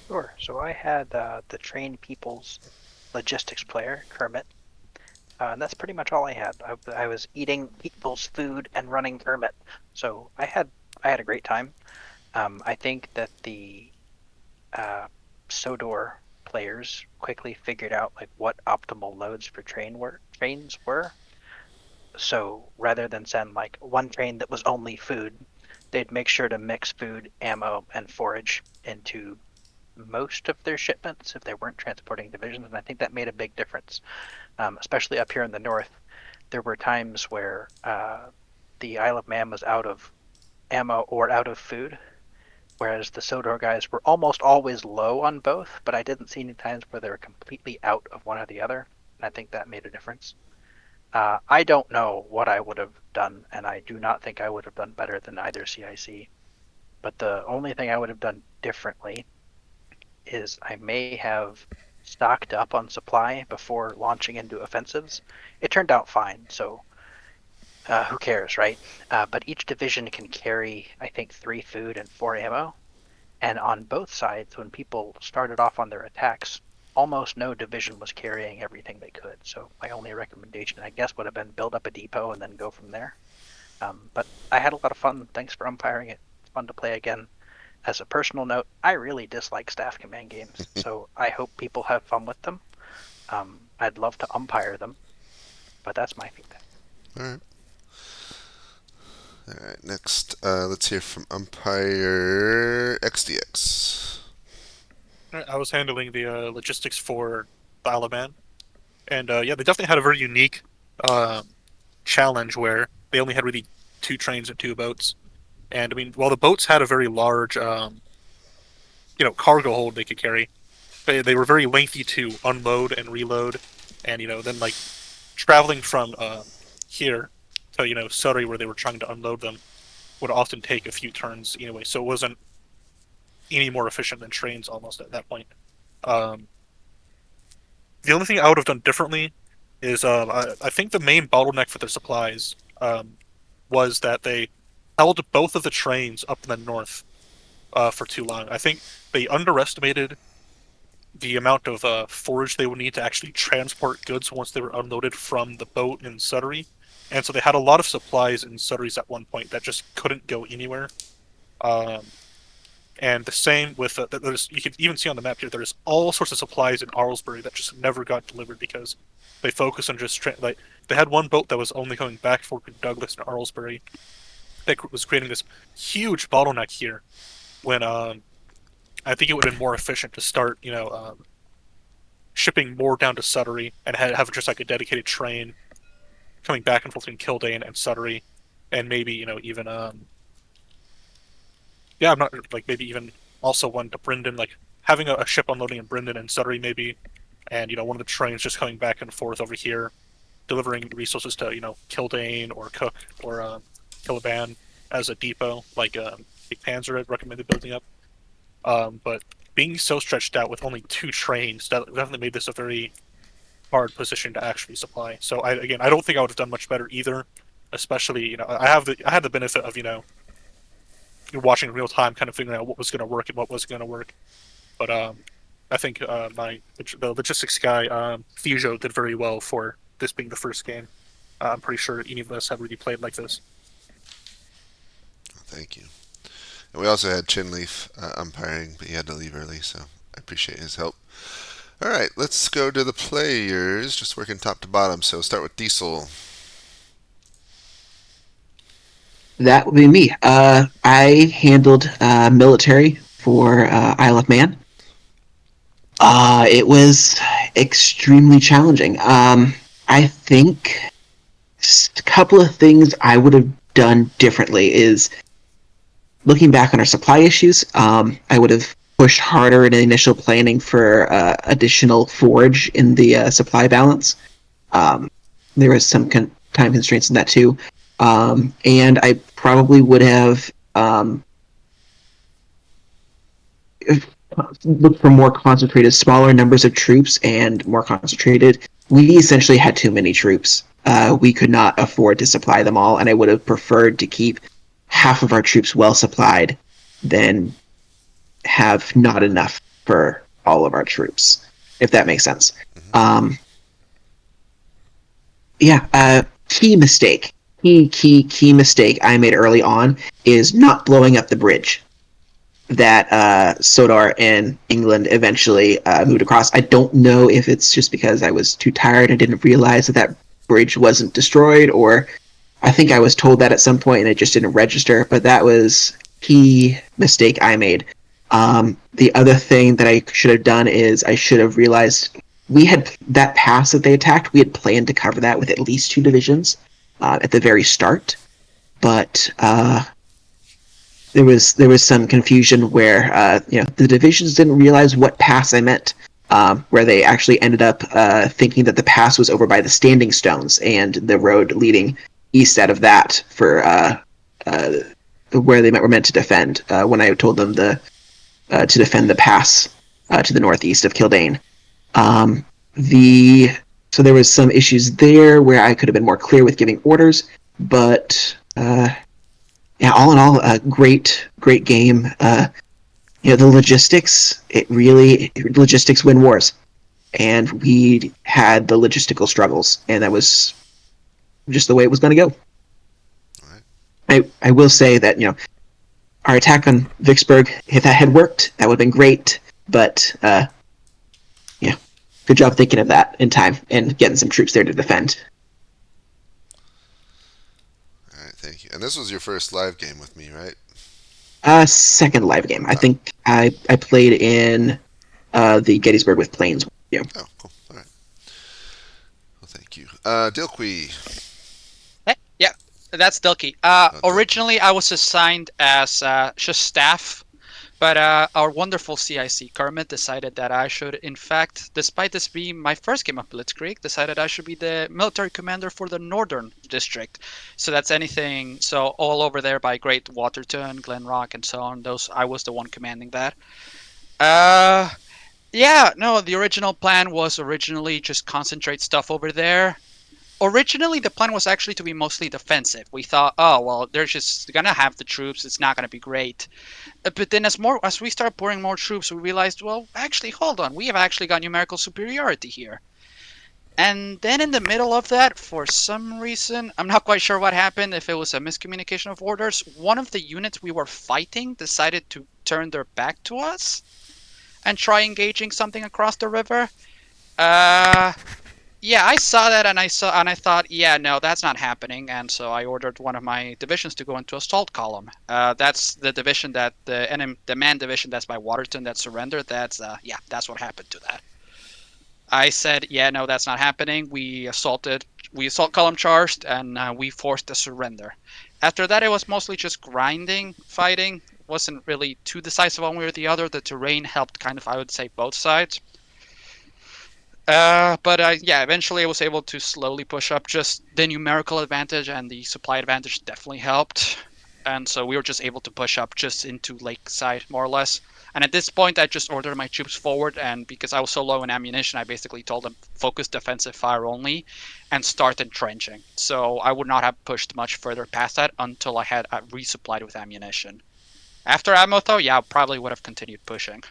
Sure. So I had the trained people's logistics player, Kermit. And that's pretty much all I had. I was eating people's food and running Kermit. So I had a great time. I think that the Sodor players quickly figured out like what optimal loads for trains were. So rather than send like one train that was only food, they'd make sure to mix food, ammo, and forage into most of their shipments if they weren't transporting divisions, and I think that made a big difference, especially up here in the north. There were times where the Isle of Man was out of ammo or out of food, whereas the Sodor guys were almost always low on both, but I didn't see any times where they were completely out of one or the other, and I think that made a difference. I don't know what I would have done, and I do not think I would have done better than either CIC, but the only thing I would have done differently is I may have stocked up on supply before launching into offensives. It turned out fine, so who cares, right? But each division can carry, I think, 3 food and 4 ammo. And on both sides, when people started off on their attacks, almost no division was carrying everything they could. So my only recommendation, I guess, would have been build up a depot and then go from there. But I had a lot of fun. Thanks for umpiring it. It's fun to play again. As a personal note, I really dislike staff command games, so I hope people have fun with them. I'd love to umpire them, but that's my feedback. All right. Next, let's hear from umpire XDX. I was handling the logistics for the Isle of Man, and yeah, they definitely had a very unique challenge where they only had really 2 trains and 2 boats. And I mean, while the boats had a very large, cargo hold they could carry, they were very lengthy to unload and reload, and then like traveling from here to Surrey where they were trying to unload them would often take a few turns anyway. So it wasn't any more efficient than trains almost at that point. The only thing I would have done differently is I think the main bottleneck for their supplies was that they held both of the trains up in the north for too long. I think they underestimated the amount of forage they would need to actually transport goods once they were unloaded from the boat in Sudbury. And so they had a lot of supplies in Sudbury's at one point that just couldn't go anywhere. And the same with you can even see on the map here. There's all sorts of supplies in Arlesbury that just never got delivered because they focused on just like they had one boat that was only coming back for Douglas and Arlesbury that was creating this huge bottleneck here. When I think it would have been more efficient to start, shipping more down to Sudbury and have just like a dedicated train coming back and forth between Kildane and Sudbury, and maybe even I'm not like maybe even also one to Brindon, like having a ship unloading in Brindon and Sudbury maybe, and one of the trains just coming back and forth over here, delivering resources to Kildane or Cook or Killaban as a depot, like Big Panzer had recommended building up. But being so stretched out with only 2 trains, that definitely made this a very hard position to actually supply. So I don't think I would have done much better either. Especially, I had the benefit of watching in real time, kind of figuring out what was going to work and what wasn't going to work. But I think the logistics guy, Fijo, did very well for this being the first game. I'm pretty sure any of us have really played like this. Thank you. And we also had Chinleaf umpiring, but he had to leave early, so I appreciate his help. All right, let's go to the players. Just working top to bottom. So start with Diesel. That would be me. I handled military for Isle of Man. It was extremely challenging. I think a couple of things I would have done differently is looking back on our supply issues. I would have pushed harder in initial planning for additional forage in the supply balance. There was some time constraints in that too. And I probably would have looked for more concentrated, smaller numbers of troops and more concentrated. We essentially had too many troops. We could not afford to supply them all, and I would have preferred to keep half of our troops well supplied than have not enough for all of our troops, if that makes sense. Key mistake. Key mistake I made early on is not blowing up the bridge that Sodor and England eventually moved across. I don't know if it's just because I was too tired and didn't realize that bridge wasn't destroyed, or I think I was told that at some point and it just didn't register, but that was key mistake I made. The other thing that I should have done is I should have realized we had that pass that they attacked, we had planned to cover that with at least 2 divisions at the very start, but there was some confusion where the divisions didn't realize what pass I meant, where they actually ended up thinking that the pass was over by the Standing Stones and the road leading east out of that for where they were meant to defend. When I told them to defend the pass to the northeast of Kildane. So there was some issues there where I could have been more clear with giving orders, but all in all, a great game. The logistics, logistics win wars, and we had the logistical struggles, and that was just the way it was going to go. Right. I will say that our attack on Vicksburg, if that had worked, that would have been great, but good job thinking of that in time and getting some troops there to defend. All right, thank you. And this was your first live game with me, right? Second live game. I think I played in the Gettysburg with planes. Yeah. Oh, cool. All right. Well, thank you. Dilqui. Yeah, that's Dilky. Originally, I was assigned as just staff, but our wonderful CIC Kermit decided that I should, in fact, despite this being my first game of Blitzkrieg, decided I should be the military commander for the Northern District. So that's anything, so all over there by Great Waterton, Glenrock, and so on. I was the one commanding that. The original plan was originally just concentrate stuff over there. Originally, the plan was actually to be mostly defensive. We thought, oh well, they're just gonna have the troops. It's not gonna be great. But then, as we start pouring more troops, we realized, well, actually, hold on, we have actually got numerical superiority here. And then in the middle of that, for some reason, I'm not quite sure what happened, if it was a miscommunication of orders, one of the units we were fighting decided to turn their back to us and try engaging something across the river. Yeah, I saw that and I thought, yeah, no, that's not happening, and so I ordered one of my divisions to go into assault column. That's the division that the man division that's by Waterton that surrendered. That's what happened to that. I said, yeah, no, that's not happening. We assault column charged, and we forced a surrender. After that, it was mostly just grinding, fighting. It wasn't really too decisive one way or the other. The terrain helped kind of, I would say, both sides. But yeah, eventually I was able to slowly push up. Just the numerical advantage and the supply advantage definitely helped. And so we were just able to push up just into lakeside, more or less. And at this point, I just ordered my troops forward, and because I was so low in ammunition, I basically told them focus defensive fire only and start entrenching. So I would not have pushed much further past that until I had resupplied with ammunition. After ammo, though, yeah, I probably would have continued pushing.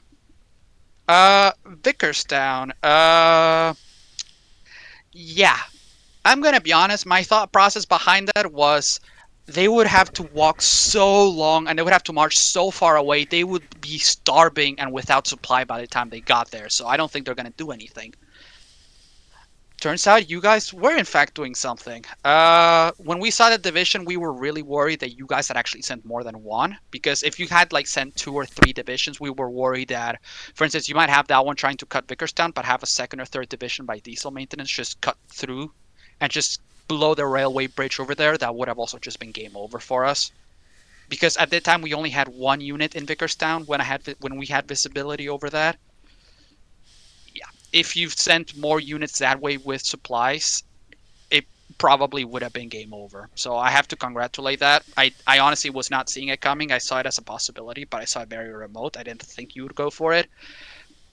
Vickerstown. Yeah. I'm gonna be honest, my thought process behind that was they would have to walk so long and they would have to march so far away, they would be starving and without supply by the time they got there, so I don't think they're gonna do anything. Turns out you guys were in fact doing something. When we saw the division, we were really worried that you guys had actually sent more than one. Because if you had like sent 2 or 3 divisions, we were worried that, for instance, you might have that one trying to cut Vickerstown, but have a 2nd or 3rd division by diesel maintenance just cut through and just below the railway bridge over there. That would have also just been game over for us. Because at that time we only had 1 unit in Vickerstown when we had visibility over that. If you've sent more units that way with supplies, it probably would have been game over. So I have to congratulate that. I honestly was not seeing it coming. I saw it as a possibility, but I saw it very remote. I didn't think you would go for it.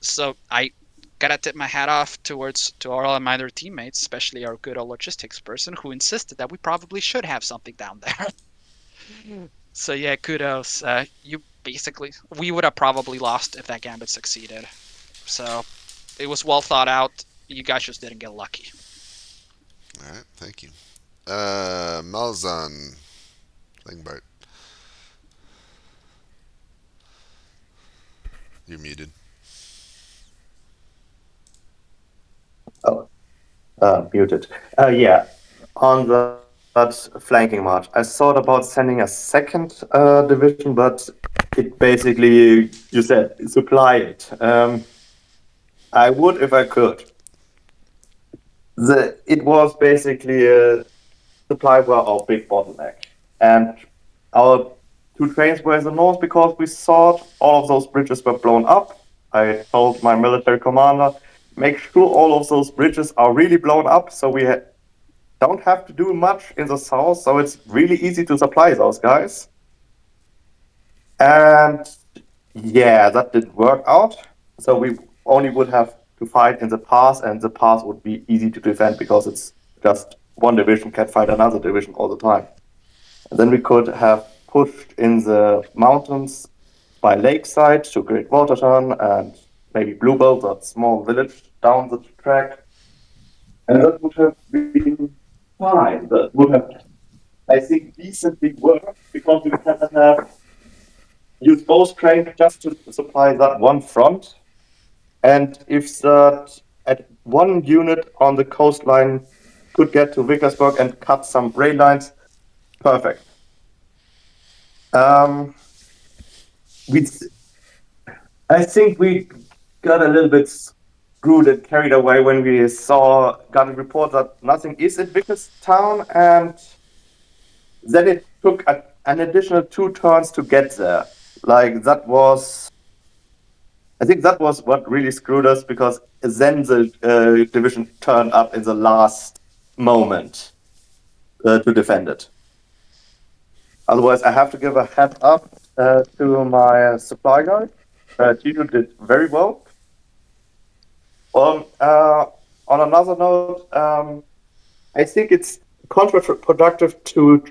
So I gotta tip my hat off to all of my other teammates, especially our good old logistics person who insisted that we probably should have something down there. So yeah, kudos. We would have probably lost if that gambit succeeded. So it was well thought out. You guys just didn't get lucky. All right, thank you. Malzahn, Langbart. You're muted. Oh, muted. Yeah, on that flanking march, I thought about sending a second division, but it basically, you said, supply it. I would if I could. It was basically a supply were our big bottleneck, and our 2 trains were in the north because we thought all of those bridges were blown up. I told my military commander, make sure all of those bridges are really blown up, so we don't have to do much in the south, so it's really easy to supply those guys. And yeah, that didn't work out. So we only would have to fight in the pass, and the pass would be easy to defend because it's just one division can fight another division all the time. And then we could have pushed in the mountains by lakeside to Great Waterton and maybe Bluebell, that small village down the track. And that would have been fine. That would have, I think, decently worked because we can have used both trains just to supply that one front. And if that at one unit on the coastline could get to Vickersburg and cut some rail lines, perfect. I think we got a little bit screwed and carried away when we got a report that nothing is in Vickerstown, and then it took an additional 2 turns to get there. Like I think that was what really screwed us, because then the division turned up in the last moment to defend it. Otherwise, I have to give a hat up to my supply guy. Tito did very well. On another note, I think it's counterproductive to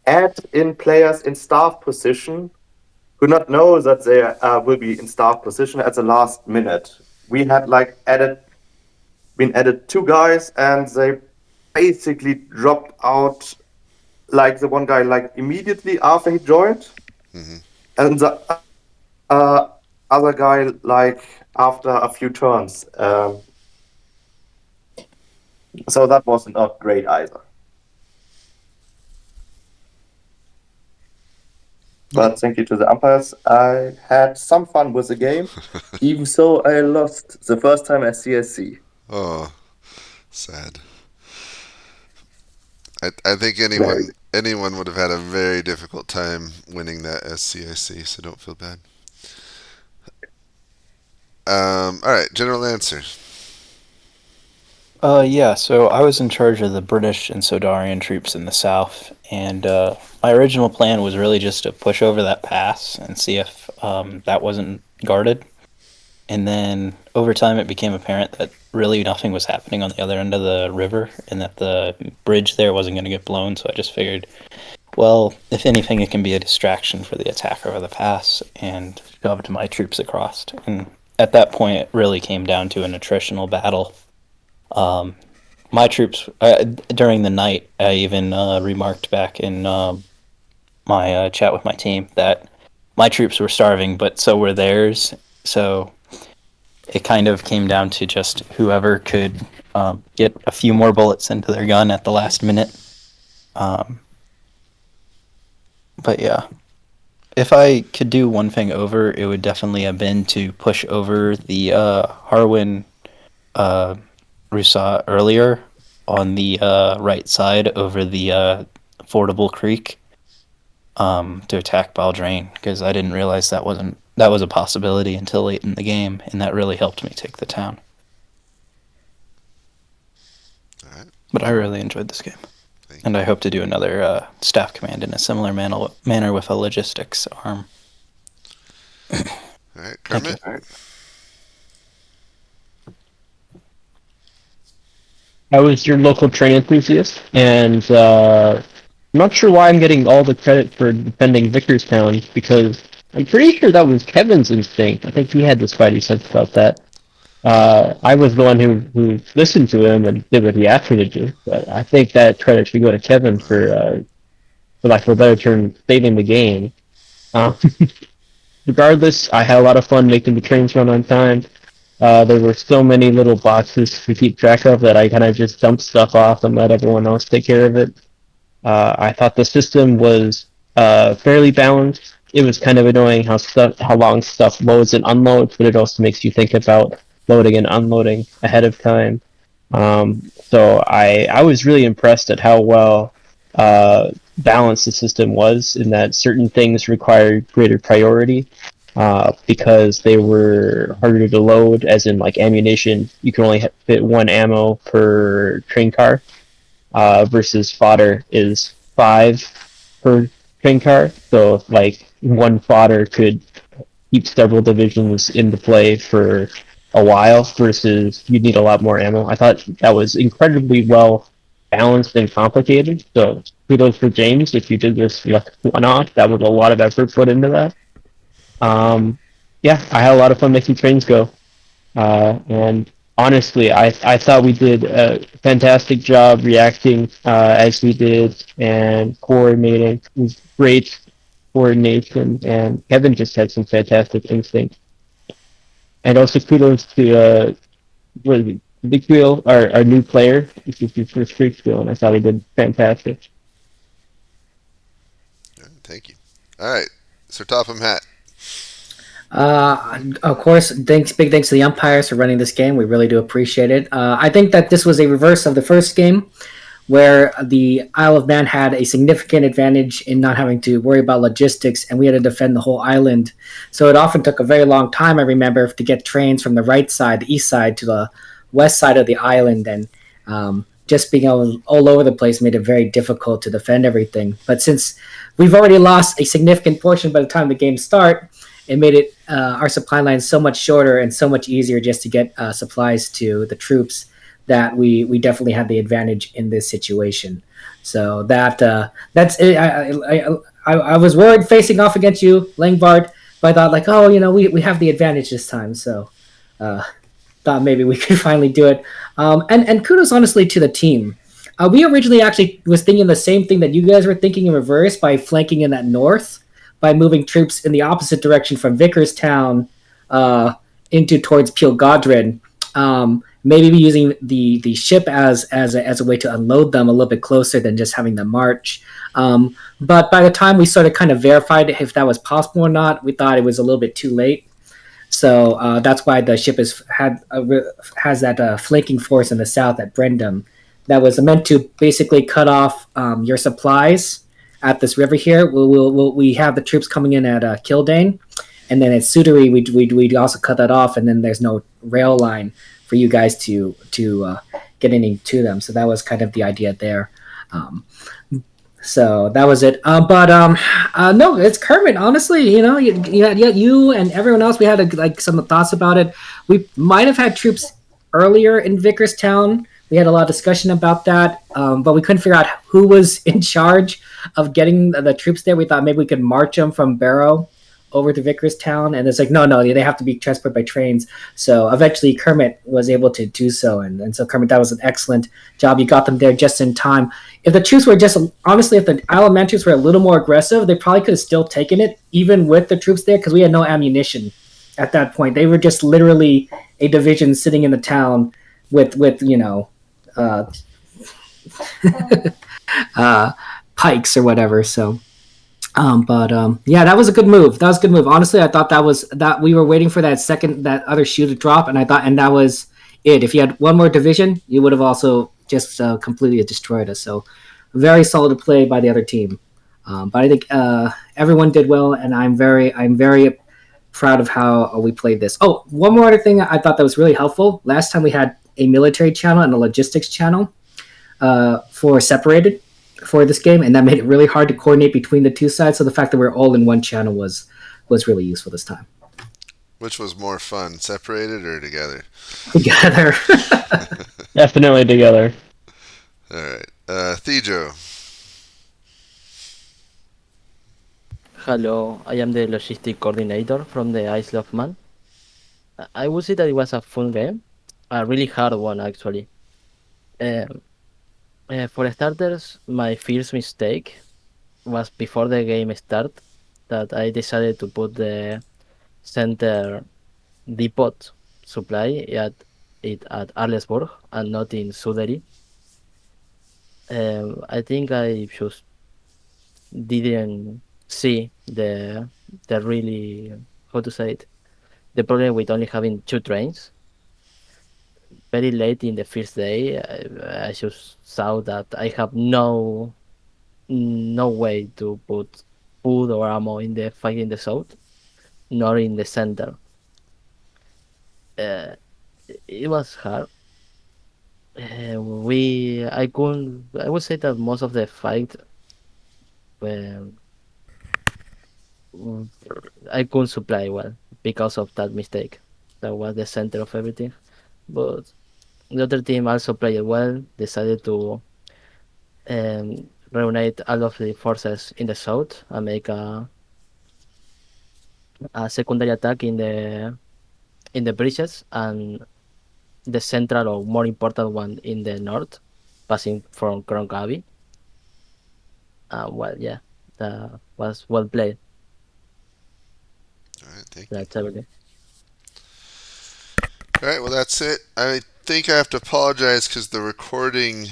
add in players in staff position who not know that they will be in staff position at the last minute. We had been added 2 guys, and they basically dropped out. Like the one guy, like immediately after he joined, and the other guy, like after a few turns. So that was not great either. But thank you to the umpires. I had some fun with the game, even though I lost the first time at CSC. Oh, sad. I think anyone would have had a very difficult time winning that SCIC, so don't feel bad. All right, general answer. Yeah, so I was in charge of the British and Sodarian troops in the south, and my original plan was really just to push over that pass and see if that wasn't guarded. And then over time, it became apparent that really nothing was happening on the other end of the river, and that the bridge there wasn't going to get blown. So I just figured, well, if anything, it can be a distraction for the attack over the pass, and shoved my troops across. And at that point, it really came down to an attritional battle. My troops, during the night, I even remarked back in my chat with my team that my troops were starving, but so were theirs. So it kind of came down to just whoever could get a few more bullets into their gun at the last minute. But yeah, if I could do one thing over, it would definitely have been to push over the Harwin Rusa earlier on the right side over the fordable creek to attack Baldrain, because I didn't realize that was a possibility until late in the game, and that really helped me take the town. All right. But I really enjoyed this game, and I hope to do another staff command in a similar manner with a logistics arm. All right, Kermit. I was your local train enthusiast, and I'm not sure why I'm getting all the credit for defending Vickerstown, because I'm pretty sure that was Kevin's instinct. I think he had the spidey sense about that. I was the one who listened to him and did what he asked me to do, but I think that credit should go to Kevin for lack of a better term, saving the game. Regardless, I had a lot of fun making the trains run on time. There were so many little boxes to keep track of that I kind of just dumped stuff off and let everyone else take care of it. I thought the system was fairly balanced. It was kind of annoying how long stuff loads and unloads, but it also makes you think about loading and unloading ahead of time. So I was really impressed at how well balanced the system was, in that certain things required greater priority. Because they were harder to load, as in like ammunition, you can only fit 1 ammo per train car, versus fodder is 5 per train car. So like 1 fodder could keep several divisions into play for a while, versus you need a lot more ammo. I thought that was incredibly well balanced and complicated. So kudos for James if you did this one-off. That was a lot of effort put into that. Yeah, I had a lot of fun making trains go. And honestly, I thought we did a fantastic job reacting as we did and coordinating. It was great coordination, and Kevin just had some fantastic instinct. And also kudos to Big Wheel, our new player. This is his first Kriegsspiel, and I thought he did fantastic. Thank you. All right, Sir Topham Hatt. Of course, big thanks to the umpires for running this game. We really do appreciate it. I think that this was a reverse of the first game, where the Isle of Man had a significant advantage in not having to worry about logistics, and we had to defend the whole island. So it often took a very long time, I remember, to get trains from the right side, the east side, to the west side of the island, and just being all over the place made it very difficult to defend everything. But since we've already lost a significant portion by the time the game starts, it made it our supply lines so much shorter and so much easier just to get supplies to the troops. that we definitely had the advantage in this situation. So that's it. I was worried facing off against you, Langbard, but I thought like, oh, we have the advantage this time. So uh, thought maybe we could finally do it. And kudos honestly to the team. We originally actually was thinking the same thing that you guys were thinking in reverse by flanking in that north, by moving troops in the opposite direction from Vickerstown into towards Peel Godred. Maybe using the ship as a way to unload them a little bit closer than just having them march. But by the time we sort of kind of verified if that was possible or not, we thought it was a little bit too late. So that's why the ship has that flanking force in the south at Brendam that was meant to basically cut off your supplies at this river here. We have the troops coming in at Kildane, and then at Sudbury we'd also cut that off, and then there's no rail line for you guys to get any to them. So that was kind of the idea there. So that was it. No, it's Kermit. Honestly, you and everyone else, we had like some thoughts about it. We might have had troops earlier in Vickerstown. We had a lot of discussion about that, but we couldn't figure out who was in charge of getting the troops there. We thought maybe we could march them from Barrow over to Vickerstown, and it's like no, they have to be transported by trains. So eventually Kermit was able to do so, and so Kermit, that was an excellent job. You got them there just in time. If the troops were just honestly, if the Isle of Man troops were a little more aggressive, they probably could have still taken it even with the troops there, because we had no ammunition at that point. They were just literally a division sitting in the town with pikes or whatever. So yeah, that was a good move. That was a good move. Honestly, I thought that we were waiting for that other shoe to drop, and that was it. If you had one more division, you would have also just completely destroyed us. So very solid play by the other team. But I think everyone did well, and I'm very proud of how we played this. Oh, one more other thing I thought that was really helpful. Last time we had a military channel and a logistics channel for separated for this game, and that made it really hard to coordinate between the two sides. So the fact that we're all in one channel was really useful this time. Which was more fun, separated or together? Together. Definitely together. All right, Thijo. Hello, I am the logistic coordinator from the Isle of Man. I would say that it was a fun game, a really hard one actually. For starters, my first mistake was before the game start that I decided to put the center depot supply at Arlesburg and not in Sudbury. I think I just didn't see the really, how to say it, the problem with only having two trains. Very late in the first day, I just saw that I have no way to put food or ammo in the fight in the south, nor in the center. It was hard. I would say that most of the fight, I couldn't supply well because of that mistake. That was the center of everything. But the other team also played well, decided to reunite all of the forces in the south and make a secondary attack in the bridges, and the central or more important one in the north, passing from Kronkavi. Well, yeah, that was well played. All right, thank you. That's everything. All right, well that's it. I think I have to apologize because the recording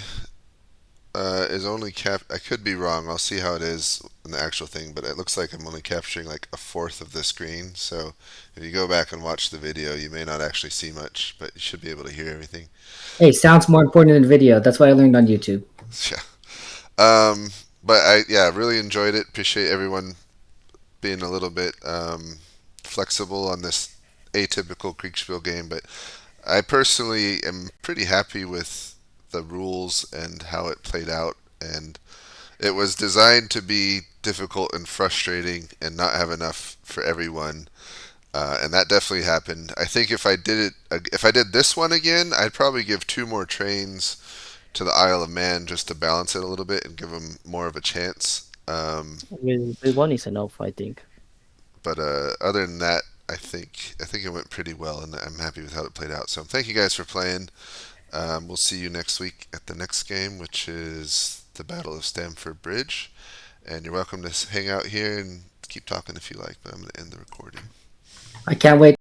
is only I could be wrong. I'll see how it is in the actual thing, but it looks like I'm only capturing like a fourth of the screen. So if you go back and watch the video, you may not actually see much, but you should be able to hear everything. Hey, sound's more important than video. That's what I learned on YouTube. Yeah. But I really enjoyed it. Appreciate everyone being a little bit flexible on this atypical Kriegsspiel game, but I personally am pretty happy with the rules and how it played out, and it was designed to be difficult and frustrating and not have enough for everyone. And that definitely happened. I think if I did this one again, I'd probably give 2 more trains to the Isle of Man just to balance it a little bit and give them more of a chance. With one is enough, I think. But other than that, I think it went pretty well, and I'm happy with how it played out. So thank you guys for playing. We'll see you next week at the next game, which is the Battle of Stamford Bridge. And you're welcome to hang out here and keep talking if you like. But I'm going to end the recording. I can't wait